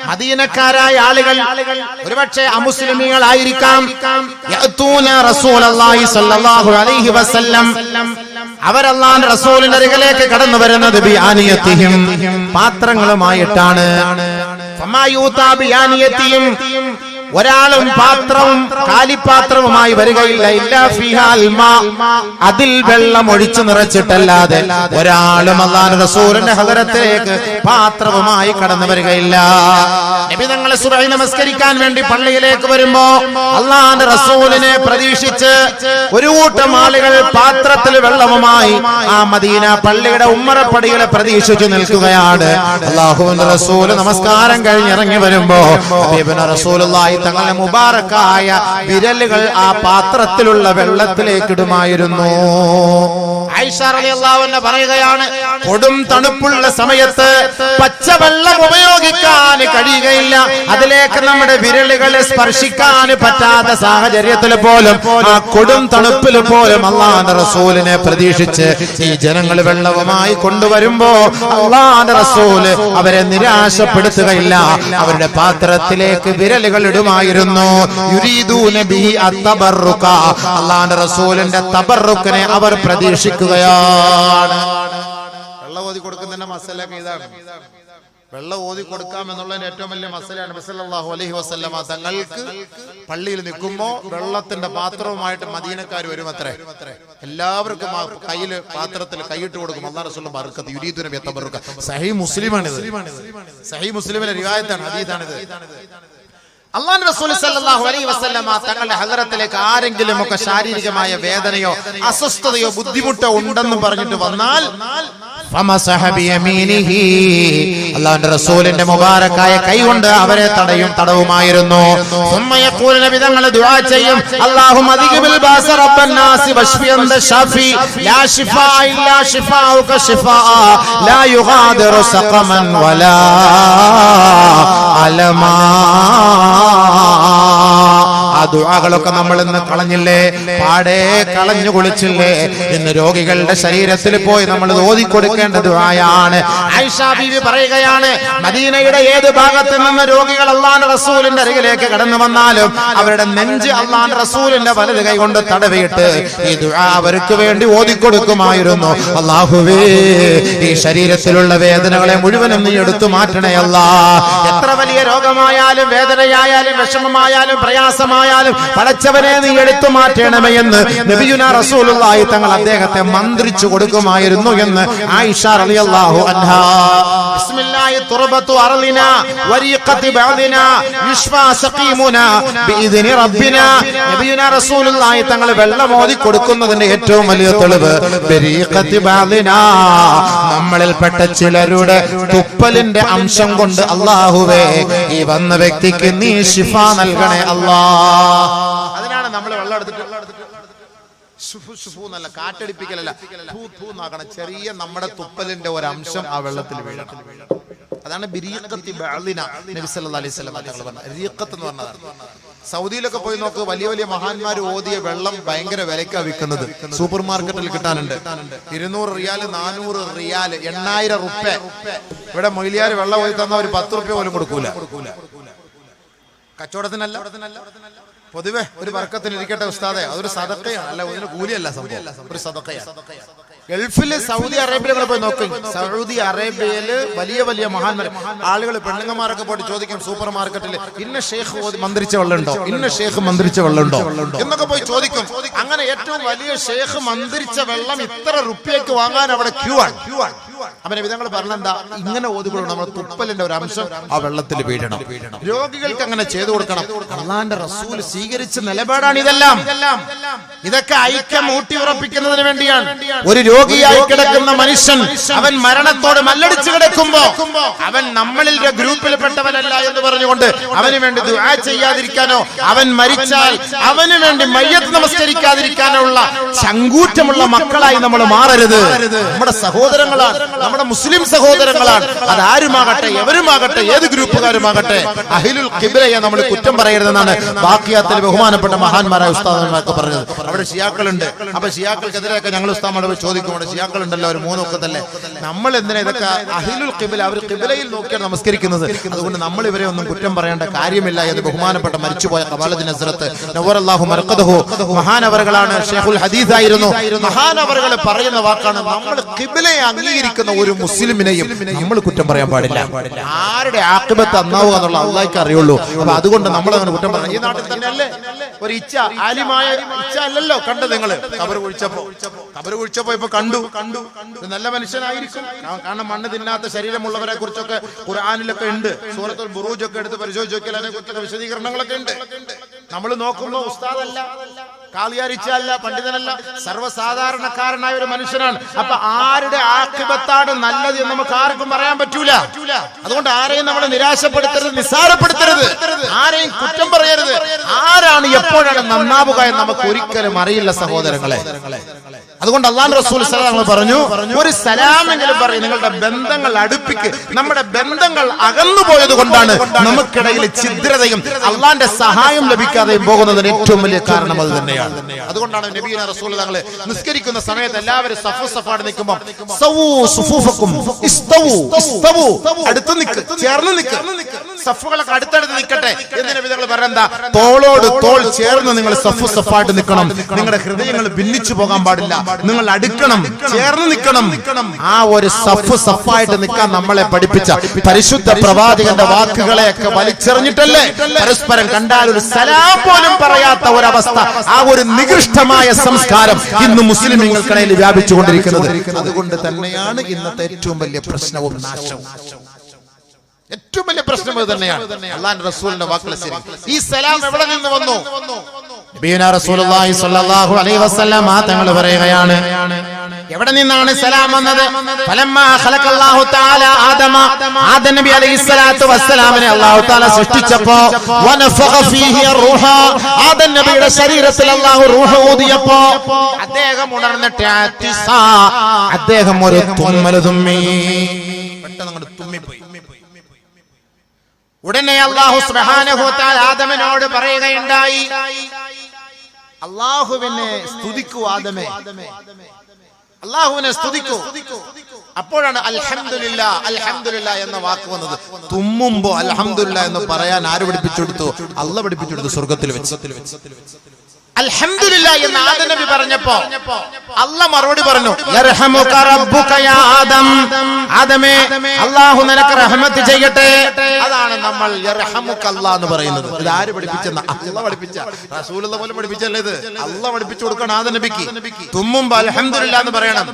മദീനക്കാരായ ആളുകൾ ഒരുപക്ഷെ അമുസ്ലിമീങ്ങളായിരിക്കാം. യഅതൂന റസൂലുള്ളാഹി സ്വല്ലല്ലാഹു അലൈഹി വസല്ലം, അവർ അല്ലാഹുവിന്റെ റസൂലിന്റെ അരികിലേക്ക് കടന്നു വരുന്നത് ബിആനിയതിഹിം, പാത്രങ്ങളുമായിട്ടാണ്. ഫമാ യൂതാ ബിആനിയതിഹിം, ഒരാളും പാത്രവും കാലിപ്പാത്രവുമായി വരികയില്ല. ഇല്ലാ ഫിഹാൽ മാ, അതിൽ വെള്ളം ഒഴിച്ചു നിറച്ചിട്ടല്ലാതെ ഒരാളും അല്ലാഹുവിന്റെ റസൂലിന്റെ ഹദറത്തിലേക്ക് പാത്രവുമായി കടന്നു വരികയില്ല. നബി തങ്ങൾ സുബ്ഹി നമസ്കരിക്കാൻ വേണ്ടി പള്ളിയിലേക്ക് വരുമ്പോ അല്ലാഹുവിന്റെ റസൂലിനെ പ്രതീക്ഷിച്ച് ഒരു കൂട്ടം ആളുകൾ പാത്രത്തിൽ വെള്ളവുമായി ആ മദീന പള്ളിയുടെ ഉമ്മറപ്പടികളെ പ്രതീക്ഷിച്ചു നിൽക്കുകയാണ്. അല്ലാഹുവിന്റെ റസൂൽ നമസ്കാരം കഴിഞ്ഞ് ഇറങ്ങി വരുമ്പോ ഹബീബുനാ റസൂലുള്ളാഹി തങ്ങളുടെ മുബാറക്കായ വിരലുകൾ ആ പാത്രത്തിലുള്ള വെള്ളത്തിലേക്ക് ഇടുമായിരുന്നു. ആയിഷ റളിയല്ലാഹു അൻഹ പറയുകയാണ്, കൊടും തണുപ്പുള്ള സമയത്ത് പച്ചവെള്ളം ഉപയോഗിക്കാൻ കഴിയുകയില്ല, അതിലേക്ക് നമ്മുടെ വിരലുകളെ സ്പർശിക്കാൻ പറ്റാത്ത സാഹചര്യത്തിൽ പോലും, ആ കൊടും തണുപ്പിൽ പോലും അല്ലാഹുവിന്റെ റസൂലിനെ പ്രതീക്ഷിച്ച് ഈ ജനങ്ങൾ വെള്ളവുമായി കൊണ്ടുവരുമ്പോ അല്ലാഹുവിന്റെ റസൂല് അവരെ നിരാശപ്പെടുത്തുകയില്ല, അവരുടെ പാത്രത്തിലേക്ക് വിരലുകൾ ഇടുമായിരുന്നു. യുരീദൂന ബിഹി അത്തബറുക, അല്ലാഹുവിന്റെ റസൂലിന്റെ തബറുക്കിനെ അവർ പ്രതീക്ഷിക്കുകയാണ്. വെള്ളം ഓതി കൊടുക്കുന്നതിന്റെ മസലൊക്കെ ഇതാണ്. വെള്ളം ഓതി കൊടുക്കാം എന്നുള്ളതിന് ഏറ്റവും വലിയ മസലയാണ്. നബി സല്ലല്ലാഹു അലൈഹി വസല്ലമ തങ്ങൾക്ക് പള്ളിയിൽ നിൽക്കുമ്പോ വെള്ളത്തിന്റെ പാത്രവുമായിട്ട് മദീനക്കാർ വരും അത്രേ. എല്ലാവർക്കും ആ കയ്യില് പാത്രത്തിൽ കൈയിട്ട് കൊടുക്കും. അല്ലാഹു റസൂൽ ബർക്കത്ത് യുരീദുന ബി തബറുക. സഹീഹ് മുസ്ലിമാണിത്, സഹീഹ് മുസ്ലിമിലെ റിവായത്താണ്, ഹദീസാണിത്. അല്ലാഹു റസൂൽ സല്ലല്ലാഹു അലൈഹി വസല്ലമ തങ്ങളുടെ ഹദറത്തിലേക്ക് ആരെങ്കിലും ഒക്കെ ശാരീരികമായ വേദനയോ അസ്വസ്ഥതയോ ബുദ്ധിമുട്ടോ ഉണ്ടെന്ന് പറഞ്ഞിട്ട് വന്നാൽ ഫമസഹ ബിയമീനിഹി, അല്ലാഹുവിന്റെ റസൂലിന്റെ മുബാറക്കായ കൈകൊണ്ട് അവരെ തടവുമായിരുന്നു. സുമ്മ യഖൂൽ, നബി തങ്ങൾ ദുആ ചെയ്യും, അല്ലാഹുമ്മ അദ്ഖിബിൽ ബാസ റബ്ബൻ നാസി വശ്ഫി അൻത ഷാഫി ലാ ശിഫാ ഇല്ലാ ശിഫാഉക ശിഫാ ലാ യുഗാദിറു സഖമൻ വലാ അലമാ. ആ ദുആകളൊക്കെ നമ്മൾ ഇന്ന് കളഞ്ഞില്ലേ, പാടെ കളഞ്ഞു കുളിച്ചില്ലേ? ഇന്ന് രോഗികളുടെ ശരീരത്തിൽ പോയി നമ്മൾ ഓതി കൊടുക്കേണ്ട ദുആയാണ്. ആയിഷ ബീവി പറയുകയാണ്, മദീനയുടെ ഏത് ഭാഗത്ത് നിന്ന് രോഗികൾ അല്ലാഹുവിന്റെ റസൂലിന്റെ അരികിലേക്ക് കടന്നു വന്നാലും അവരുടെ നെഞ്ച് അല്ലാഹുവിന്റെ റസൂലിന്റെ വലത് കൈ കൊണ്ട് തടവിയിട്ട് ഈ ദുആ അവർക്ക് വേണ്ടി ഓതി കൊടുക്കുമായിരുന്നു. അല്ലാഹുവേ, ഈ ശരീരത്തിലുള്ള വേദനകളെ മുഴുവനും നീ എടുത്തു മാറ്റണേ അല്ലാഹ്. എത്ര വലിയ രോഗമായാലും വേദനയായാലും വിഷമമായാലും പ്രയാസമായാലും പടച്ചവനെ നീ എടുത്തു മാറ്റണമേ എന്ന് നബിയുനാ റസൂലുള്ളാഹി തങ്ങൾ അദ്ദേഹത്തെ മന്ത്രിച്ചു കൊടുക്കുമായിരുന്നു എന്ന് ആയിഷ റളിയല്ലാഹു അൻഹാ. ബിസ്മില്ലാഹി തുർബത്തു അർളിനാ വരീഖത്തി ബഅദിനാ യുഷ്ഫാ സഖീമുനാ ബിഇദ്നി റബ്ബിനാ. നബിയുനാ റസൂലുള്ളാഹി തങ്ങൾ വെള്ളം ഓതി കൊടുക്കുന്നതിന്റെ ഏറ്റവും വലിയ തെളിവ് ബരീഖത്തി ബഅദിനാ, നമ്മളിൽപ്പെട്ട ചിലരുടെ തുപ്പലിന്റെ അംശം കൊണ്ട് അല്ലാഹുവേ ഈ വന്ന വ്യക്തിക്ക് നീ ശിഫ നൽകണേ അല്ലാഹ്. അതിനാണ് നമ്മൾ വെള്ളം എടുത്തിട്ട് നല്ല കാറ്റടിപ്പിക്കലല്ല, ചെറിയ നമ്മുടെ തുപ്പലിന്റെ ഒരു അംശം ആ വെള്ളത്തിൽ വീഴണം. അതാണ് ബിരീഖത്തി ബഅദിന നബി സല്ലല്ലാഹു അലൈഹി വസല്ലം തങ്ങൾ പറഞ്ഞ റീഖത്ത് എന്ന് പറഞ്ഞതാണ്. സൗദിയിലൊക്കെ പോയി നോക്ക്, വലിയ വലിയ മഹാന്മാർ ഓതിയ വെള്ളം ഭയങ്കര വിലക്കാ വിൽക്കുന്നത്. സൂപ്പർ മാർക്കറ്റിൽ കിട്ടാനുണ്ട്. 200 റിയാൽ 400 റിയാൽ 8000 റുപ്യ. ഇവിടെ മൊയ്ലിയാർ വെള്ളം ഓതി തന്ന ഒരു 10 റുപ്യ പോലും കൊടുക്കൂല. കച്ചവടത്തിനല്ല, പൊതുവെ ഒരു ബർക്കത്തിന് ഇരിക്കട്ടെ ഉസ്താദെ, അതൊരു സദഖയാണ്, അല്ല ഒരു കൂലിയല്ല, സംഭവം ഒരു സദഖയാണ്. ഗൾഫില് സൗദി അറേബ്യയിൽ പോയി നോക്കും. സൗദി അറേബ്യയില് വലിയ വലിയ മഹാന്മാർ ആളുകൾ പെണ്ണുങ്ങന്മാരൊക്കെ പോയിട്ട് ചോദിക്കും സൂപ്പർ മാർക്കറ്റിൽ, ഇന്ന ഷേഖ് മന്ത്രിച്ച വെള്ളമുണ്ടോ, ഇന്ന ഷേഖ് മന്ത്രിച്ച വെള്ളമുണ്ടോ എന്നൊക്കെ പോയി ചോദിക്കും. അങ്ങനെ ഏറ്റവും വലിയ ഷേഖ് മന്ത്രിച്ച വെള്ളം ഇത്ര റുപ്യക്ക് വാങ്ങാൻ അവിടെ ക്യൂ ആണ്. അവനെ വിധങ്ങൾ പറഞ്ഞെന്താ, ഇങ്ങനെ ഓതുകൊള്ളു നമ്മുടെ തുപ്പലിന്റെ ഒരു അംശം ആ വെള്ളത്തിൽ വീഴണം. രോഗികൾക്ക് അങ്ങനെ ചെയ്തു കൊടുക്കണം. അല്ലാഹുവിന്റെ റസൂൽ സ്വീകരിച്ച നിലപാടാണ് ഇതെല്ലാം. ഇതൊക്കെ ഐക്യം ഊട്ടിയുറപ്പിക്കുന്നതിന് വേണ്ടിയാണ്. ഒരു രോഗിയായി കിടക്കുന്ന മനുഷ്യൻ അവൻ മരണത്തോട് മല്ലടിച്ച് കിടക്കുമ്പോ അവൻ നമ്മളിൽ ഗ്രൂപ്പിൽപ്പെട്ടവനല്ല എന്ന് പറഞ്ഞുകൊണ്ട് അവന് വേണ്ടി ദുആ ചെയ്യാതിരിക്കാനോ അവൻ മരിച്ചാൽ അവന് വേണ്ടി മയ്യത്ത് നമസ്കരിക്കാതിരിക്കാനോ ഉള്ള ചങ്കൂറ്റമുള്ള മക്കളായി നമ്മൾ മാറരുത്. നമ്മുടെ സഹോദരങ്ങളാണ്, നമ്മുടെ മുസ്ലിം സഹോദരങ്ങളാണ്. അതാരുമാകട്ടെ, എവരുമാകട്ടെ, ഏത് ഗ്രൂപ്പുകാരുമാകട്ടെ, അഹ്ലുൽ ഖിബ്ലയെ നമ്മൾ കുറ്റം പറയരുതെന്നാണ് ബാഖിയാത്തിൽ ബഹുമാനപ്പെട്ട മഹാന്മാരായ ഉസ്താദന്മാർക്ക് പറഞ്ഞത്. അവിടെ ഷിയാക്കളുണ്ട്. അപ്പൊ ഷിയാക്കൾക്കെതിരെയൊക്കെ ഞങ്ങൾ ഉസ്താദോട് ചോദിക്കുമ്പോൾ ഷിയാക്കളുണ്ടല്ലോ, ഒരു മൂന്നൊക്കത്തല്ലേ, നമ്മൾ എന്തിനാ ഇതൊക്കെ അഹ്ലുൽ ഖിബ്ല, അവർ ഖിബ്ലയിൽ നോക്കിയാണ് നമസ്കരിക്കുന്നത്, അതുകൊണ്ട് നമ്മൾ ഇവരെ ഒന്നും കുറ്റം പറയേണ്ട കാര്യമില്ല എന്ന് ബഹുമാനപ്പെട്ട മരിച്ചുപോയ ഖവാലദ് നസ്രത്ത് നവറല്ലാഹു മർഖദഹു മഹാനവറുകളാണ്, ഷെയ്ഖുൽ ഹദീസ് ആയിരുന്നു. മഹാനവറുകൾ പറയുന്ന വാക്കാണ്, നമ്മൾ ഖിബ്ലയെ അംഗീകരിക്കുന്ന ഒരു മുസ്ലിമിനെയും നമ്മൾ കുറ്റം പറയാൻ പാടില്ല. ആരുടെ ആഖിബത്ത് അന്നാവുക എന്നുള്ള അല്ലാഹുവേ അറിയുള്ളൂ. അപ്പൊ അതുകൊണ്ട് നമ്മൾ അങ്ങനെ കുറ്റം പറയാം. ഈ നാട്ടിൽ തന്നെ അല്ലേ ഒരു ഇച്ച, ആലിമായ ഇച്ച അല്ലല്ലോ കണ്ടത് നിങ്ങൾ കബർ കുഴിച്ചപ്പോ ഇപ്പൊ കണ്ടു നല്ല മനുഷ്യനായിരിക്കും. കാരണം മണ്ണ് തിന്നാത്ത ശരീരമുള്ളവരെ കുറിച്ചൊക്കെ ഖുർആനിലൊക്കെ ഉണ്ട്. സൂറത്തുൽ ബുറൂജ് ഒക്കെ എടുത്ത് പരിശോധിച്ച് നോക്കിയാൽ അതിനെ കുറിച്ചൊക്കെ വിശദീകരണങ്ങളൊക്കെ ഉണ്ട്. നമ്മൾ നോക്കുമ്പോ ഉസ്താദല്ല, കാളിയാരിച്ചല്ല, പണ്ഡിതനല്ല, സർവ്വസാധാരണക്കാരനായ ഒരു മനുഷ്യനാണ്. അപ്പൊ ആരുടെ ആഖിബത്താണ് നല്ലത് എന്ന് നമുക്ക് ആർക്കും പറയാൻ പറ്റൂല. അതുകൊണ്ട് ആരെയും നമ്മൾ നിരാശപ്പെടുത്തരുത്, നിസ്സാരപ്പെടുത്തരുത്, ആരെയും കുറ്റം പറയരുത്. ആരാണ് എപ്പോഴാണ് നന്നാവുക എന്ന് നമുക്ക് ഒരിക്കലും അറിയില്ല സഹോദരങ്ങളെ. അതുകൊണ്ട് അല്ലാഹു റസൂൽ സല്ലല്ലാഹു അലൈഹി വസല്ലം പറഞ്ഞു, ഒരു സലാമെങ്കിലും പറയും. നിങ്ങളുടെ ബന്ധങ്ങൾ അടുപ്പിക്ക്. നമ്മുടെ ബന്ധങ്ങൾ അകന്നു പോയത് കൊണ്ടാണ് നമുക്കിടയിൽ ഛിദ്രതയും അള്ളാന്റെ സഹായം ലഭിക്കാതെയും പോകുന്നതിന് ഏറ്റവും വലിയ കാരണം അത് തന്നെയാണ്. അതുകൊണ്ടാണ് നബിയുനാ റസൂൽ തങ്ങൾ നിസ്കരിക്കുന്ന സമയത്ത് എല്ലാവരും സഫു സഫാട് നിൽക്കുമ്പോൾ സവൂ സുഫൂഫക്കും ഇസ്തവൂ ഇസ്തവൂ, അടുത്ത് നിൽക്ക്, ചേർന്ന് നിൽക്ക്, സഫുകളൊക്കെ അടുത്തടുത്ത് നിൽക്കട്ടെ എന്ന് നബി തങ്ങൾ പറയുന്നത്. തോളോട് തോൾ ചേർന്ന് നിങ്ങൾ സഫു സഫാട്ട് നിൽക്കണം. നിങ്ങളുടെ ഹൃദയങ്ങൾ ഭിന്നിച്ചു പോകാൻ പാടില്ല. നിങ്ങൾ അടുക്കണം, ചേർന്ന് നിൽക്കണം. ആ ഒരു സഫ് സഫായിട്ട് നിൽക്കാൻ നമ്മളെ പഠിപ്പിച്ച പരിശുദ്ധ പ്രവാചകന്റെ വാക്കുകളെയൊക്കെ വലിച്ചെറിഞ്ഞിട്ടല്ലേ പരസ്പരം കണ്ടാൽ ഒരു സലാം പോലും പറയാത്ത ഒരവസ്ഥ, ആ ഒരു നികൃഷ്ടമായ സംസ്കാരം ഇന്ന് മുസ്ലിമീങ്ങൾക്കിടയിൽ വ്യാപിച്ചുകൊണ്ടിരിക്കുന്നത്. അതുകൊണ്ട് തന്നെയാണ് ഇന്നത്തെ ഏറ്റവും വലിയ പ്രശ്നവും നാശവും. ഏറ്റവും വലിയ പ്രശ്നം അത് തന്നെയാണ്. അല്ലാഹുവിന്റെ റസൂലിന്റെ വാക്കുകൾ ശരി. ഈ സലാം എവിടെ നിന്ന് വന്നു? നബിയുനാ റസൂലുള്ളാഹി സ്വല്ലല്ലാഹു അലൈഹി വസല്ലം തങ്ങൾ പറയുകയാണ്, എവിടെ നിന്നാണ് സലാം വന്നത്? ഫലമ്മാ ഖലഖല്ലാഹു തആല ആദം നബി അലൈഹിസ്സലാത്തു വസ്സലാമിനെ അല്ലാഹു തആല സൃഷ്ടിച്ചപ്പോ വനഫഖ ഫീഹി റൂഹ, ആദം നബിയുടെ ശരീരത്തിൽ അല്ലാഹു റൂഹ് ഊതിയപ്പോ അദ്ദേഹം ഉണർന്നിട്ട് അദ്ദേഹം ഒരു തുമ്മൽ തുമ്മി, പെട്ടെന്ന് അങ്ങോട്ട് തുമ്മിപ്പോയി. ഉടനെ അല്ലാഹു സുബ്ഹാനഹു വ തആല ആദമിനോട് പറയുകയുണ്ടായി, അല്ലാഹുവിനെ സ്തുതിക്കൂ ആദമേ, അല്ലാഹുവിനെ സ്തുതിക്കൂ. അപ്പോഴാണ് അൽഹംദുലില്ലാ അൽഹംദുലില്ലാ എന്ന വാക്ക് വന്നത്. തുമ്മുമ്പോ അൽഹംദുലില്ലാ എന്ന് പറയാൻ ആര് പഠിപ്പിച്ചു കൊടുത്തു? അല്ലാഹു പഠിപ്പിച്ചു കൊടുത്തു സ്വർഗ്ഗത്തിൽ വെച്ച്. അൽഹംദുലില്ലാ എന്ന് ആദം നബി പറഞ്ഞപ്പോ അല്ലാഹ് മറുപടി പറഞ്ഞു, യർഹമുക റബ്ബുക യാ ആദം, ആദമേ അല്ലാഹു നിനക്ക് റഹ്മത്ത് ചെയ്യട്ടെ. അതാണ് നമ്മൾ യർഹമുക അല്ലാഹ് എന്ന് പറയുന്നത്. ഇത് ആര് പഠിപ്പിച്ചെന്ന? അല്ലാഹ് പഠിപ്പിച്ച, റസൂലുള്ളാഹി പോലും പഠിപ്പിച്ചല്ലേ ഇത്. അല്ലാഹ് പഠിപ്പിച്ചു കൊടുക്കണം ആദം നബിക്ക്. തുമ്മുമ്പോ അൽഹംദുലില്ലാ എന്ന് പറയണം.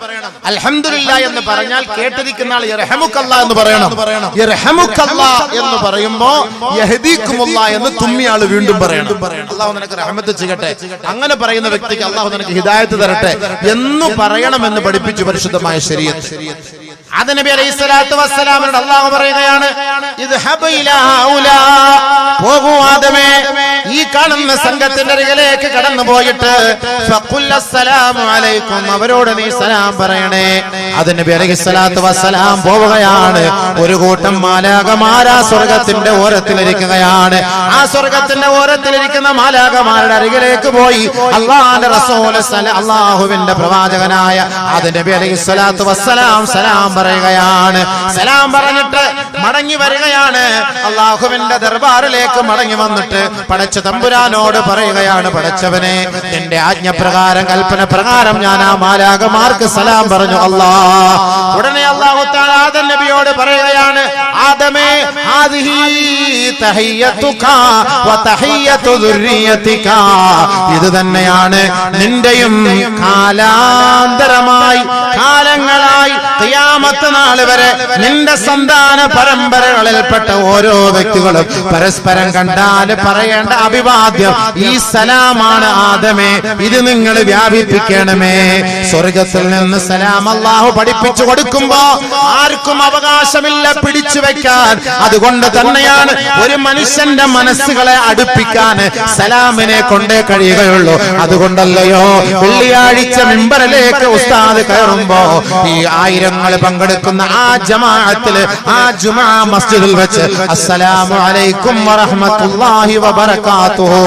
അൽഹംദുലില്ലാ എന്ന് പറഞ്ഞാൽ കേട്ടിരിക്കുന്ന ആൾ യർഹമുക അല്ലാഹ് എന്ന് പറയണം. യർഹമുക അല്ലാഹ് എന്ന് പറയുമ്പോ യഹ്ദീകുമുല്ലാഹ് എന്ന് തുമ്മിയാൾ വീണ്ടും പറയണം. അല്ലാഹു നിനക്ക് റഹ്മത്ത് ചെയ്യട്ടെ. അങ്ങനെ പറയുന്ന വ്യക്തിക്ക് അല്ലാഹു നിനക്ക് ഹിദായത്ത് തരട്ടെ എന്ന് പറയണമെന്ന് പഠിപ്പിച്ചു പരിശുദ്ധമായ ശരീഅത്ത്. ആദം നബി അലൈഹിസ്സലാത്തു വസ്സലാമിനോട് അല്ലാഹു പറയുകയാണ്, ഇദ്ഹബ് ഇലാ ഹൗലാ, പോകൂ ആദമേ, ഈ കാണുന്ന സംഘത്തിന്റെ അരികിലേക്ക് കടന്നു പോയിട്ട് ഫഖുൽ അസ്സലാമു അലൈക്കും, അവരോട് നീ സലാം പറയണേ. ആദം നബി അലൈഹിസ്സലാത്തു വസ്സലാം പോവുകയാണ്. ഒരു കൂട്ടം മാലാഖമാരാ സ്വർഗ്ഗത്തിന്റെ ഓരത്തിലിരിക്കുകയാണ്. ആ സ്വർഗ്ഗത്തിന്റെ ഓരത്തിലിരിക്കുന്ന മാലാഖമാരുടെ അരികിലേക്ക് പോയി അല്ലാഹുവിന്റെ റസൂൽ അല്ലാഹുവിന്റെ പ്രവാചകനായ ആദം നബി അലൈഹിസ്സലാത്തു വസ്സലാം സലാം പറയുകയാണ്. സലാം പറഞ്ഞിട്ട് മടങ്ങി വരികയാണ്. അല്ലാഹുവിന്റെ ദർബാറിലേക്ക് മടങ്ങി വന്നിട്ട് പടച്ച തമ്പുരാനോട് പറയുകയാണ്, പടച്ചവനെ നിന്റെ ആജ്ഞപ്രകാരം കൽപ്പന പ്രകാരം ഞാൻ ആ മാലാഖമാർക്ക് സലാം പറഞ്ഞു അല്ലാഹ്. ഉടനെ അല്ലാഹു തആല ആദം നബിയോട് പറയുകയാണ്, ആദമേ ഹാദിഹി തഹിയ്യതുക വ തഹിയ്യതു ദുർരിയതിക, ഇത് തന്നെയാണ് നിന്റെയും കാലാന്തരമായി കാലങ്ങളായി ഖിയാമത്ത് നാൾ വരെ നിന്റെ സന്താന പരമ്പരകളിൽപ്പെട്ട ഓരോ വ്യക്തികളും പരസ്പരം കണ്ടാൽ പറയേണ്ട അഭിവാദ്യം ഈ സലാമാണ്. ആദമേ, ഇത് നിങ്ങൾ വ്യാപിപ്പിക്കണമേ. സ്വർഗത്തിൽ നിന്ന് സലാം അല്ലാഹു പഠിപ്പിച്ചു കൊടുക്കുമ്പോ ആർക്കും അവകാശമില്ല പിടിച്ചു വെക്കാൻ. അതുകൊണ്ട് തന്നെയാണ് ഒരു മനുഷ്യന്റെ മനസ്സുകളെ അടുപ്പിക്കാൻ സലാമിനെ കൊണ്ടേ കഴിയുകയുള്ളൂ. അതുകൊണ്ടല്ലയോ വെള്ളിയാഴ്ച മിമ്പറിലേക്ക് ഉസ്താദ് കയറുമ്പോ ഈ ആയിരങ്ങൾ പങ്കെടുക്കുന്ന ആ ജമാഅത്തിൽ ആ ജുമാ മസ്ജിദിൽ വെച്ച് അസ്സലാമു അലൈക്കും വറഹ്മത്തുള്ളാഹി വബറകാതുഹു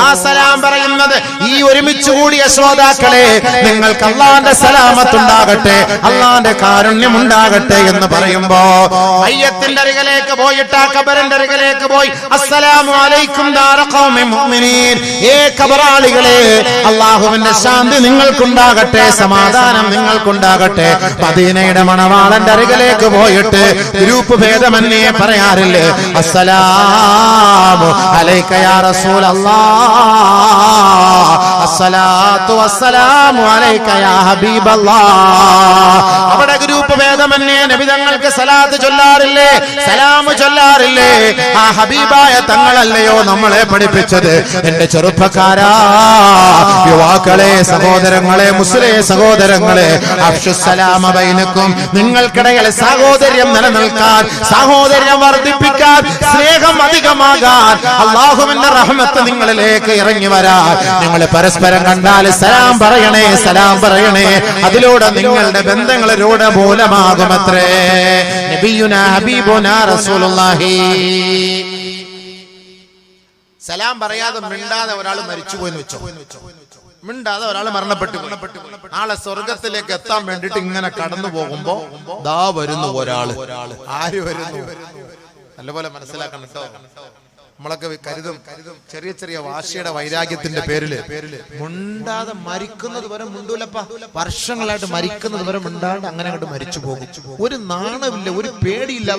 ആ സലാം പറയുന്നത് ഈ ഒരുമിച്ച് കൂടിയ ശ്രോതാക്കളെ നിങ്ങൾക്ക് അല്ലാഹുവിന്റെ സലാമത്ത് ഉണ്ടാകട്ടെ, അല്ലാഹുവിന്റെ കാരുണ്യം ഉണ്ടാകട്ടെ എന്ന് പറയുമ്പോ മയ്യത്തിന്റെ അരികിലേക്ക് പോയിട്ട് ആ ഖബറിന്റെ അരികിലേക്ക് പോയി അസ്സലാമു അലൈക്കും ദാറ ഖൗമി മുഅ്മിനീൻ, ഏ ഖബറാളികളെ അല്ലാഹുവിന്റെ ശാന്തി നിങ്ങൾക്കുണ്ടാകട്ടെ, സമാധാനം നിങ്ങൾക്കുണ്ടാകട്ടെ. മദീനയുടെ മണവാളന്റെ അരികിലേക്ക് പോയിട്ട് ഗ്രൂപ്പ് ഭേദമന്യേ പറയാറില്ലേ അസ്സലാമു അലൈക യാ റസൂലല്ലാഹ്, അസ്സലാത്തു വസ്സലാമു അലൈക യാ ഹബീബല്ലാഹ്. അവിടെ ഗ്രൂപ്പ് ഭേദമന്യേ നബി തങ്ങൾക്ക് സലാത്ത് ചൊല്ലാറില്ലേ, സലാം ചൊല്ലാറില്ലേ? ആ ഹബീബായ തങ്ങളല്ലയോ നമ്മളെ പഠിപ്പിച്ചത്? എന്റെ ചെറുപ്പക്കാരാ, യുവാക്കളെ, സഹോദരങ്ങളെ, മുസ്ലിം സഹോദരങ്ങളെ, അഫ്ശുസ്സലാമ ബൈനക്കും, നിങ്ങൾക്കിടയിൽ സാഹോദര്യം നിലനിൽക്കാൻ, സാഹോദര്യം വർദ്ധിപ്പിക്കാൻ, സ്നേഹം അധികമാകാൻ, അല്ലാഹുവിന്റെ റഹ്മത്ത് നിങ്ങളിലേക്ക് ഇറങ്ങി വരാൻ നിങ്ങൾ പരസ്പരം കണ്ടാൽ സലാം പറയണേ, സലാം പറയണേ. അതിലൂടെ നിങ്ങളുടെ ബന്ധങ്ങൾ രൂഢമൂലമാകുമത്രേ. നബിയുനാ ഹബീബുനാ റസൂലുള്ളാഹി. സലാം പറയാതെ മിണ്ടാതെ ഒരാൾ മരിച്ചുപോയെന്ന് വെച്ചോ, മിണ്ടാതെ ഒരാൾ മരണപ്പെട്ടു. നാളെ സ്വർഗത്തിലേക്ക് എത്താൻ വേണ്ടിട്ട് ഇങ്ങനെ കടന്നു പോകുമ്പോ ദാ വരുന്നു ഒരാള്. ആര് വരുന്നു? നല്ലപോലെ മനസ്സിലാക്കണം കേട്ടോ. നമ്മളൊക്കെ കരുതും ചെറിയ ചെറിയ വാശിയുടെ വൈരാഗ്യത്തിന്റെ പേരില് മിണ്ടാതെ മരിക്കുന്നത് വരെ മിണ്ടൂലപ്പ. വർഷങ്ങളായിട്ട് മരിക്കുന്നത് വരെ മിണ്ടാണ്ട് അങ്ങനെ അങ്ങോട്ട് മരിച്ചു പോകും. ഒരു നാണമില്ല, ഒരു പേടിയില്ല.